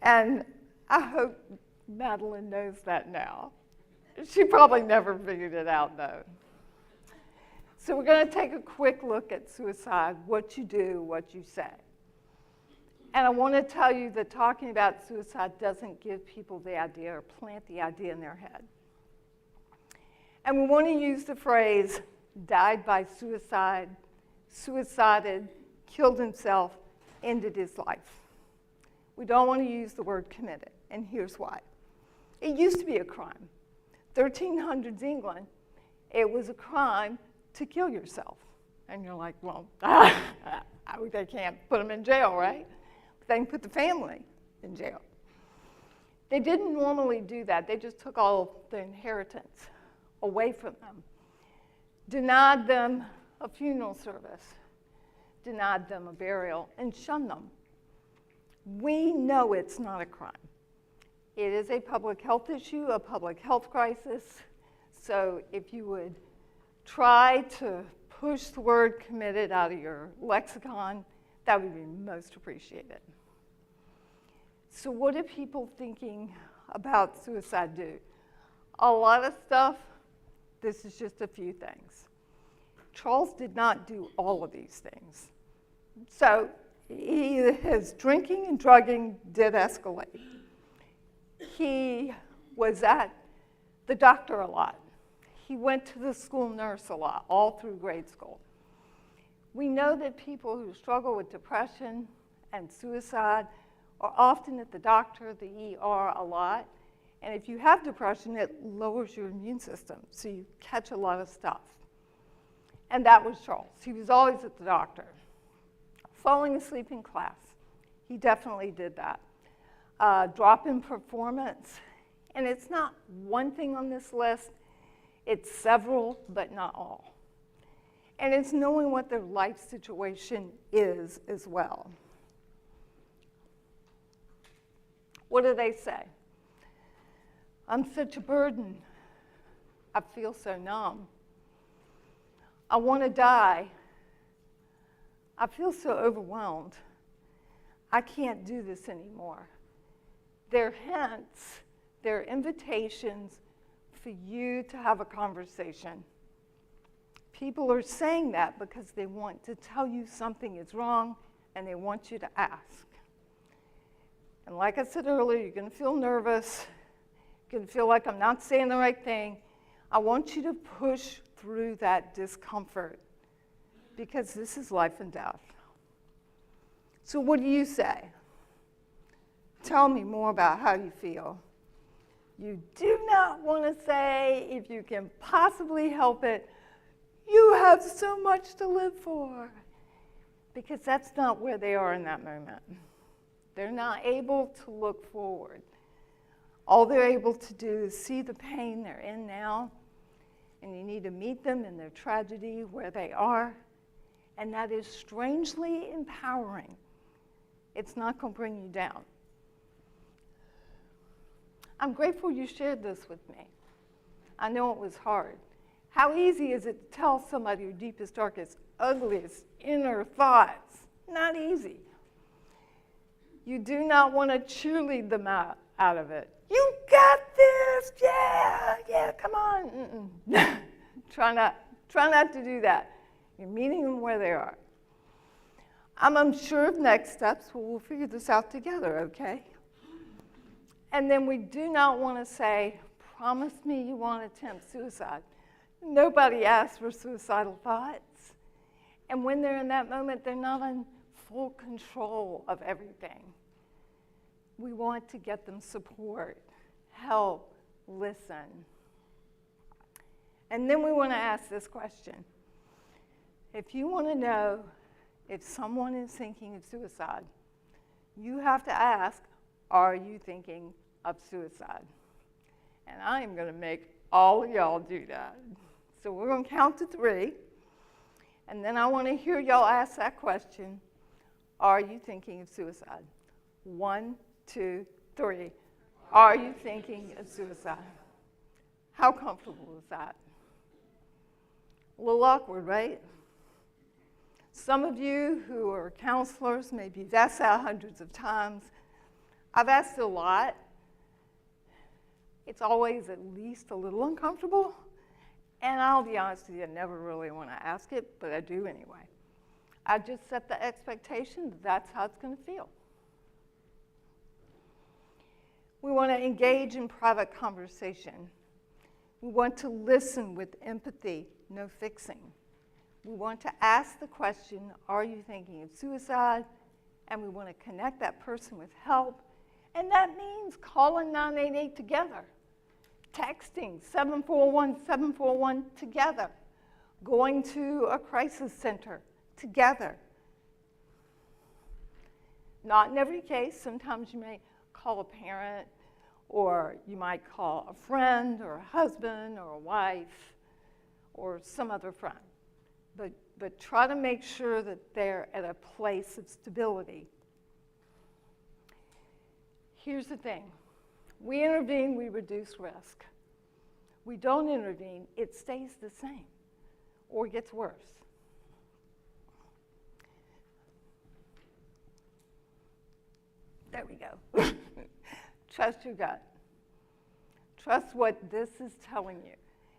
And I hope Madeline knows that now. She probably never figured it out, though. So we're going to take a quick look at suicide, what you do, what you say. And I want to tell you that talking about suicide doesn't give people the idea or plant the idea in their head. And we want to use the phrase, died by suicide, suicided, killed himself, ended his life. We don't want to use the word committed, and here's why. It used to be a crime. 1300s England, it was a crime to kill yourself. And you're like, well, they can't put them in jail, right? But they can put the family in jail. They didn't normally do that. They just took all the inheritance away from them, denied them a funeral service, denied them a burial, and shunned them. We know it's not a crime. It is a public health issue, a public health crisis. So if you would try to push the word committed out of your lexicon, that would be most appreciated. So what do people thinking about suicide do? A lot of stuff. This is just a few things. Charles did not do all of these things. So his drinking and drugging did escalate. He was at the doctor a lot. He went to the school nurse a lot, all through grade school. We know that people who struggle with depression and suicide are often at the doctor, the ER a lot. And if you have depression, it lowers your immune system, so you catch a lot of stuff. And that was Charles. He was always at the doctor. Falling asleep in class. He definitely did that. Drop in performance. And it's not one thing on this list. It's several, but not all. And it's knowing what their life situation is as well. What do they say? I'm such a burden. I feel so numb. I want to die. I feel so overwhelmed. I can't do this anymore. They're hints, they're invitations for you to have a conversation. People are saying that because they want to tell you something is wrong and they want you to ask. And like I said earlier, you're going to feel nervous. You're going to feel like I'm not saying the right thing. I want you to push through that discomfort because this is life and death. So what do you say? Tell me more about how you feel. You do not want to say, if you can possibly help it, you have so much to live for, because that's not where they are in that moment. They're not able to look forward. All they're able to do is see the pain they're in now, and you need to meet them in their tragedy where they are, and that is strangely empowering. It's not going to bring you down. I'm grateful you shared this with me. I know it was hard. How easy is it to tell somebody your deepest, darkest, ugliest inner thoughts? Not easy. You do not want to cheerlead them out of it. You got this, yeah, come on. Try not to do that. You're meeting them where they are. I'm unsure of next steps, but we'll figure this out together, okay? And then we do not want to say, promise me you won't attempt suicide. Nobody asks for suicidal thoughts. And when they're in that moment, they're not in full control of everything. We want to get them support, help, listen. And then we want to ask this question. If you want to know if someone is thinking of suicide, you have to ask, are you thinking of suicide? And I am going to make all of y'all do that. So we're going to count to 3. And then I want to hear y'all ask that question, are you thinking of suicide? 1, 2, 3. Are you thinking of suicide? How comfortable is that? A little awkward, right? Some of you who are counselors, maybe you've asked that hundreds of times. I've asked it a lot. It's always at least a little uncomfortable. And I'll be honest with you, I never really want to ask it, but I do anyway. I just set the expectation that that's how it's going to feel. We want to engage in private conversation. We want to listen with empathy, no fixing. We want to ask the question, are you thinking of suicide? And we want to connect that person with help. And that means calling 988 together, texting 741-741 together, going to a crisis center together. Not in every case. Sometimes you may call a parent, or you might call a friend, or a husband, or a wife, or some other friend. But try to make sure that they're at a place of stability. Here's the thing. We intervene, we reduce risk. We don't intervene, it stays the same or gets worse. There we go. Trust your gut. Trust what this is telling you.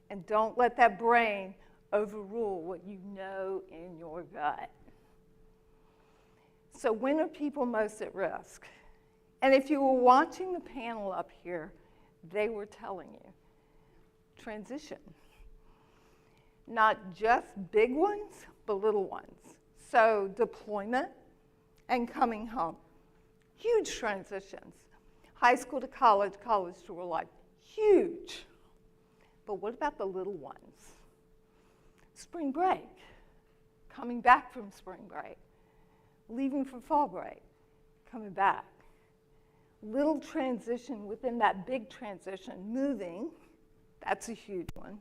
And don't let that brain overrule what you know in your gut. So when are people most at risk? And if you were watching the panel up here, they were telling you, transition. not just big ones, but little ones. So deployment and coming home, huge transitions. High school to college, college to real life, huge. But what about the little ones? Spring break, coming back from spring break, leaving for fall break, coming back. Little transition within that big transition, moving, that's a huge one.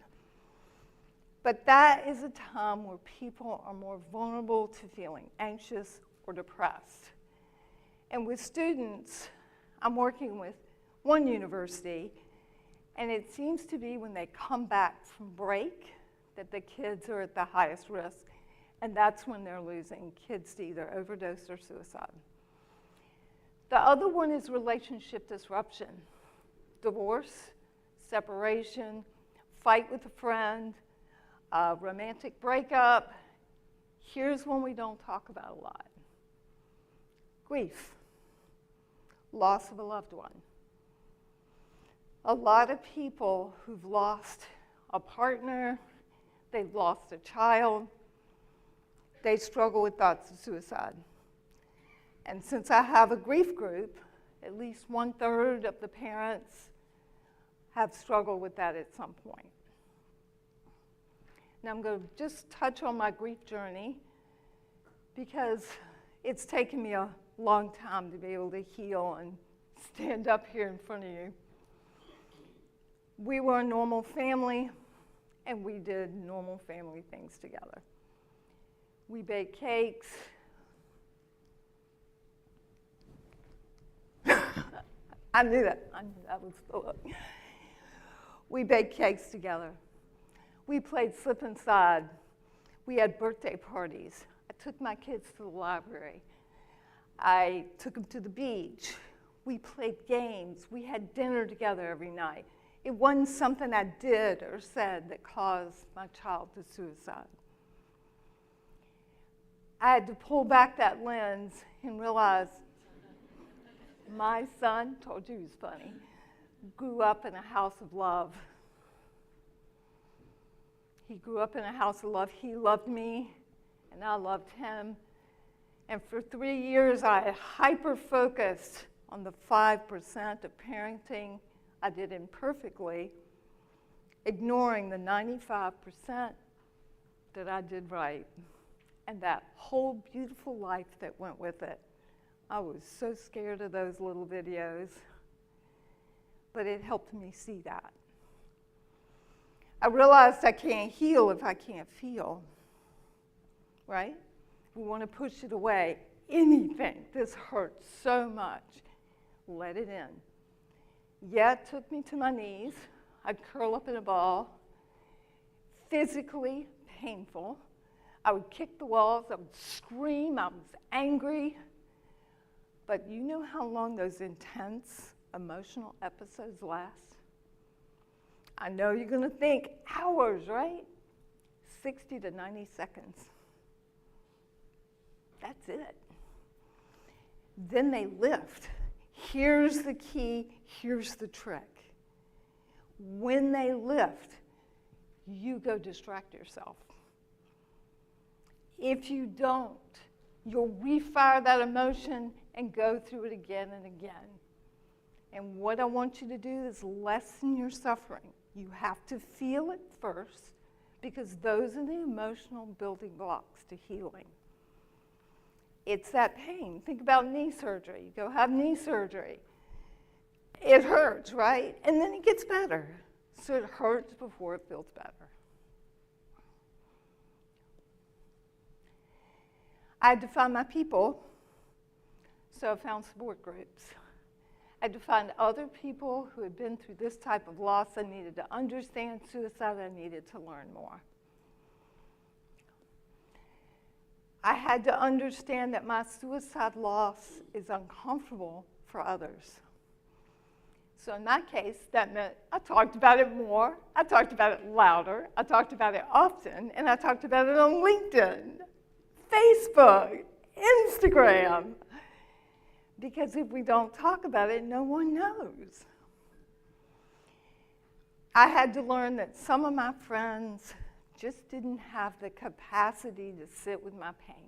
But that is a time where people are more vulnerable to feeling anxious or depressed. And with students, I'm working with one university, and it seems to be when they come back from break that the kids are at the highest risk, and that's when they're losing kids to either overdose or suicide. The other one is relationship disruption. Divorce, separation, fight with a friend, romantic breakup. Here's one we don't talk about a lot. Grief, loss of a loved one. A lot of people who've lost a partner, they've lost a child, they struggle with thoughts of suicide. And since I have a grief group, at least 1/3 of the parents have struggled with that at some point. Now I'm going to just touch on my grief journey because it's taken me a long time to be able to heal and stand up here in front of you. We were a normal family, and we did normal family things together. We baked cakes. I knew that was the look. We baked cakes together. We played slip and slide. We had birthday parties. I took my kids to the library. I took them to the beach. We played games. We had dinner together every night. It wasn't something I did or said that caused my child to suicide. I had to pull back that lens and realize my son, told you he was funny, grew up in a house of love. He grew up in a house of love. He loved me, and I loved him. And for 3 years, I hyper-focused on the 5% of parenting I did imperfectly, ignoring the 95% that I did right, and that whole beautiful life that went with it. I was so scared of those little videos, but it helped me see that. I realized I can't heal if I can't feel, right? We want to push it away. Anything, this hurts so much, let it in. Yeah, it took me to my knees. I'd curl up in a ball, physically painful. I would kick the walls, I would scream, I was angry. But you know how long those intense emotional episodes last? I know you're going to think hours, right? 60 to 90 seconds. That's it. Then they lift. Here's the key, here's the trick. When they lift, you go distract yourself. If you don't, you'll refire that emotion and go through it again and again. And what I want you to do is lessen your suffering. You have to feel it first, because those are the emotional building blocks to healing. It's that pain. Think about knee surgery. You go have knee surgery. It hurts, right? And then it gets better. So it hurts before it feels better. I had to find my people, so I found support groups. I had to find other people who had been through this type of loss. I needed to understand suicide. I needed to learn more. I had to understand that my suicide loss is uncomfortable for others. So in my case, that meant I talked about it more, I talked about it louder, I talked about it often, and I talked about it on LinkedIn, Facebook, Instagram. Because if we don't talk about it, no one knows. I had to learn that some of my friends just didn't have the capacity to sit with my pain.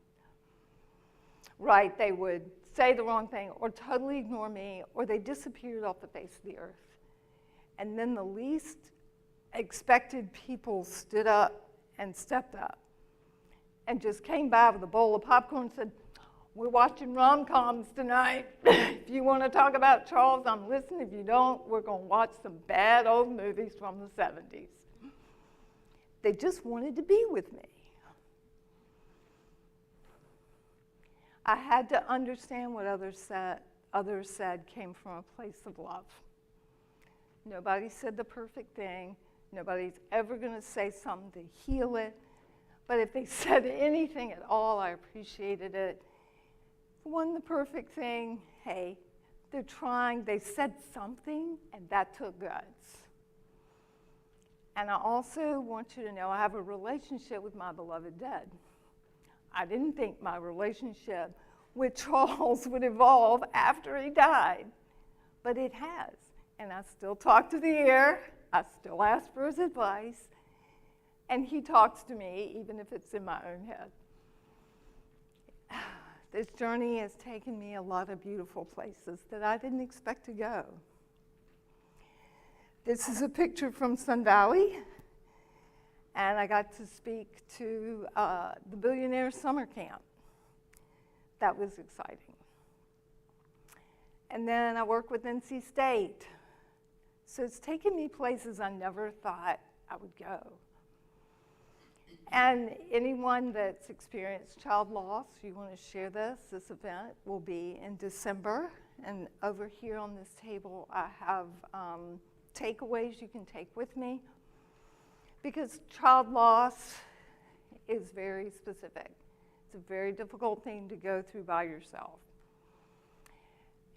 Right, they would say the wrong thing or totally ignore me, or they disappeared off the face of the earth. And then the least expected people stood up and stepped up and just came by with a bowl of popcorn and said, "We're watching rom-coms tonight. If you want to talk about Charles, I'm listening. If you don't, we're going to watch some bad old movies from the 70s. They just wanted to be with me. I had to understand what others said came from a place of love. Nobody said the perfect thing. Nobody's ever going to say something to heal it. But if they said anything at all, I appreciated it. If it wasn't the perfect thing, hey, they're trying. They said something, and that took guts. And I also want you to know I have a relationship with my beloved dead. I didn't think my relationship with Charles would evolve after he died, but it has. And I still talk to the air. I still ask for his advice. And he talks to me, even if it's in my own head. This journey has taken me a lot of beautiful places that I didn't expect to go. This is a picture from Sun Valley, and I got to speak to the Billionaire Summer Camp. That was exciting. And then I work with NC State. So it's taken me places I never thought I would go. And anyone that's experienced child loss, you want to share this event will be in December. And over here on this table, I have takeaways you can take with me. Because child loss is very specific. It's a very difficult thing to go through by yourself.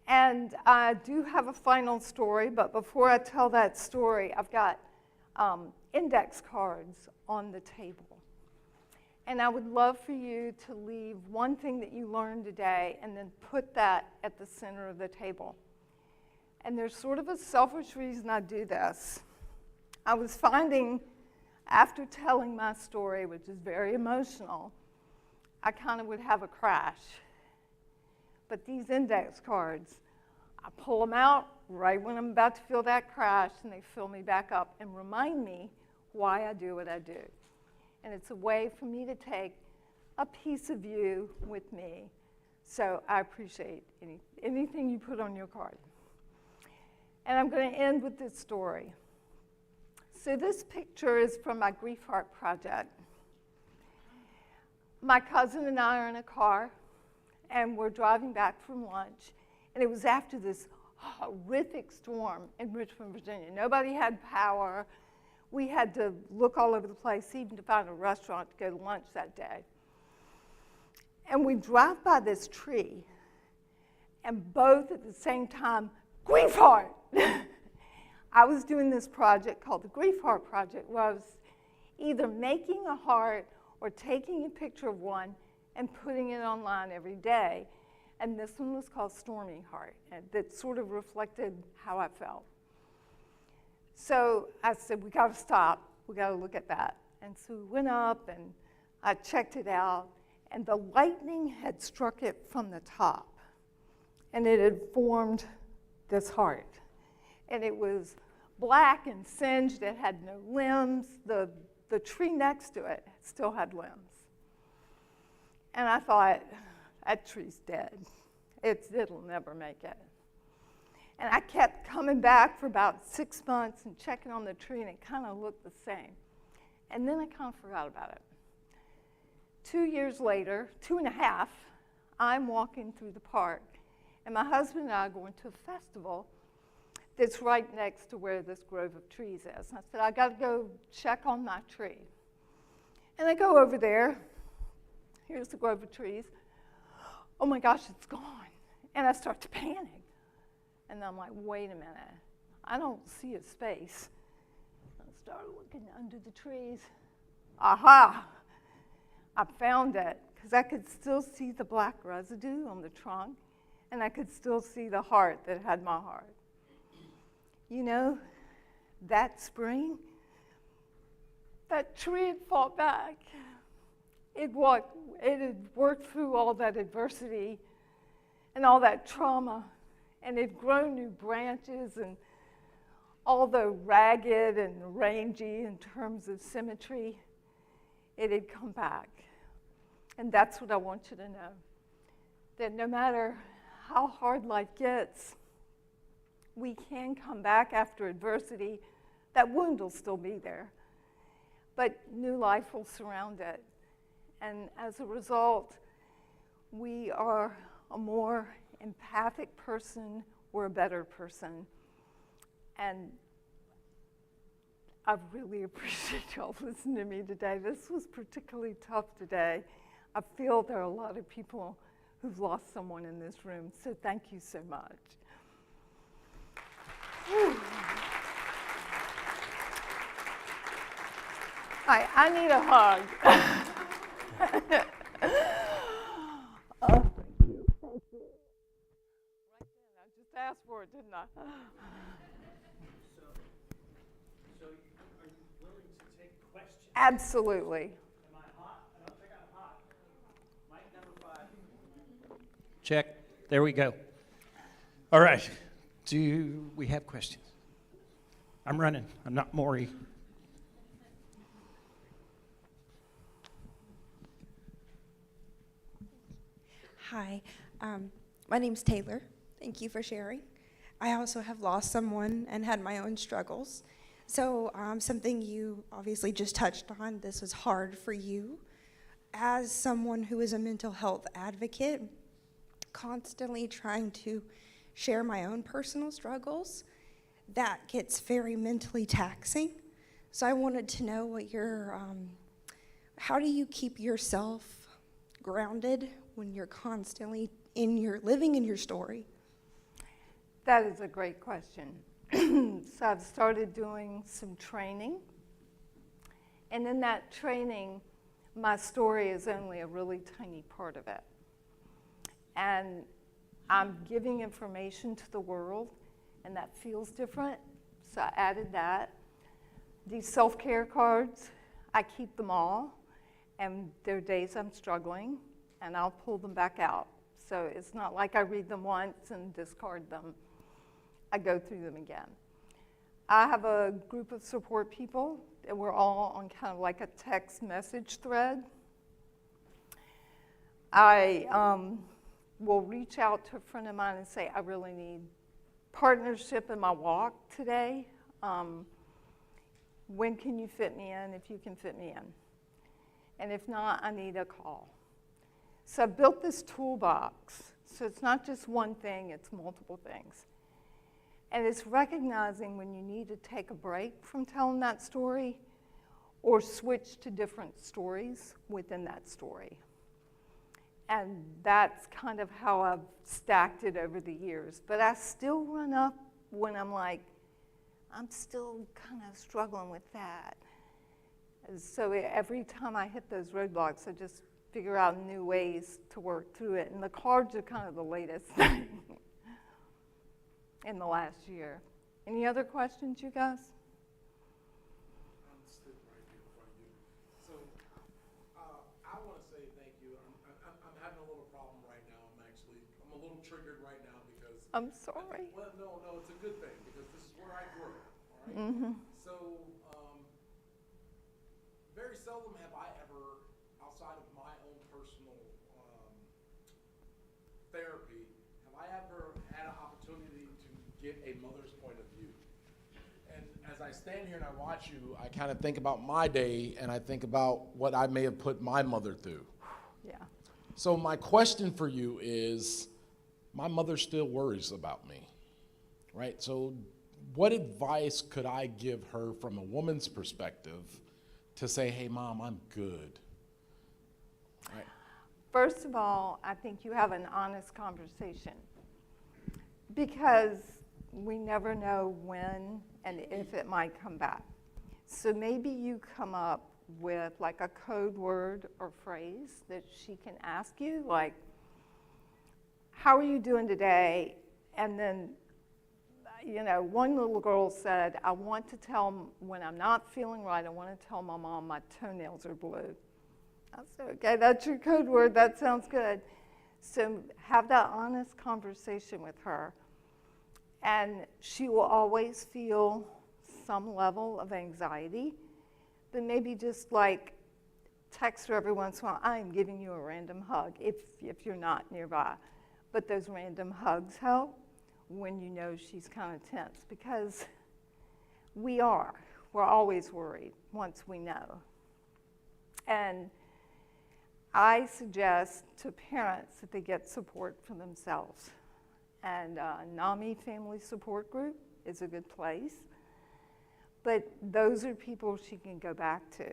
And I do have a final story, but before I tell that story, I've got index cards on the table. And I would love for you to leave one thing that you learned today and then put that at the center of the table. And there's sort of a selfish reason I do this. I was finding, after telling my story, which is very emotional, I kind of would have a crash. But these index cards, I pull them out right when I'm about to feel that crash, and they fill me back up and remind me why I do what I do. And it's a way for me to take a piece of you with me. So I appreciate anything you put on your card. And I'm going to end with this story. So this picture is from my Grief Heart project. My cousin and I are in a car, and we're driving back from lunch. And it was after this horrific storm in Richmond, Virginia. Nobody had power. We had to look all over the place, even to find a restaurant to go to lunch that day. And we drive by this tree, and both at the same time, Grief Heart! I was doing this project called the Grief Heart Project, where I was either making a heart or taking a picture of one and putting it online every day. And this one was called Stormy Heart, and that sort of reflected how I felt. So I said, we got to stop. We got to look at that. And so we went up, and I checked it out, and the lightning had struck it from the top, and it had formed this heart. And it was black and singed. It had no limbs. The tree next to it still had limbs. And I thought, that tree's dead. It'll never make it. And I kept coming back for about 6 months and checking on the tree, and it kind of looked the same. And then I kind of forgot about it. 2 years later, 2.5, I'm walking through the park, and my husband and I are going to a festival that's right next to where this grove of trees is. And I said, I got to go check on my tree. And I go over there. Here's the grove of trees. Oh my gosh, it's gone. And I start to panic. And I'm like, wait a minute. I don't see a space. I start looking under the trees. Aha! I found it, because I could still see the black residue on the trunk, and I could still see the heart that had my heart. You know, that spring, that tree had fought back. It had worked through all that adversity and all that trauma, and it grown new branches, and although ragged and rangy in terms of symmetry, it had come back. And that's what I want you to know, that no matter how hard life gets, we can come back after adversity. That wound will still be there, but new life will surround it. And as a result, we are a more empathic person, we're a better person. And I really appreciate y'all listening to me today. This was particularly tough today. I feel there are a lot of people who've lost someone in this room, so thank you so much. I need a hug. Oh, thank you. Thank you. Right then, I just asked for it, didn't I? So are you willing to take questions? Absolutely. Am I hot? I don't think I'm hot. Mic number 5. Check. There we go. All right. Do we have questions? I'm running. I'm not Maury. Hi, my name's Taylor. Thank you for sharing. I also have lost someone and had my own struggles. So something you obviously just touched on, this was hard for you. As someone who is a mental health advocate, constantly trying to share my own personal struggles, that gets very mentally taxing. So I wanted to know what how do you keep yourself grounded when you're constantly living in your story? That is a great question. So I've started doing some training. And in that training, my story is only a really tiny part of it. And I'm giving information to the world, and that feels different. So I added that. These self-care cards, I keep them all. And there are days I'm struggling, and I'll pull them back out. So it's not like I read them once and discard them. I go through them again. I have a group of support people, and we're all on kind of like a text message thread. I will reach out to a friend of mine and say, I really need partnership in my walk today. When can you fit me in, if you can fit me in? And if not, I need a call. So I built this toolbox. So it's not just one thing, it's multiple things. And it's recognizing when you need to take a break from telling that story or switch to different stories within that story. And that's kind of how I've stacked it over the years. But I still run up when I'm like, I'm still kind of struggling with that. And so every time I hit those roadblocks, I just figure out new ways to work through it. And the cards are kind of the latest thing in the last year. Any other questions, you guys? I'm sitting right here in front of you. So I want to say thank you. I'm having a little problem right now. I'm a little triggered right now because. I'm sorry. Well, no, it's a good thing because this is where I grew. All right. Mm-hmm. So very seldom have I ever, outside of my own personal therapy, have I ever had an opportunity to get a mother's point of view. And as I stand here and I watch you, I kind of think about my day and I think about what I may have put my mother through. Yeah. So my question for you is, my mother still worries about me, right? So what advice could I give her from a woman's perspective to say, hey, Mom, I'm good? Right. First of all, I think you have an honest conversation because we never know when and if it might come back. So maybe you come up with like a code word or phrase that she can ask you, like, how are you doing today? And then one little girl said, I want to tell, when I'm not feeling right, I want to tell my mom my toenails are blue. I said, okay, that's your code word, that sounds good. So have that honest conversation with her. And she will always feel some level of anxiety, but maybe just like text her every once in a while, I'm giving you a random hug if you're not nearby. But those random hugs help when you know she's kind of tense, because we're always worried once we know. And I suggest to parents that they get support for themselves. And NAMI Family Support Group is a good place. But those are people she can go back to.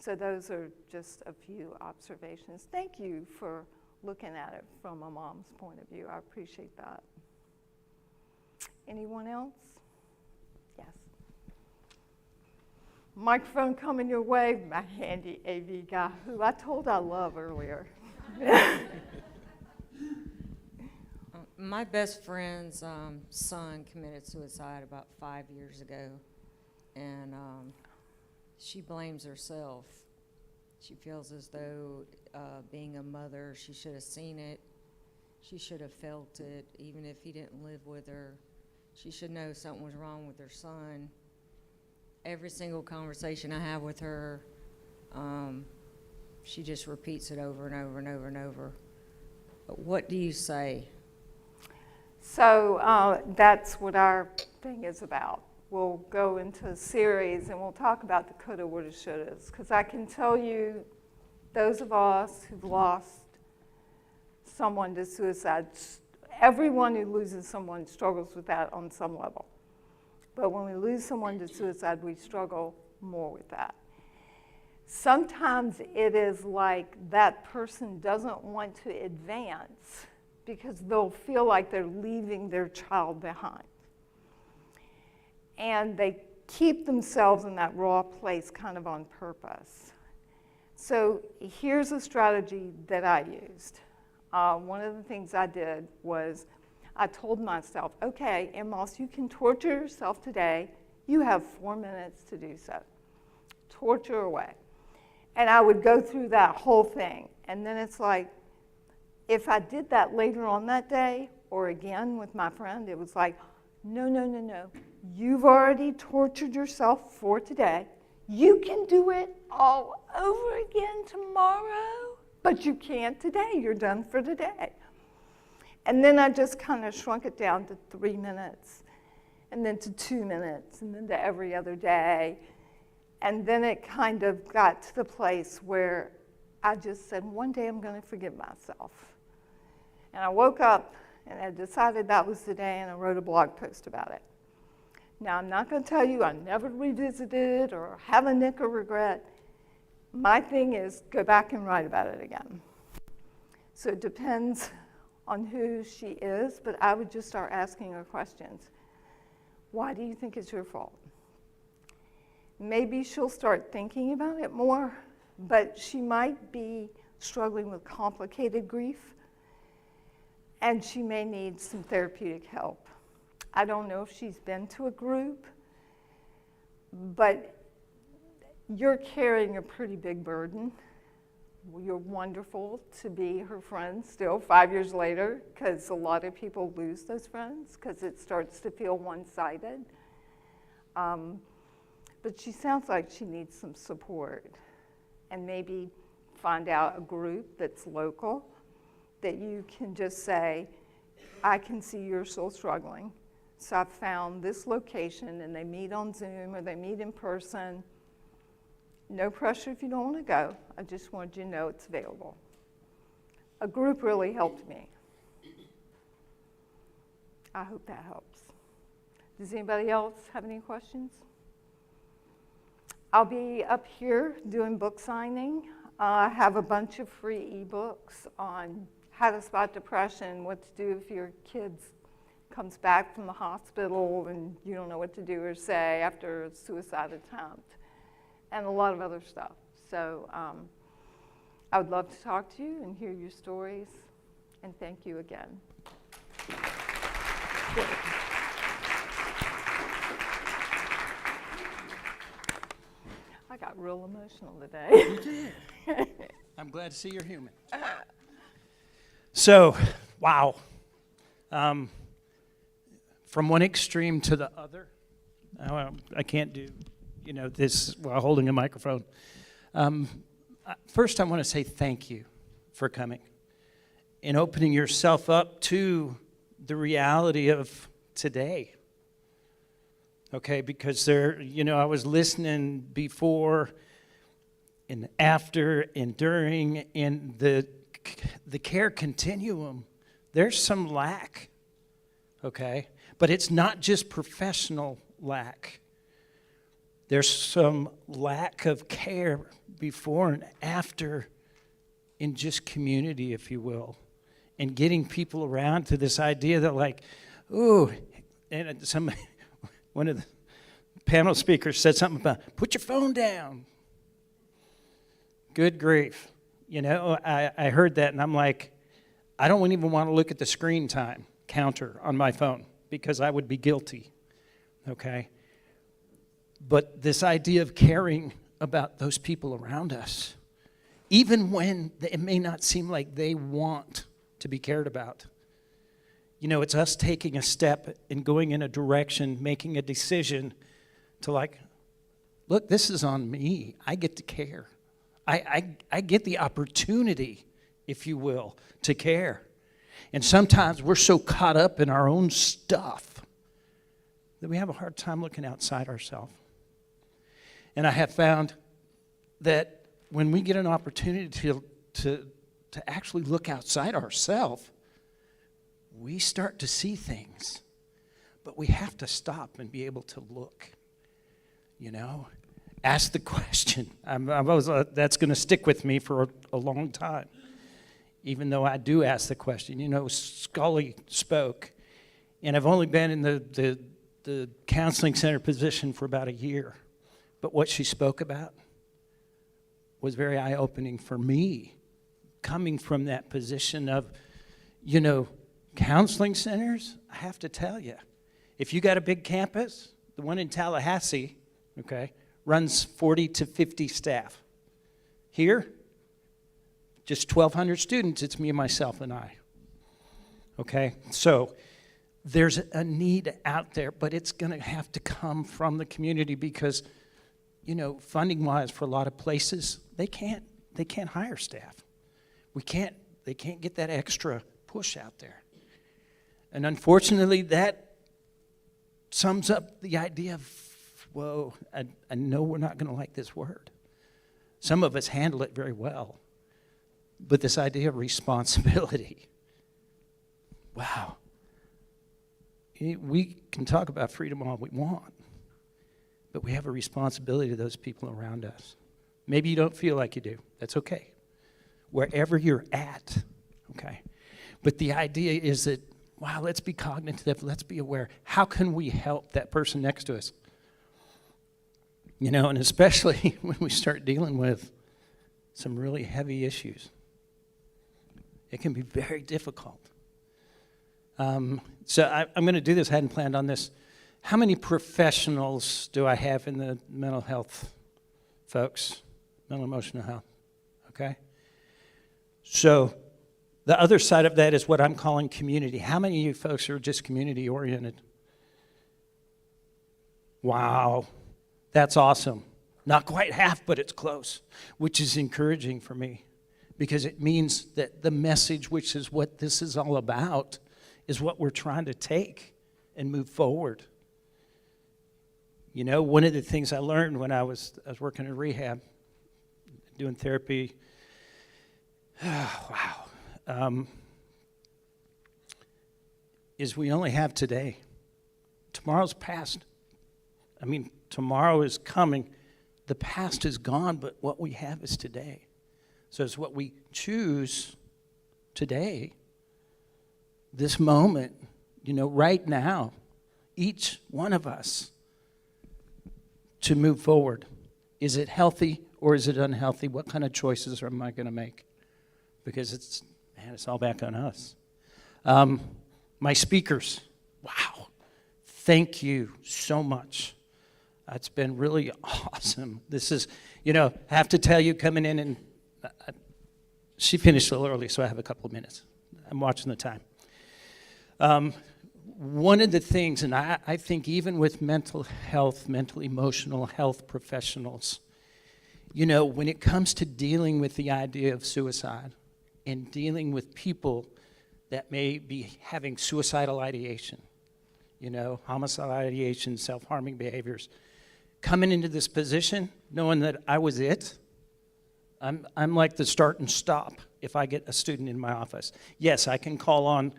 So those are just a few observations. Thank you for looking at it from a mom's point of view. I appreciate that. Anyone else? Yes. Microphone coming your way, my handy AV guy, who I told I love earlier. My best friend's son committed suicide about 5 years ago, and she blames herself. She feels as though being a mother, she should have seen it. She should have felt it, even if he didn't live with her. She should know something was wrong with her son. Every single conversation I have with her, she just repeats it over and over and over and over. But what do you say? So that's what our thing is about. We'll go into a series and we'll talk about the coulda, woulda, shouldas, because I can tell you, those of us who've lost someone to suicide, everyone who loses someone struggles with that on some level. But when we lose someone to suicide, we struggle more with that. Sometimes it is like that person doesn't want to advance because they'll feel like they're leaving their child behind. And they keep themselves in that raw place kind of on purpose. So here's a strategy that I used. One of the things I did was I told myself, okay, Moss, you can torture yourself today. You have 4 minutes to do so. Torture away. And I would go through that whole thing. And then it's like, if I did that later on that day, or again with my friend, it was like, no, no, no, no. You've already tortured yourself for today. You can do it all over again tomorrow, but you can't today. You're done for today. And then I just kind of shrunk it down to 3 minutes, and then to 2 minutes, and then to every other day. And then it kind of got to the place where I just said, one day I'm going to forgive myself. And I woke up, and I decided that was the day, and I wrote a blog post about it. Now, I'm not going to tell you I never revisited or have a nick of regret. My thing is go back and write about it again. So it depends on who she is, but I would just start asking her questions. Why do you think it's your fault? Maybe she'll start thinking about it more, but she might be struggling with complicated grief, and she may need some therapeutic help. I don't know if she's been to a group, but you're carrying a pretty big burden. You're wonderful to be her friend still 5 years later, because a lot of people lose those friends because it starts to feel one-sided. But she sounds like she needs some support, and maybe find out a group that's local that you can just say, I can see you're still struggling. So I've found this location, and they meet on Zoom or they meet in person. No pressure if you don't want to go. I just wanted you to know it's available. A group really helped me. I hope that helps. Does anybody else have any questions? I'll be up here doing book signing. I have a bunch of free ebooks on how to spot depression, what to do if your kid comes back from the hospital and you don't know what to do or say after a suicide attempt, and a lot of other stuff. So I would love to talk to you and hear your stories, and thank you again. Good. got real emotional today. You did. I'm glad to see you're human. So, wow. From one extreme to the other, I can't do, this while holding a microphone. First, I want to say thank you for coming and opening yourself up to the reality of today. Okay, because I was listening before and after and during, and the care continuum, there's some lack, okay? But it's not just professional lack. There's some lack of care before and after in just community, if you will, and getting people around to this idea that and one of the panel speakers said something about, put your phone down. Good grief. I heard that and I'm like, I don't even want to look at the screen time counter on my phone because I would be guilty, okay? But this idea of caring about those people around us, even when it may not seem like they want to be cared about. It's us taking a step and going in a direction, making a decision to look, this is on me. I get to care. I get the opportunity, if you will, to care. And sometimes we're so caught up in our own stuff that we have a hard time looking outside ourselves. And I have found that when we get an opportunity to actually look outside ourselves, we start to see things. But we have to stop and be able to look, Ask the question. That's going to stick with me for a long time, even though I do ask the question. Scully spoke, and I've only been in the counseling center position for about a year. But what she spoke about was very eye-opening for me, coming from that position of, counseling centers, I have to tell you, if you got a big campus, the one in Tallahassee, okay, runs 40 to 50 staff. Here, just 1,200 students, it's me, myself, and I. Okay, so there's a need out there, but it's going to have to come from the community because, funding-wise, for a lot of places, they can't hire staff. They can't get that extra push out there. And unfortunately, that sums up the idea of, whoa, I know we're not going to like this word. Some of us handle it very well. But this idea of responsibility, wow. We can talk about freedom all we want, but we have a responsibility to those people around us. Maybe you don't feel like you do. That's okay. Wherever you're at, okay? But the idea is that, wow, let's be cognitive, let's be aware. How can we help that person next to us? And especially when we start dealing with some really heavy issues. It can be very difficult. So I'm going to do this. I hadn't planned on this. How many professionals do I have in the mental health, folks? Mental emotional health, okay? So the other side of that is what I'm calling community. How many of you folks are just community-oriented? Wow, that's awesome. Not quite half, but it's close, which is encouraging for me because it means that the message, which is what this is all about, is what we're trying to take and move forward. One of the things I learned when I was working in rehab, doing therapy, is we only have today. Tomorrow's past. Tomorrow is coming. The past is gone, but what we have is today. So it's what we choose today, this moment, right now, each one of us, to move forward. Is it healthy or is it unhealthy? What kind of choices am I going to make? Because it's all back on us. My speakers, wow, thank you so much. It's been really awesome. This is, I have to tell you, coming in and she finished a little early, so I have a couple of minutes. I'm watching the time. One of the things, and I think even with mental emotional health professionals, when it comes to dealing with the idea of suicide and dealing with people that may be having suicidal ideation, homicidal ideation, self-harming behaviors, coming into this position, knowing that I was it, I'm like the start and stop if I get a student in my office. Yes, I can call on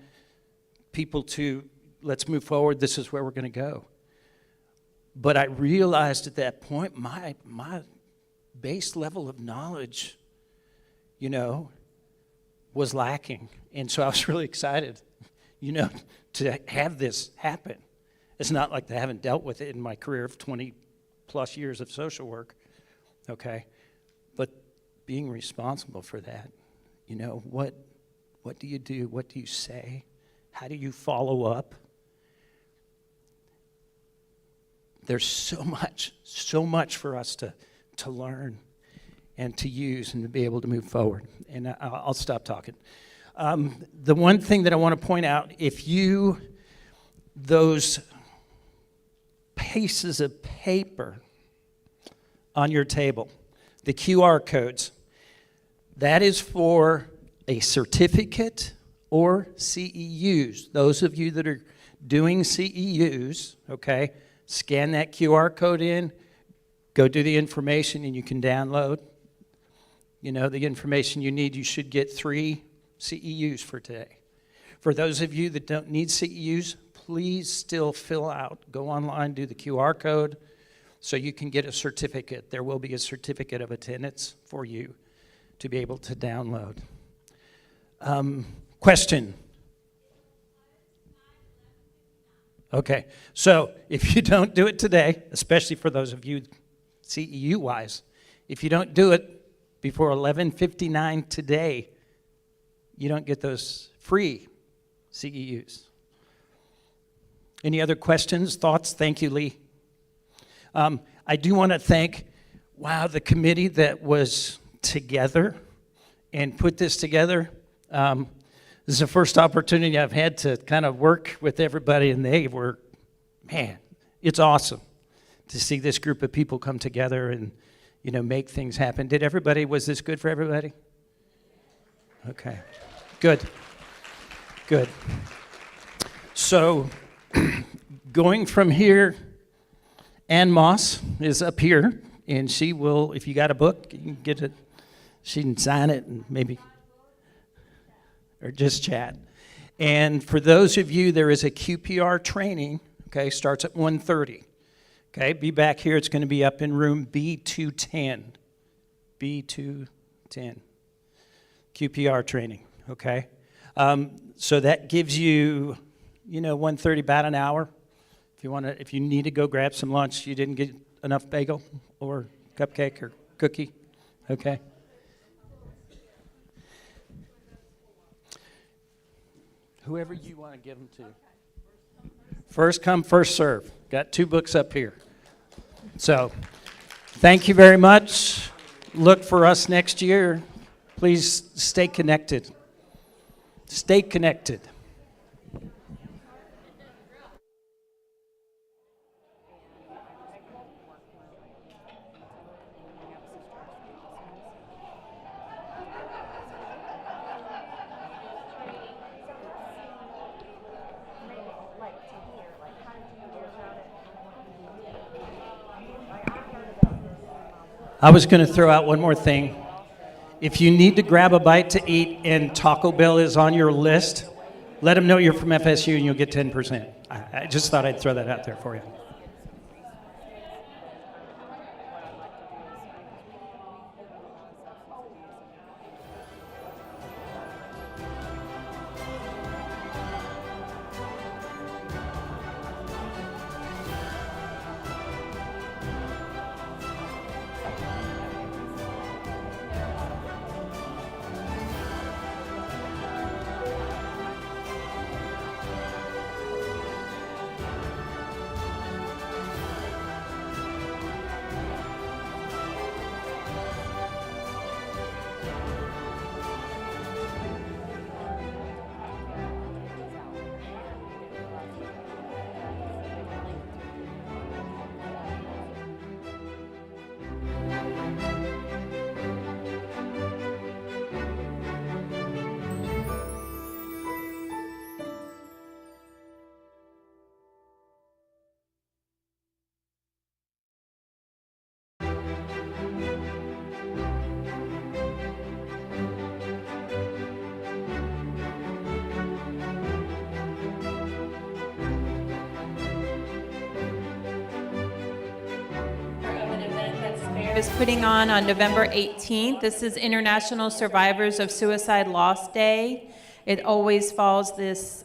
people to, let's move forward, this is where we're going to go. But I realized at that point my base level of knowledge, was lacking. And so I was really excited, to have this happen. It's not like I haven't dealt with it in my career of 20 plus years of social work, okay? But being responsible for that, what do you do? What do you say? How do you follow up? There's so much for us to learn and to use and to be able to move forward. And I'll stop talking. The one thing that I want to point out, those pieces of paper on your table, the QR codes, that is for a certificate or CEUs. Those of you that are doing CEUs, okay, scan that QR code in, go do the information, and you can download, the information you need. You should get 3 CEUs for today. For those of you that don't need CEUs, please still fill out, go online, do the QR code, so you can get a certificate. There will be a certificate of attendance for you to be able to download. Question? Okay, so if you don't do it today, especially for those of you CEU-wise, if you don't do it before 11:59 today, you don't get those free CEUs. Any other questions, thoughts? Thank you, Lee. I do want to thank, the committee that was together and put this together. This is the first opportunity I've had to kind of work with everybody, and they were, it's awesome to see this group of people come together and, make things happen. Was this good for everybody? Okay, good. So, going from here, Ann Moss is up here, and she will, if you got a book, you can get it, she can sign it and maybe, or just chat. And for those of you, there is a QPR training, okay, starts at 1:30. Okay, be back here. It's going to be up in room B210. B210. QPR training, okay? So that gives you, 1:30, about an hour. If you need to go grab some lunch, you didn't get enough bagel or cupcake or cookie, okay? Whoever you want to give them to. First come, first serve. Got 2 books up here. So, thank you very much. Look for us next year. Please stay connected. Stay connected. I was going to throw out one more thing. If you need to grab a bite to eat and Taco Bell is on your list, let them know you're from FSU and you'll get 10%. I just thought I'd throw that out there for you. is putting on November 18th. This is International Survivors of Suicide Loss Day. It always falls this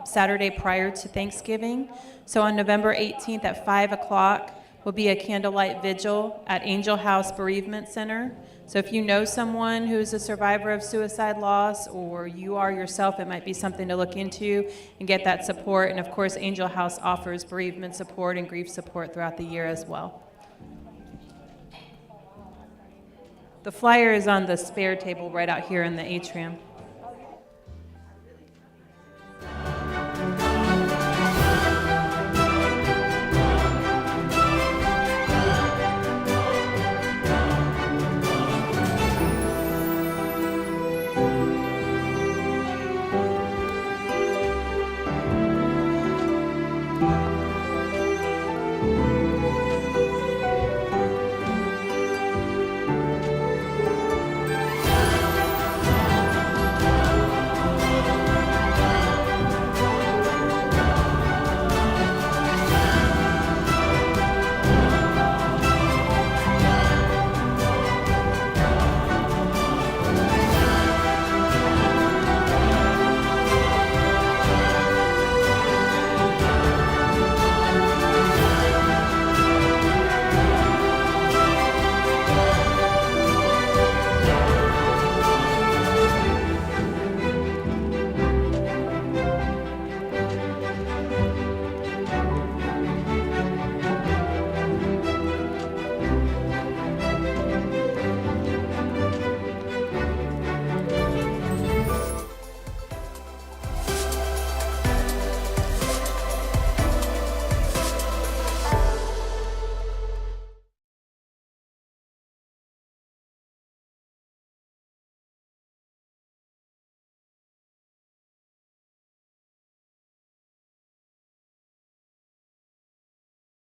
Saturday prior to Thanksgiving. So on November 18th at 5 o'clock will be a candlelight vigil at Angel House Bereavement Center. So if you know someone who's a survivor of suicide loss, or you are yourself, it might be something to look into and get that support. And of course, Angel House offers bereavement support and grief support throughout the year as well. The flyer is on the spare table right out here in the atrium.